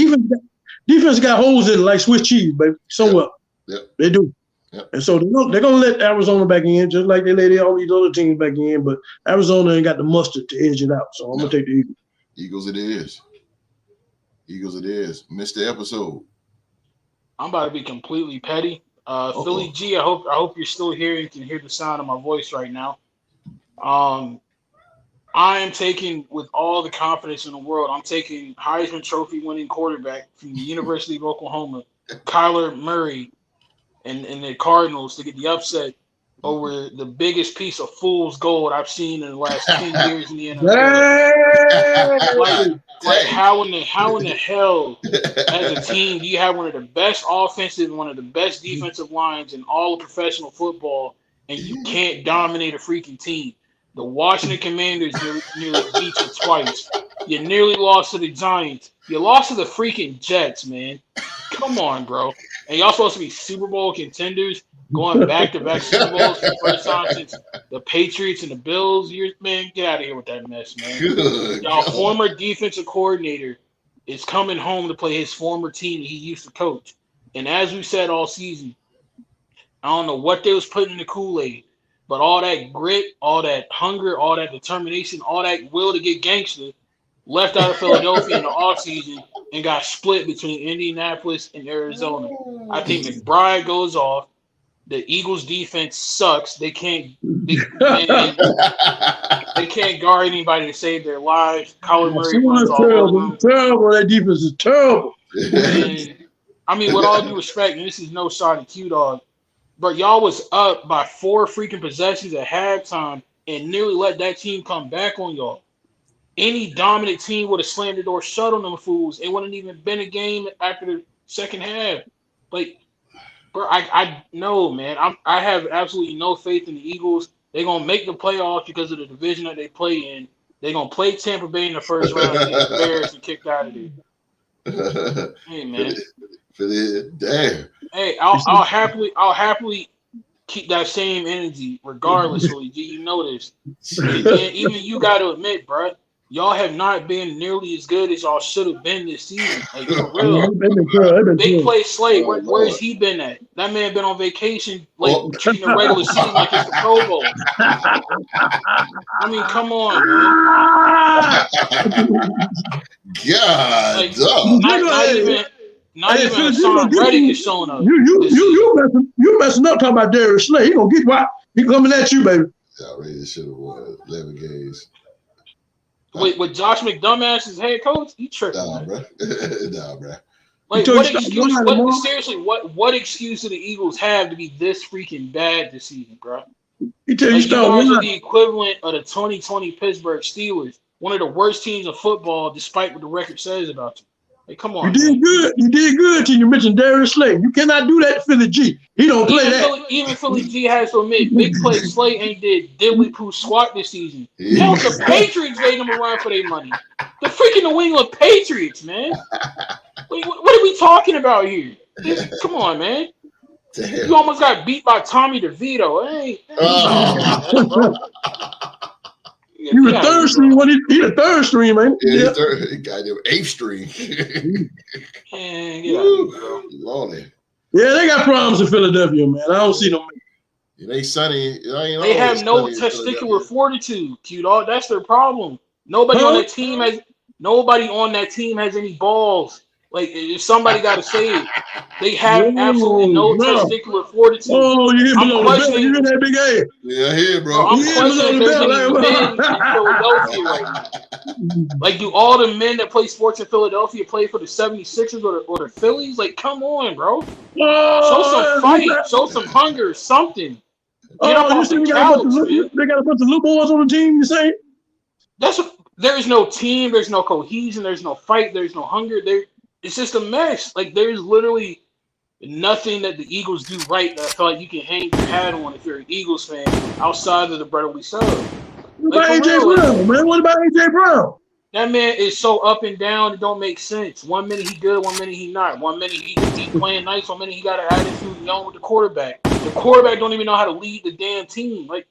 Defense got holes in it like Swiss cheese, baby. Somewhere. Yep. They do. Yep. And so they're gonna let Arizona back in, just like they let all these other teams back in. But Arizona ain't got the mustard to edge it out. So I'm gonna take the Eagles. Eagles it is. Eagles it is. Missed the episode. I'm about to be completely petty. Philly G, I hope you're still here and can hear the sound of my voice right now. I am taking, with all the confidence in the world, I'm taking Heisman Trophy winning quarterback from the University of Oklahoma, Kyler Murray, and the Cardinals to get the upset over the biggest piece of fool's gold I've seen in the last 10 years in the NFL. Like how in the hell, as a team, do you have one of the best offensive and one of the best defensive lines in all of professional football, and you can't dominate a freaking team? The Washington Commanders nearly beat you twice. You nearly lost to the Giants. You lost to the freaking Jets, man. Come on, bro. And y'all supposed to be Super Bowl contenders, going back-to-back Super Bowls for the first time since the Patriots and the Bills. Man, get out of here with that mess, man. Y'all former defensive coordinator is coming home to play his former team that he used to coach. And as we said all season, I don't know what they was putting in the Kool-Aid, but all that grit, all that hunger, all that determination, all that will to get gangster left out of Philadelphia in the offseason and got split between Indianapolis and Arizona. I think McBride goes off. The Eagles' defense sucks. They can't guard anybody to save their lives. Kyler Murray runs all over them. Terrible. That defense is terrible. And, I mean, with all due respect, and this is no shot at Q-Dog, but y'all was up by 4 freaking possessions at halftime and nearly let that team come back on y'all. Any dominant team would have slammed the door shut on them fools. It wouldn't even been a game after the second half. Like, bro, I know, man. I have absolutely no faith in the Eagles. They're going to make the playoffs because of the division that they play in. They're going to play Tampa Bay in the first round and get embarrassed and kicked out of there. Hey, man. Damn. Hey, I'll happily keep that same energy regardless, Luigi. You know this. And even you got to admit, bro, y'all have not been nearly as good as y'all should have been this season. Like, for real. They play Slade. Where's he been at? That man been on vacation, like treating the regular season like it's the Pro Bowl. I mean, come on, man. God, like, not even Hassan Reddick is showing up. You messing up talking about Darius Slay. He gonna get why he coming at you, baby. I really should have won 11 games. With Josh McDumbass as head coach, he tripping. Nah, bro. Like, seriously, what excuse do the Eagles have to be this freaking bad this season, bro? You guys are the equivalent of the 2020 Pittsburgh Steelers, one of the worst teams in football, despite what the record says about you. Like, come on. You did good till you mentioned Darius Slay. You cannot do that to Philly G. He don't play that. Even Philly G has to admit, Big Play Slay ain't did diddly poo squat this season. Hell, the Patriots made him a run for their money. The freaking New England Patriots, man. What are we talking about here? Come on, man. Damn. You almost got beat by Tommy DeVito. Hey. He was third string. He the third string, man. Yeah, goddamn 8th string. Man, get out of here, bro. Lordy. Yeah, they got problems in Philadelphia, man. I don't see them. It ain't sunny. They have no testicular fortitude, Q-Dog. That's their problem. Nobody on that team has any balls. Like, if somebody got to say it, they have absolutely no testicular fortitude. Oh, you hit below the belt. You hit that big A. Yeah, I hear, bro. I'm questioning if there's any men in Philadelphia right now. Like, do all the men that play sports in Philadelphia play for the 76ers or the Phillies? Like, come on, bro. Show some fight. Show some hunger. Something. Get up off the couch, man. They got a bunch of little boys on the team, you say? There's no team. There's no cohesion. There's no fight. There's no hunger. It's just a mess. Like, there's literally nothing that the Eagles do right that I feel like you can hang your hat on if you're an Eagles fan outside of the brotherly sub. What about AJ Brown, man? What about AJ Brown? That man is so up and down, it don't make sense. 1 minute he good, 1 minute he not. 1 minute he playing nice, 1 minute he got an attitude young with the quarterback. The quarterback don't even know how to lead the damn team. Like,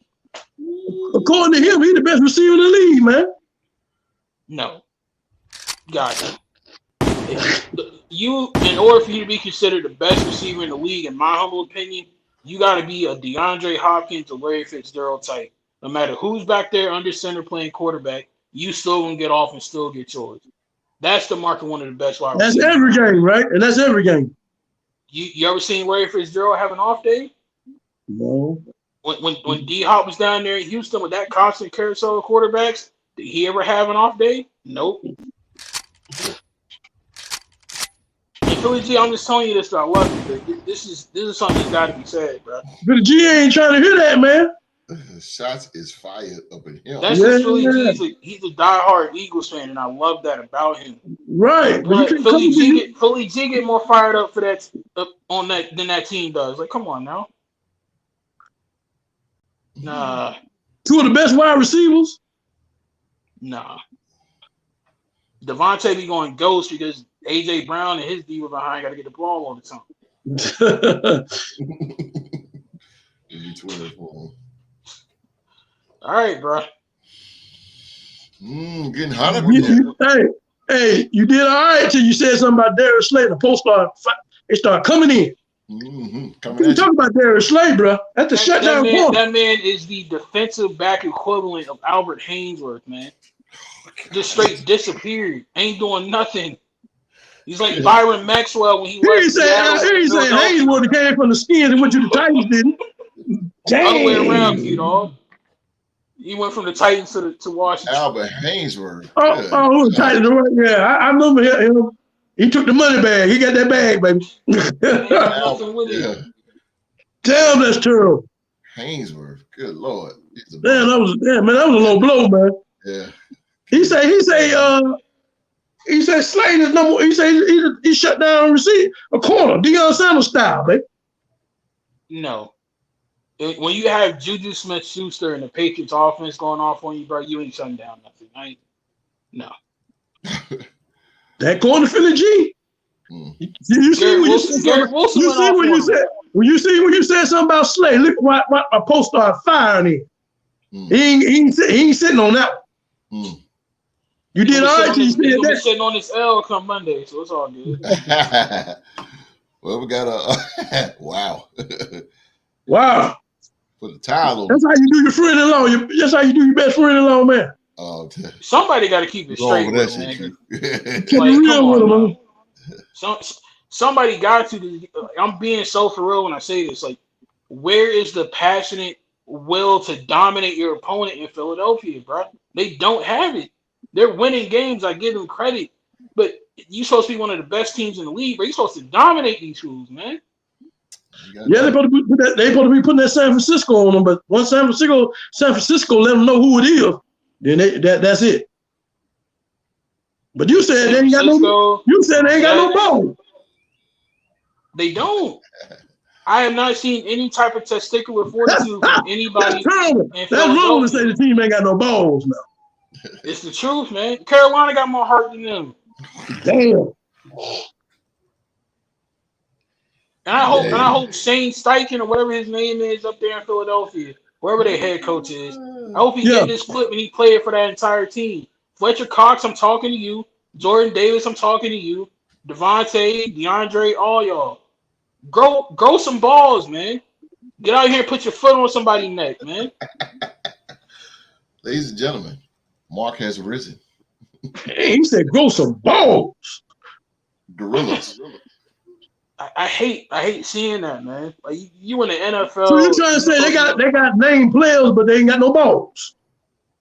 according to him, he's the best receiver in the league, man. No. God. You, in order for you to be considered the best receiver in the league, in my humble opinion, you got to be a DeAndre Hopkins or Larry Fitzgerald type. No matter who's back there under center playing quarterback, you still gonna get off and still get yours. That's the mark of one of the best wide receivers. That's every game, right? And that's every game. You ever seen Larry Fitzgerald have an off day? No. When D Hop was down there in Houston with that constant carousel of quarterbacks, did he ever have an off day? Nope. And Philly G, I'm just telling you this, but I love you. But this is something that's got to be said, bro. But the G ain't trying to hear that, man. Shots is fired up in him. That's just Philly G. He's a diehard Eagles fan, and I love that about him. Right. But Philly G get more fired up for that than that team does. Like, come on now. Nah. Two of the best wide receivers? Nah. Devontae be going ghost because AJ Brown and his D were behind got to get the ball all the time. All right, bro. Getting hot up here. Hey, you did all right till you said something about Darius Slay. The post started coming in. You talking about Darius Slay, bro? That's the shutdown point. That man is the defensive back equivalent of Albert Hainsworth, man. Just straight disappeared. Ain't doing nothing. He's like Byron Maxwell when he left. He said Hainsworth came from the Skins and went to the Titans, didn't he? Damn. Other way around, you dog. He went from the Titans to Washington. Albert Hainsworth. The Titans. Yeah, I remember him. He took the money bag. He got that bag, baby. Damn, that's terrible. Hainsworth. Good Lord. That was a low blow, man. Yeah. He said Slade is number. He said he shut down a corner, Deion Sanders style, baby. No. When you have Juju Smith-Schuster and the Patriots offense going off on you, bro, you ain't shutting down nothing. No. That corner Philly G. You see when you said something about Slay. Look why my post started firing him. He ain't sitting on that one. You did all right. You be sitting on this L come Monday, so it's all good. Well, we got a wow. Wow. Put the towel on. That's how you do your friend-in-law. That's how you do your best friend-in-law, man. Somebody got to keep it straight with him, man. Somebody got to. I'm being so for real when I say this. Like, where is the passionate will to dominate your opponent in Philadelphia, bro? They don't have it. They're winning games. I give them credit, but you're supposed to be one of the best teams in the league, bro. You're supposed to dominate these fools, man. Yeah, they're supposed to be putting that San Francisco on them, but once San Francisco let them know who it is, then that's it. But you said they ain't got no. You said they ain't got no ball. They don't. I have not seen any type of testicular fortitude from anybody. That's wrong to say the team ain't got no balls now. It's the truth, man. Carolina got more heart than them. Damn. And I hope Shane Steichen or whatever his name is up there in Philadelphia, wherever their head coach is, I hope he get this clip and he play it for that entire team. Fletcher Cox, I'm talking to you. Jordan Davis, I'm talking to you. Devontae, DeAndre, all y'all. Grow some balls, man. Get out here and put your foot on somebody's neck, man. Ladies and gentlemen, Mark has risen. Hey, he said grow some balls. Gorillas. I hate seeing that, man. Like you in the NFL. So you trying to say they got named players, but they ain't got no balls?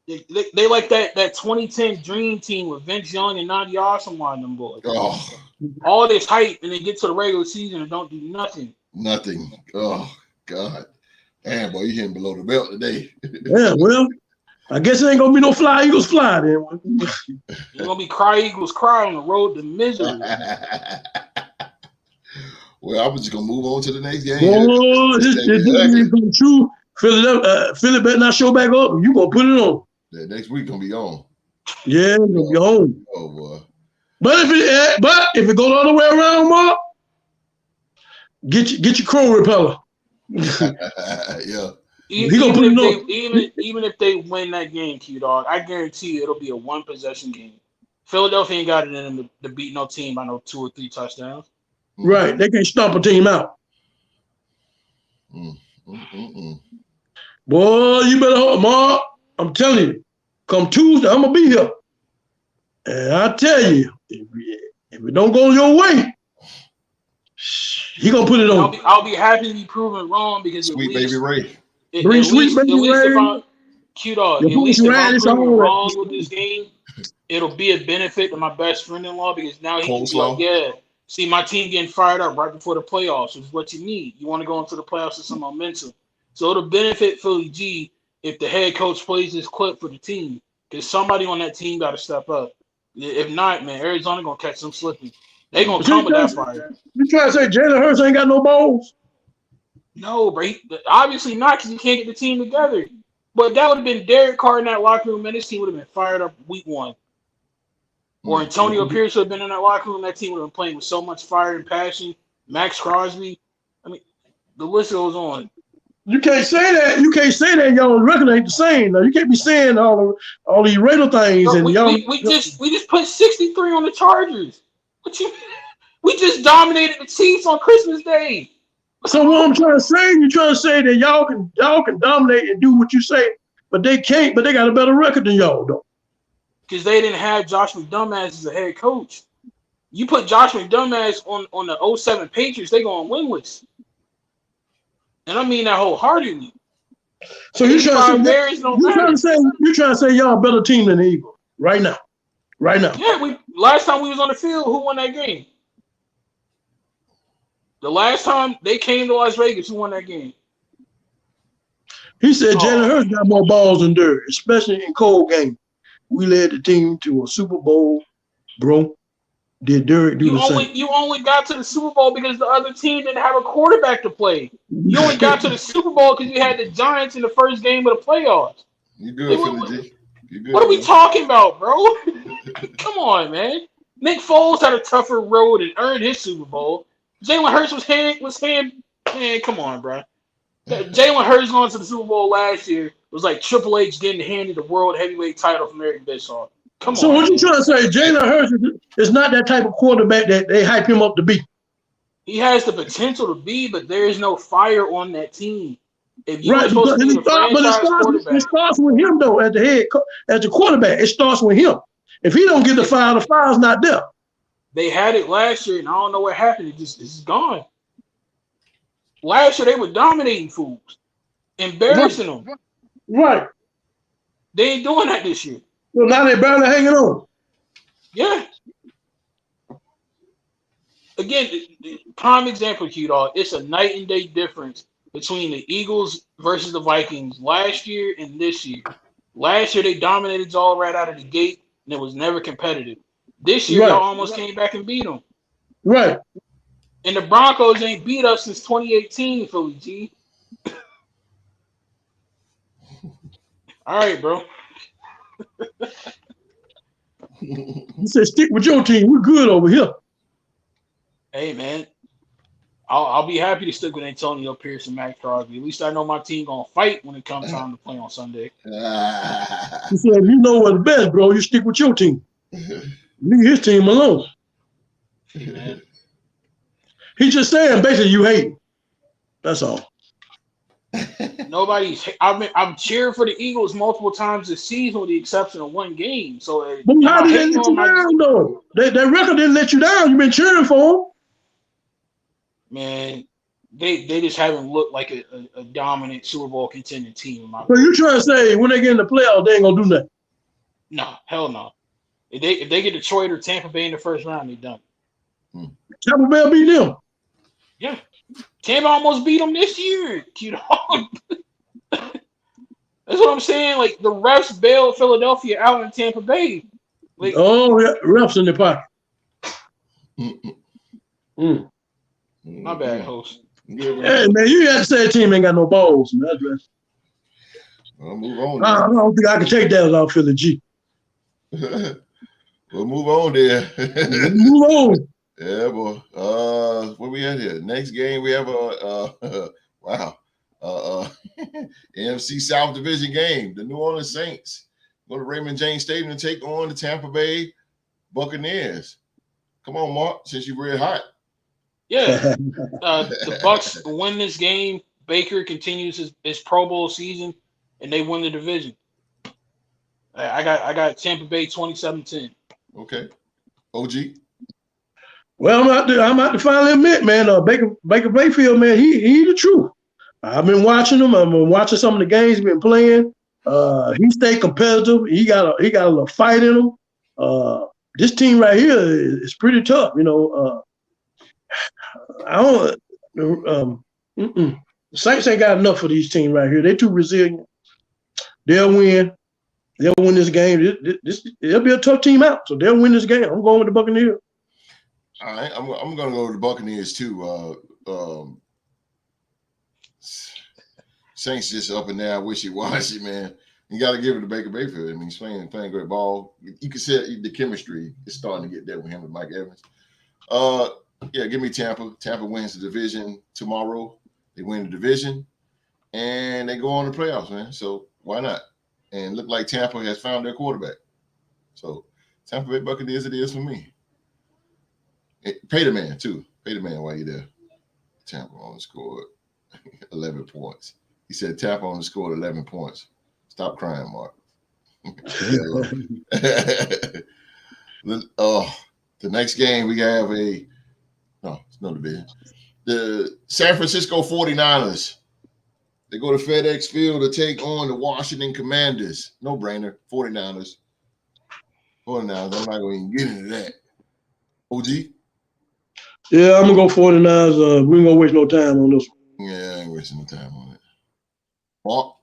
They like that 2010 Dream Team with Vince Young and Nadia Asamoah and them boys. Oh. All this hype, and they get to the regular season and don't do nothing. Nothing. Oh God. Damn, boy, you hitting below the belt today. Yeah, well, I guess it ain't gonna be no Fly Eagles fly then. It's gonna be Cry Eagles cry on the road to misery. Well, I was just gonna move on to the next game. Oh, this is gonna true. Philly better not show back up. You gonna put it on. Yeah, next week gonna be on. Yeah, it's gonna be on. Oh boy. But if it go the other way around, Mark, get your crow repeller. Yeah. Even if they win that game, Q-Dog, I guarantee you it'll be a one possession game. Philadelphia ain't got it in them to beat no team by no 2 or 3 touchdowns. Right. They can't stomp a team out. Boy, you better hope, Mark. I'm telling you, come Tuesday, I'm gonna be here. And I tell you, if it don't go your way, he gonna put it on. I'll be happy to be proven wrong because Sweet baby Ray. At least if I'm proven wrong with this game, it'll be a benefit to my best friend-in-law because now he can be like, yeah, see my team getting fired up right before the playoffs, which is what you need. You want to go into the playoffs with some momentum. So it'll benefit Philly G if the head coach plays this clip for the team because somebody on that team got to step up. If not, man, Arizona gonna catch them slipping. They gonna come with that fire. You trying to say Jalen Hurts ain't got no balls? No, bro. Obviously not because you can't get the team together. But that would have been Derek Carr in that locker room, and this team would have been fired up week 1. Or Antonio Pierce would have been in that locker room. That team would have been playing with so much fire and passion. Max Crosby. I mean, the list goes on. You can't say that. You can't say that y'all record ain't the same. No, you can't be saying all these Raider things. Bro, and we just put 63 on the Chargers. We just dominated the Chiefs on Christmas Day. So what I'm trying to say, you're trying to say that y'all can dominate and do what you say, but they can't. But they got a better record than y'all though. Because they didn't have Josh McDumas as a head coach. You put Josh McDumas on the 07 Patriots, they going winless. And I mean that wholeheartedly. So you're trying to say y'all a better team than the Eagles right now. Right now. Yeah, last time we was on the field, who won that game? The last time they came to Las Vegas, who won that game? He said Jalen Hurts got more balls than dirt, especially in cold games. We led the team to a Super Bowl, bro. Did Derek do the same? You only got to the Super Bowl because the other team didn't have a quarterback to play. You only got to the Super Bowl because you had the Giants in the first game of the playoffs. You good, Philly G. You good. What are we talking about, bro? Come on, man. Nick Foles had a tougher road and earned his Super Bowl. Jalen Hurts man, come on, bro. Jalen Hurts going to the Super Bowl last year was like Triple H getting handed the world heavyweight title from Eric Bischoff. Come on. So what you trying to say? Jalen Hurts is not that type of quarterback that they hype him up to be. He has the potential to be, but there is no fire on that team. If you Right, but it starts with him though as the quarterback. It starts with him. If he don't get the fire's not there. They had it last year, and I don't know what happened. It's gone. Last year they were dominating fools, embarrassing them. Right. They ain't doing that this year. So now they're barely hanging on. Yeah. Again, prime example, Q-Dog. It's a night and day difference between the Eagles versus the Vikings last year and this year. Last year they dominated y'all right out of the gate, and it was never competitive. This year, y'all almost came back and beat them. Right. And the Broncos ain't beat us since 2018, Philly G. All right, bro. You said stick with your team. We're good over here. Hey, man. I'll be happy to stick with Antonio Pierce and Max Crosby. At least I know my team gonna fight when it comes time to play on Sunday. He said, you know what's best, bro. You stick with your team. Leave his team alone. Hey, He's just saying basically you hate him. That's all. I'm cheering for the Eagles multiple times this season with the exception of one game. So but how did they let you down though? That record didn't let you down. You've been cheering for them. Man, they just haven't looked like a dominant Super Bowl contending team. So you trying to say when they get in the playoffs, they ain't gonna do nothing? No, hell no. If they get Detroit or Tampa Bay in the first round, they're done. Tampa Bay will beat them. Yeah. Tampa almost beat them this year. That's what I'm saying. Like, the refs bailed Philadelphia out in Tampa Bay. Like, oh, yeah. Refs in the pocket. My bad, host. Hey, man, you got to say a team ain't got no balls, man. We'll move on. I don't think I can take that without Philly G. We'll move on there. Move on. Yeah, boy. Where we at here? Next game we have wow. NFC South Division game. The New Orleans Saints go to Raymond James Stadium to take on the Tampa Bay Buccaneers. Come on, Mark, since you're real hot. Yeah. The Bucs win this game. Baker continues his Pro Bowl season, and they win the division. I got Tampa Bay 27-10. Okay. OG. Well, I'm out to finally admit, man, Baker Mayfield, man, he the truth. I've been watching him. I've been watching some of the games he's been playing. He stayed competitive. He got a little fight in him. This team right here is pretty tough. You know, the Saints ain't got enough for these teams right here. They're too resilient. They'll win. They'll win this game. It'll be a tough team out, so they'll win this game. I'm going with the Buccaneers. All right, I'm going to go with the Buccaneers too. Saints just up and down, wishy-washy, man. You got to give it to Baker Mayfield. I mean, he's playing great ball. You can see the chemistry is starting to get there with him and Mike Evans. Yeah, give me Tampa. Tampa wins the division tomorrow. They win the division, and they go on the playoffs, man. So why not? And look like Tampa has found their quarterback. So Tampa Bay Buccaneers it is for me. Pay the man, too. Pay the man while you're there. Tampa only scored 11 points. He said Tampa only scored 11 points. Stop crying, Mark. The next game we have it's no division. The San Francisco 49ers. They go to FedEx Field to take on the Washington Commanders. No brainer. 49ers. I'm not going to even get into that. OG? Yeah, I'm going to go 49ers. We ain't going to waste no time on this one. Yeah, I ain't wasting no time on it. Mark?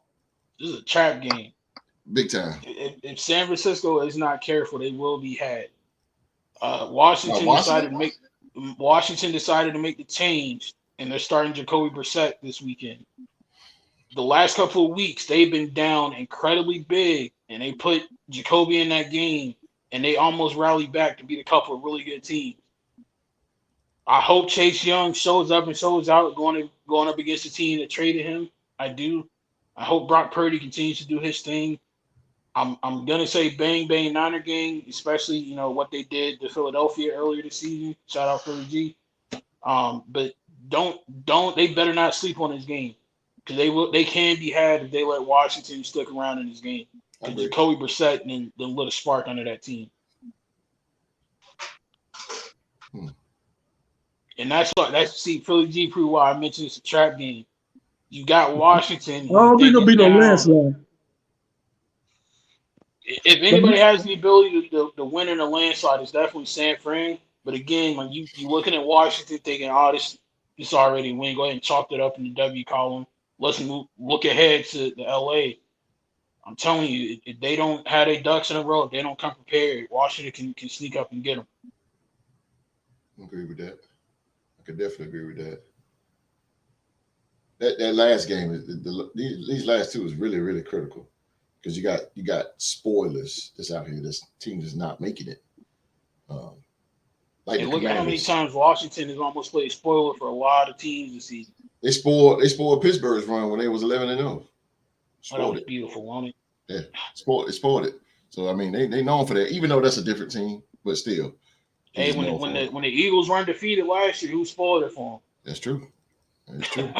This is a trap game. Big time. If San Francisco is not careful, they will be had. Washington decided to make the change, and they're starting Jacoby Brissett this weekend. The last couple of weeks, they've been down incredibly big, and they put Jacoby in that game, and they almost rallied back to beat a couple of really good teams. I hope Chase Young shows up and shows out going up against the team that traded him. I do. I hope Brock Purdy continues to do his thing. I'm gonna say bang bang Niner gang, especially what they did to Philadelphia earlier this season. Shout out Philly G. But they better not sleep on this game, because they can be had if they let Washington stick around in this game. Because Jacoby Brissett then lit a spark under that team. And that's Philly G proved why I mentioned it's a trap game. You got Washington. I don't think it'll be no landslide. If anybody has the ability to win in a landslide, it's definitely San Fran. But again, when you're looking at Washington thinking, this already win, go ahead and chalk it up in the W column. Let's look ahead to the LA. I'm telling you, if they don't have their ducks in a row, if they don't come prepared, Washington can sneak up and get them. I agree with that. I could definitely agree with that. That last game, these last two is really, really critical, because you got spoilers that's out here. This team is not making it. Look at how many times Washington has almost played spoiler for a lot of teams this season. They spoiled Pittsburgh's run when they was 11-0. That was beautiful, wasn't it? Yeah, spoiled it. So I mean, they known for that, even though that's a different team, but still. Hey, when the Eagles were undefeated last year, who spoiled it for them? That's true. That's true.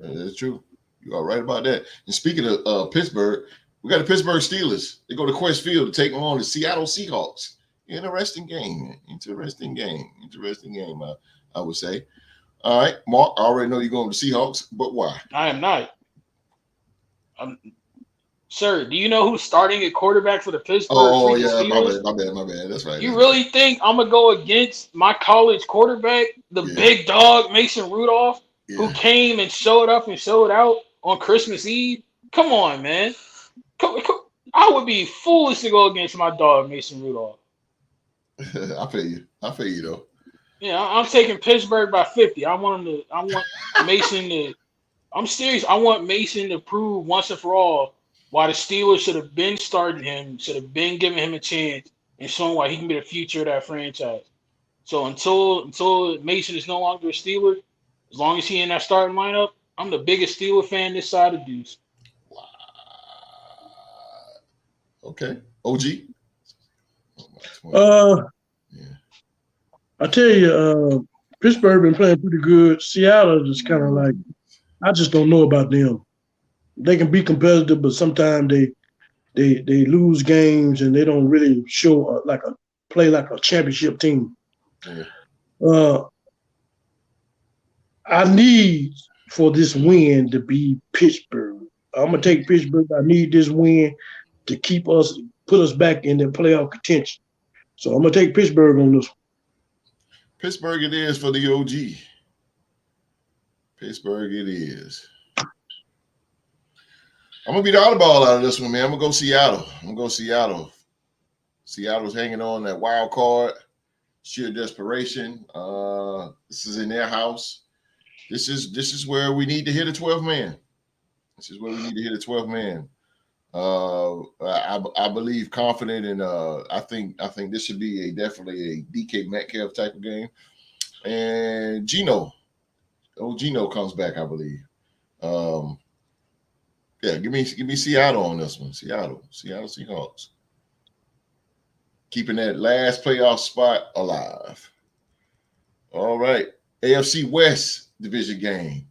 That's true. You are right about that. And speaking of Pittsburgh, we got the Pittsburgh Steelers. They go to Quest Field to take on the Seattle Seahawks. Interesting game. I would say. All right, Mark, I already know you're going to the Seahawks, but why? I am not. Sir, do you know who's starting at quarterback for the Pittsburgh Steelers? My bad. That's right. You really think I'm going to go against my college quarterback, the big dog, Mason Rudolph, who came and showed up and showed out on Christmas Eve? Come on, man. I would be foolish to go against my dog, Mason Rudolph. I feel you though. Yeah, I'm taking Pittsburgh by 50. I want Mason to. I'm serious. I want Mason to prove once and for all why the Steelers should have been starting him, should have been giving him a chance, and showing why he can be the future of that franchise. So until Mason is no longer a Steeler, as long as he in that starting lineup, I'm the biggest Steeler fan this side of Deuce. Wow. Okay. OG. Uh, Yeah. I tell you, Pittsburgh been playing pretty good. Seattle is kind of like, I just don't know about them. They can be competitive, but sometimes they lose games and they don't really show play like a championship team. Yeah. Uh, I need for this win to be Pittsburgh. I'm gonna take Pittsburgh. I need this win to put us back in the playoff contention. So I'm gonna take Pittsburgh on this. Pittsburgh it is for the OG. Pittsburgh it is. I'm gonna be the oddball out of this one, man. I'm gonna go Seattle. Seattle's hanging on that wild card, sheer desperation. This is in their house. This is where we need to hit a 12 man. I believe confident in. I think this should be definitely a DK Metcalf type of game, and Gino comes back. I believe. Yeah, give me Seattle on this one. Seattle Seahawks, keeping that last playoff spot alive. All right, AFC West division game.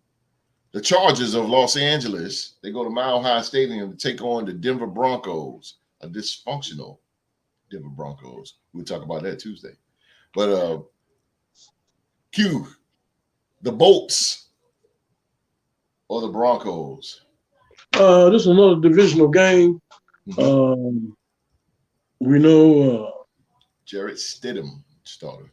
The Chargers of Los Angeles, they go to Mile High Stadium to take on the Denver Broncos, a dysfunctional Denver Broncos. We'll talk about that Tuesday. But Q, the Bolts or the Broncos? This is another divisional game. Mm-hmm. We know Jarrett Stidham starter.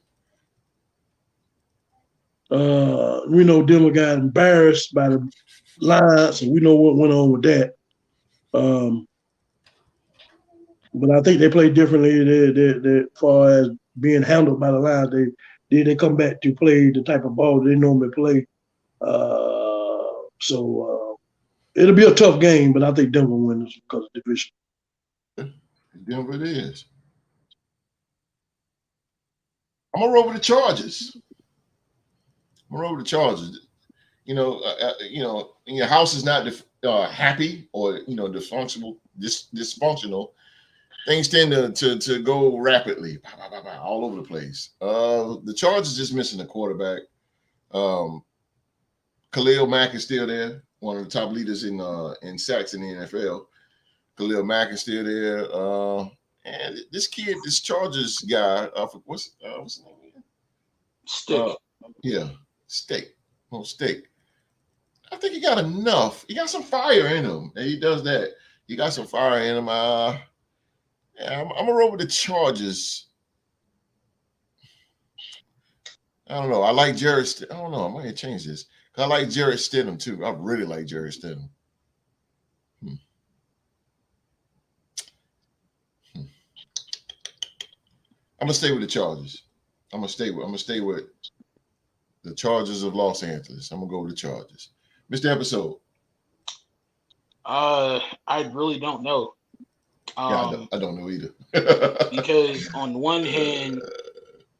We know Denver got embarrassed by the Lions, and we know what went on with that. But I think they play differently. They as far as being handled by the Lions, they come back to play the type of ball they normally play. So it'll be a tough game, but I think Denver wins because of division. Denver it is. I'm gonna roll with the Chargers. You know, your house is not happy or dysfunctional. Things tend to go rapidly, all over the place. The Chargers just missing a quarterback. Khalil Mack is still there, one of the top leaders in sacks in the NFL. Khalil Mack is still there. And this Chargers guy, what's his name again? Stick. Yeah, Steak. Oh, Steak. I think he got enough. He got some fire in him, and he does that. He got some fire in him. I'm gonna roll with the Chargers. I don't know. I like Jarrett. I don't know. I might change this. I like Jarrett Stidham too. I really like Jarrett Stidham. I'm gonna stay with the Chargers. I'm gonna stay with the Chargers of Los Angeles. I'm gonna go with the Chargers. Mr. Episode. I really don't know. Yeah, I don't know either. Because on the one hand,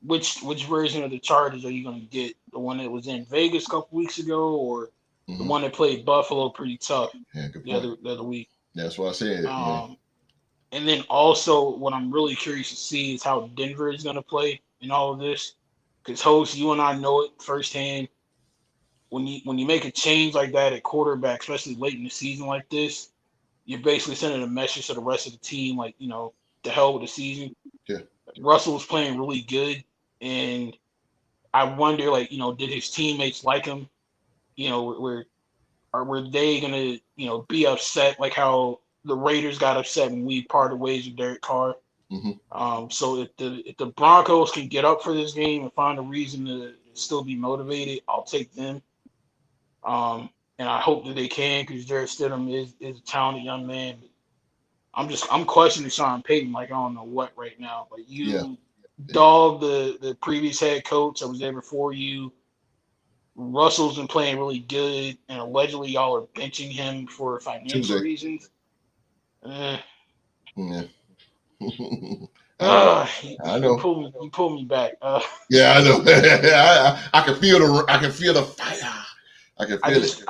which version of the Chargers are you going to get? The one that was in Vegas a couple weeks ago, or the one that played Buffalo pretty tough the other week? That's what I said. And then also, what I'm really curious to see is how Denver is going to play in all of this. Because host, you and I know it firsthand. When you make a change like that at quarterback, especially late in the season like this, you're basically sending a message to the rest of the team, like, the hell with the season. Yeah. Russell was playing really good, and I wonder, did his teammates like him? Were they gonna, be upset like how the Raiders got upset when we parted ways with Derek Carr? Mm-hmm. So if the Broncos can get up for this game and find a reason to still be motivated, I'll take them. And I hope that they can, because Jarrett Stidham is a talented young man. I'm questioning Sean Payton like I don't know what right now. Like Dog, the previous head coach that was there before you. Russell's been playing really good, and allegedly y'all are benching him for financial reasons. Yeah. I know. You pull me back. Yeah, I know. I can feel the fire. I can feel it.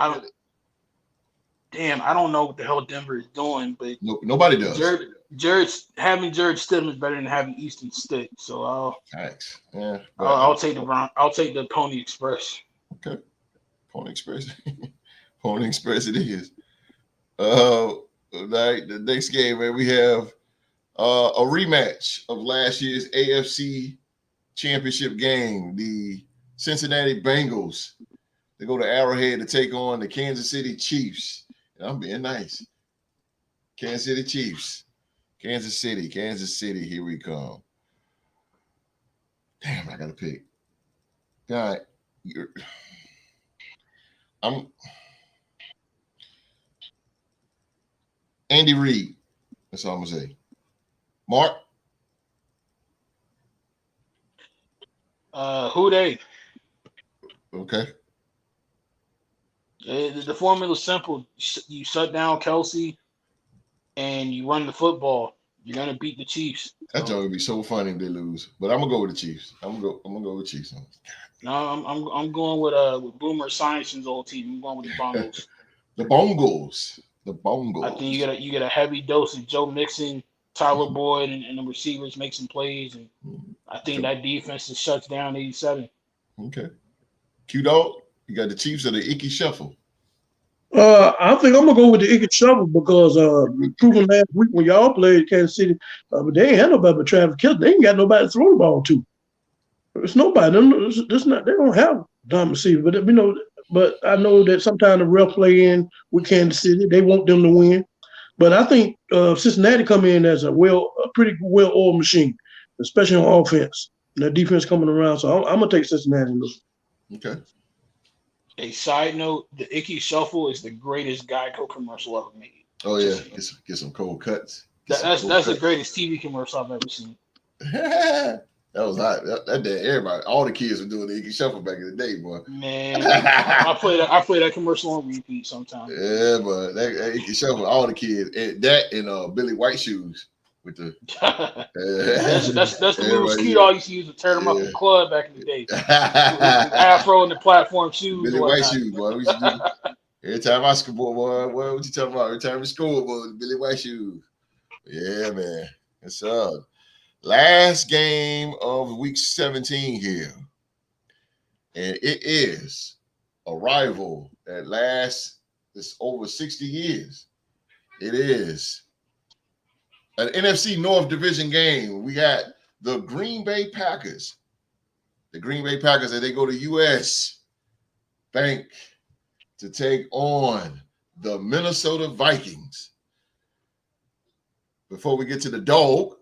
Damn, I don't know what the hell Denver is doing, but nobody does. Having Jared Stidham is better than having Easton Stick. So I'll take the Pony Express. Okay, Pony Express. Pony Express it is. The next game, man, we have a rematch of last year's AFC Championship game. The Cincinnati Bengals, they go to Arrowhead to take on the Kansas City Chiefs. And I'm being nice. Kansas City Chiefs. Kansas City, here we come. Damn, I gotta pick. God, I'm Andy Reid. That's all I'm gonna say. Mark. Who they? Okay. The formula is simple. You shut down Kelsey, and you run the football. You're gonna beat the Chiefs. That joke would be so funny if they lose. But I'm gonna go with the Chiefs. I'm gonna go with Chiefs. No, I'm going with Boomer Science's old team. I'm going with the Bongos. The Bongos. I think you get a heavy dose of Joe Mixon, Tyler Boyd, and the receivers make some plays, and I think that defense just shuts down 87. Okay. Q-Dog, you got the Chiefs or the Icky Shuffle? I think I'm gonna go with the Icky Shuffle because proven last week when y'all played Kansas City, but they ain't had nobody but Travis Kelce. They ain't got nobody to throw the ball to. It's nobody. They don't have dumb receiver, but I know that sometimes the ref play in with Kansas City. They want them to win. But I think Cincinnati come in as a pretty well-oiled machine, especially on offense. And the defense coming around. So I'm going to take Cincinnati. Okay. A side note, the Icky Shuffle is the greatest Geico commercial ever made. Oh, yeah. Get some cold cuts. That's the greatest TV commercial I've ever seen. That was hot. That day, everybody, all the kids were doing the Icky Shuffle back in the day, boy. Man, I play that commercial on repeat sometimes. Yeah, but that Icky Shuffle, all the kids, and Billy White shoes with the. that's the little skeet I used to use to turn them up in the club back in the day. With Afro and the platform shoes. Billy White shoes, boy. We used to do, every time I score, boy, what you talking about? Every time we score, boy, Billy White shoes. Yeah, man. It's last game of week 17 here. And it is a rival that lasts over 60 years. It is an NFC North Division game. We got the Green Bay Packers. The Green Bay Packers, and they go to U.S. Bank to take on the Minnesota Vikings. Before we get to the dog,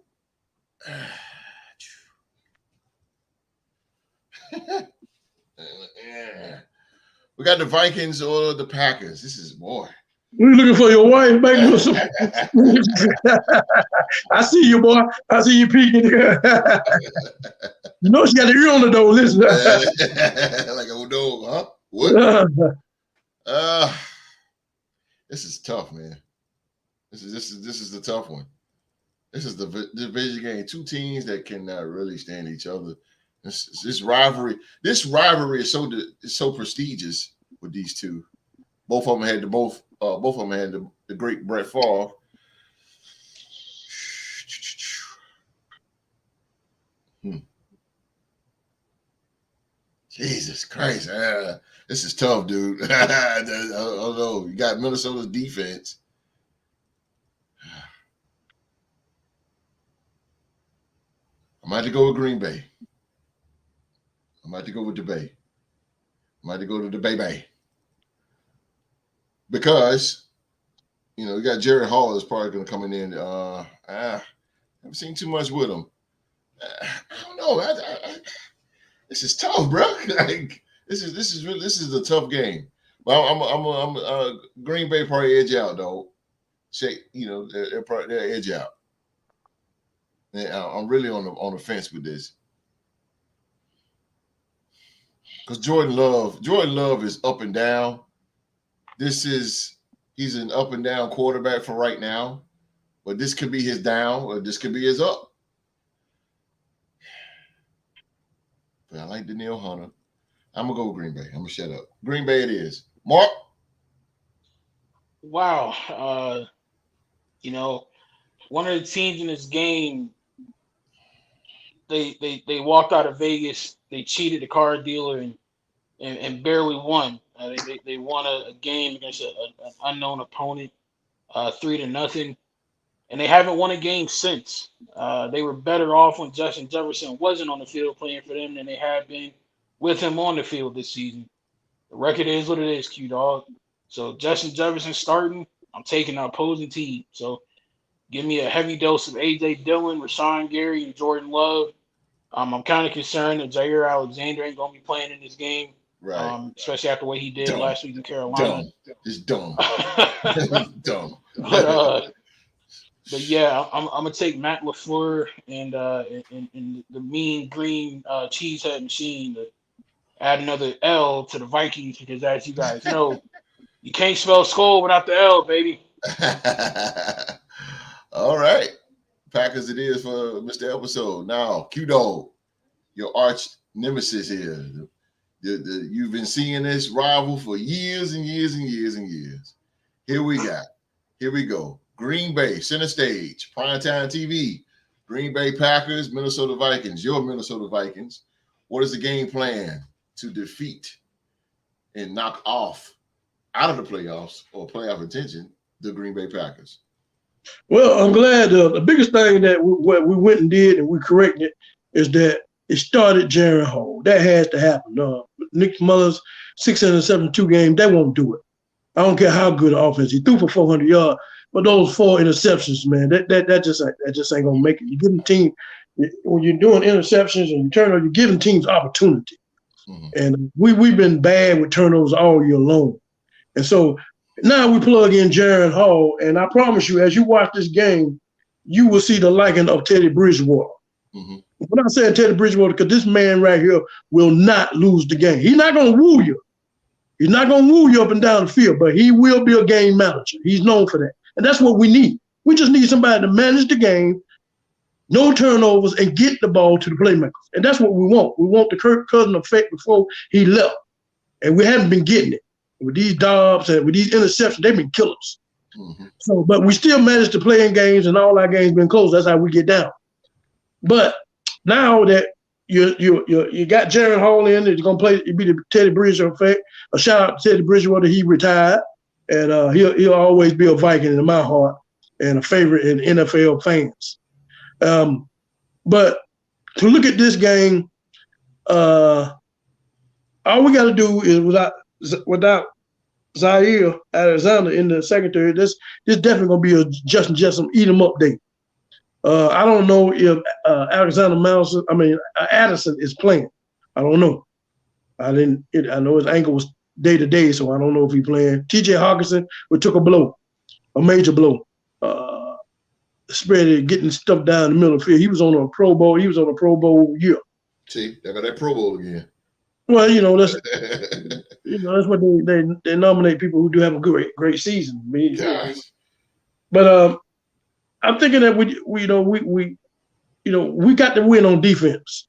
we got the Vikings or the Packers. This is more. You looking for your wife, baby? I see you, boy. I see you peeking. You know she got the ear on the door. Listen, like a old dog, huh? What? This is tough, man. This is the tough one. This is the division game. Two teams that cannot really stand each other. This rivalry is so prestigious with these two. Both of them had the great Brett Favre. Jesus Christ. This is tough, dude. I don't know. You got Minnesota's defense. I might have to go with Green Bay. I might have to go with the Bay. I might have to go to the Bay. Because, you got Jared Hall that's probably going to come in. I haven't seen too much with him. I don't know. This is tough, bro. Like, this is a tough game. But I'm Green Bay probably edge out though. They'll edge out. And I'm really on the fence with this. Because Jordan Love is up and down. He's an up and down quarterback for right now, but this could be his down or this could be his up. But I like Danielle Hunter. I'm gonna go with Green Bay. I'm gonna shut up. Green Bay it is. Mark. Wow. You know, one of the teams in this game, they walked out of Vegas. They cheated the card dealer and barely won. They won a game against an unknown opponent, 3-0, and they haven't won a game since. They were better off when Justin Jefferson wasn't on the field playing for them than they have been with him on the field this season. The record is what it is, Q-Dog. So Justin Jefferson starting, I'm taking the opposing team. So give me a heavy dose of A.J. Dillon, Rashawn Gary, and Jordan Love. I'm kind of concerned that Jair Alexander ain't going to be playing in this game, right? Especially after what he did last week in Carolina. It's dumb. Dumb. But yeah, I'm gonna take Matt LaFleur and the mean green cheesehead machine to add another L to the Vikings because, as you guys know, you can't spell skull without the L, baby. All right, Packers it is for Mr. Episode. Now, Q-Dog, your arch nemesis here. You've been seeing this rival for years and years and years and years. Here we go. Green Bay, center stage, primetime TV. Green Bay Packers, Minnesota Vikings, your Minnesota Vikings. What is the game plan to defeat and knock off out of the playoffs or playoff attention the Green Bay Packers? Well, I'm glad the biggest thing that we went and did and we corrected is that it started Jaren Hall. That has to happen. Nick Muller's 672 game, that won't do it. I don't care how good the offense. He threw for 400 yards, but those 4 interceptions, man, that just ain't gonna make it. You give them team when you're doing interceptions and you you're giving teams opportunity. Mm-hmm. And we've been bad with turnovers all year long. And so now we plug in Jaren Hall, and I promise you, as you watch this game, you will see the liking of Teddy Bridgewater. Mm-hmm. When I'm saying Teddy Bridgewater, because this man right here will not lose the game. He's not going to woo you. He's not going to woo you up and down the field, but he will be a game manager. He's known for that. And that's what we need. We just need somebody to manage the game, no turnovers, and get the ball to the playmakers. And that's what we want. We want the Kirk Cousins effect before he left. And we haven't been getting it. With these Dobbs and with these interceptions, they've been killers. Mm-hmm. So, but we still managed to play in games, and all our games been close. That's how we get down. But now that you got Jaren Hall in, it's gonna play. It be the Teddy Bridgewater effect. A shout out to Teddy Bridgewater. He retired, and he'll always be a Viking in my heart and a favorite in NFL fans. But to look at this game, all we got to do is without Zaire Alexander in the secondary, this definitely gonna be a Justin Jefferson eat 'em up day. I don't know if Addison is playing. I don't know. I know his ankle was day to day, so I don't know if he's playing. T.J. Hawkinson, we took a major blow. Spread it, getting stuff down the middle of the field. He was on a Pro Bowl. He was on a Pro Bowl year. See, they got that Pro Bowl again. Well, that's that's what they nominate people who do have a great season. But I'm thinking that we got to win on defense.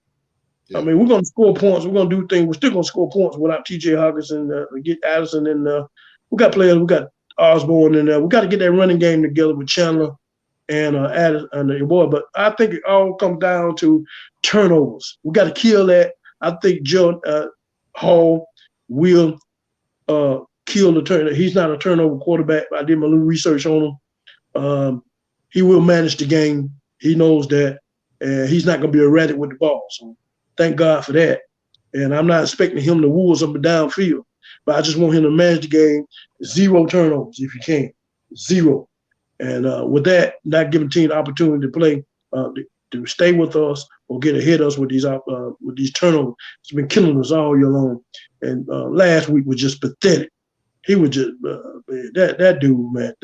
Yeah. I mean, we're going to score points. We're going to do things. We're still going to score points without T.J. Hawkinson, get Addison, and we got players. We got Osborne in there. We got to get that running game together with Chandler and Addison and your boy. But I think it all comes down to turnovers. We got to kill that. I think Joe Hall will kill the turnover. He's not a turnover quarterback. I did my little research on him. He will manage the game. He knows that. And he's not going to be erratic with the ball. So thank God for that. And I'm not expecting him to woo us up and downfield. But I just want him to manage the game. 0 turnovers if you can. 0. And with that, not giving team the opportunity to play, to stay with us or get ahead of us with these turnovers. It's been killing us all year long. And last week was just pathetic. He was just that dude, man.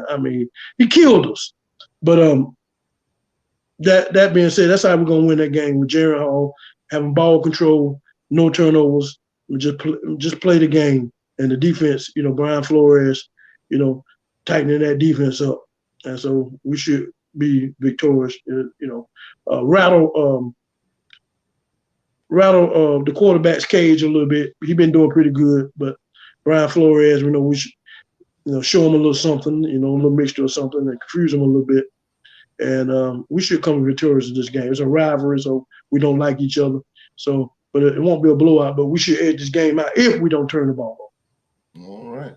I mean, he killed us. But that being said, that's how we're gonna win that game with Jaron Hall having ball control, no turnovers. We just play the game, and the defense. Brian Flores, tightening that defense up, and so we should be victorious. Rattle the quarterback's cage a little bit. He's been doing pretty good, but Brian Flores, we should show him a little something, a little mixture of something, and confuse him a little bit. And we should come victorious in this game. It's a rivalry, so we don't like each other. So, but it won't be a blowout. But we should edge this game out if we don't turn the ball over.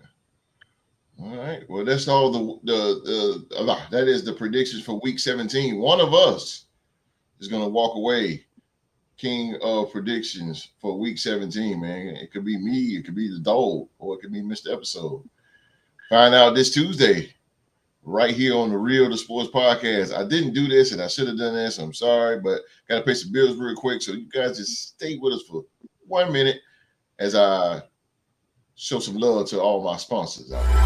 All right. Well, that's all that is the predictions for Week 17. One of us is going to walk away king of predictions for Week 17. Man, it could be me, it could be the dog, or it could be Mr. Episode. Find out this Tuesday, right here on the Real the Sports Podcast. I didn't do this, and I should have done this. I'm sorry, but got to pay some bills real quick. So you guys just stay with us for 1 minute as I show some love to all my sponsors out there.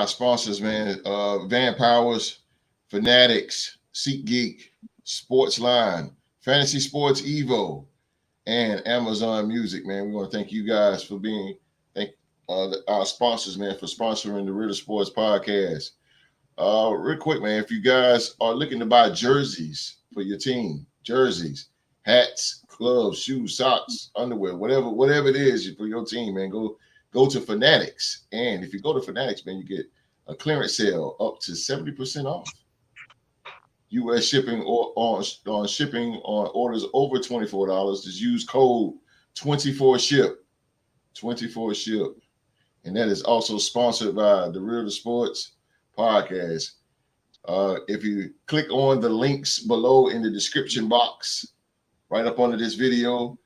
Sponsors, man, Van Powers, Fanatics, SeatGeek, Sportsline, Fantasy Sports Evo, and Amazon Music, man. We want to thank you guys for our sponsors, man, for sponsoring the Real Sports Podcast. Real quick, man, if you guys are looking to buy jerseys for your team, jerseys, hats, gloves, shoes, socks, underwear, whatever it is for your team, man, go to Fanatics. And if you go to Fanatics, man, you get a clearance sale up to 70% off. U.S. shipping on shipping on orders over $24. Just use code 24SHIP. 24SHIP. And that is also sponsored by the Real Sports Podcast. If you click on the links below in the description box, right up under this video,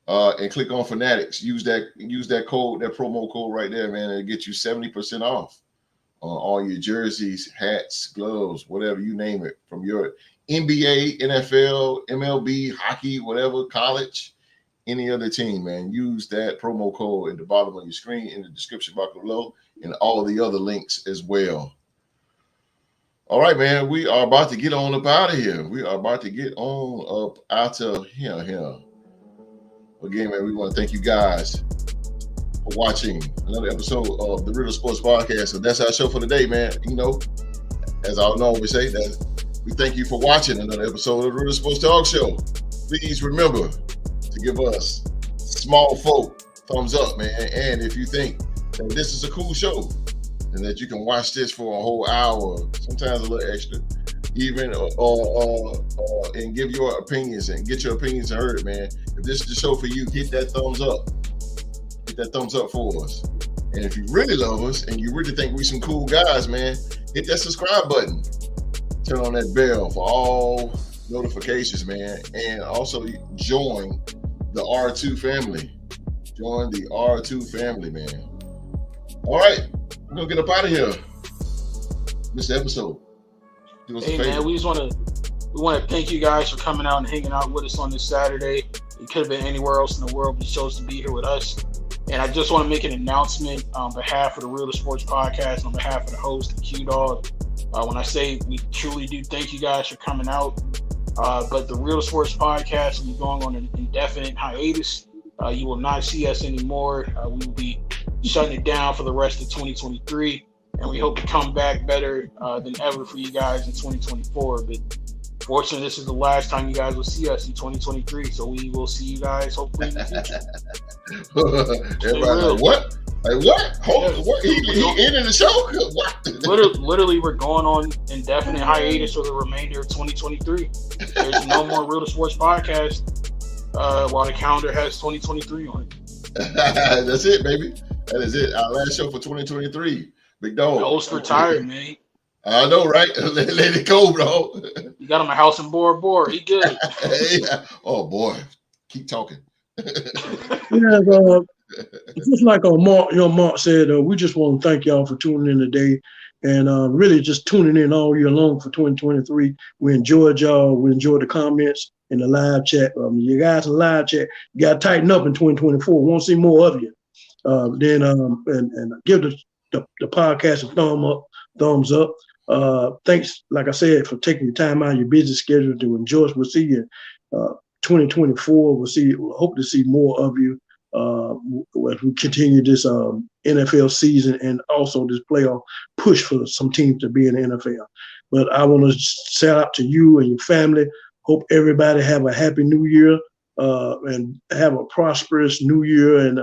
and click on Fanatics, use that code, that promo code right there, man, and get you 70% off on all your jerseys, hats, gloves, whatever, you name it, from your NBA, NFL, MLB, hockey, whatever, college, any other team, man. Use that promo code at the bottom of your screen in the description box below and all the other links as well. All right, man, we are about to get on up out of here. We are about to get on up out of here. Again, man, we want to thank you guys for watching another episode of the Real Sports Podcast. So that's our show for today, man. As I always say, that we thank you for watching another episode of the Real Sports Talk Show. Please remember to give us small folk thumbs up, man. And if you think that this is a cool show and that you can watch this for a whole hour, sometimes a little extra, even and give your opinions and get your opinions heard, man. If this is the show for you, hit that thumbs up. Hit that thumbs up for us. And if you really love us and you really think we some cool guys, man, hit that subscribe button. Turn on that bell for all notifications, man. And also join the R2 family. Join the R2 family, man. All right, we're gonna get up out of here. This episode. Hey man, we want to thank you guys for coming out and hanging out with us on this Saturday. You could have been anywhere else in the world, but you chose to be here with us. And I just want to make an announcement on behalf of the Real Sports Podcast, on behalf of the host, the Q-Dog. When I say we truly do thank you guys for coming out, but the Real Sports Podcast will be going on an indefinite hiatus. You will not see us anymore. We will be shutting it down for the rest of 2023. And we hope to come back better than ever for you guys in 2024. But unfortunately, this is the last time you guys will see us in 2023. So we will see you guys hopefully in the future. Everybody like, what? Like, what? What? He ended the show? What? Literally, we're going on indefinite hiatus for the remainder of 2023. There's no more Real to Sports podcast while the calendar has 2023 on it. That's it, baby. That is it. Our last show for 2023. Big dog. The host retired, man. I know, right? Let it go, bro. You got him a house in Bora Bora. He good. Yeah. Oh boy, keep talking. Yeah, just like Mark said, we just want to thank y'all for tuning in today, and really just tuning in all year long for 2023. We enjoyed y'all. We enjoyed the comments in the live chat. You guys in live chat, you got to tighten up in 2024. We want to see more of you. Then give the podcast a thumbs up. Thanks, like I said, for taking your time out of your busy schedule to enjoy us. We'll see you 2024. We'll hope to see more of you as we continue this NFL season and also this playoff push for some teams to be in the NFL. But I want to shout out to you and your family. Hope everybody have a happy new year and have a prosperous new year. And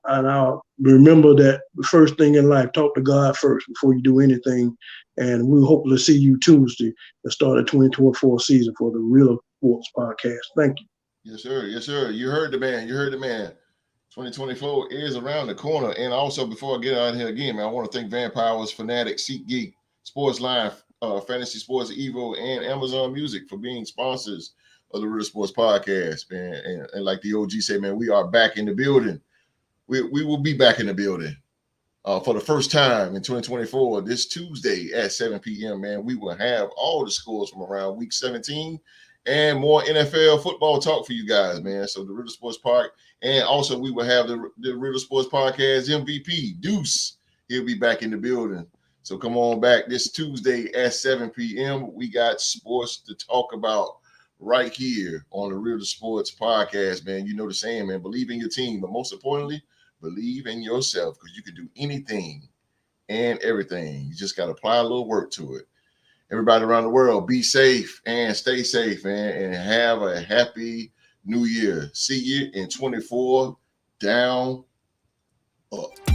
I'll remember that the first thing in life, talk to God first before you do anything. And we hope to see you Tuesday, the start of 2024 season for the Real Sports Podcast. Thank you. Yes, sir. Yes, sir. You heard the man. 2024 is around the corner. And also, before I get out of here again, man, I want to thank Vampires, Fanatic, SeatGeek, Sportsline, Fantasy Sports Evo, and Amazon Music for being sponsors of the Real Sports Podcast, man. And like the OG said, man, we are back in the building. We will be back in the building for the first time in 2024. This Tuesday at 7 p.m., man, we will have all the scores from around week 17 and more NFL football talk for you guys, man. So the Real Sports Park, and also we will have the Real Sports Podcast MVP, Deuce. He'll be back in the building. So come on back this Tuesday at 7 p.m. We got sports to talk about right here on the Real Sports Podcast, man. You know the saying, man. Believe in your team, but most importantly, believe in yourself, because you can do anything and everything. You just got to apply a little work to it. Everybody around the world, be safe and stay safe, man, and have a happy new year. See you in 24. Down, up.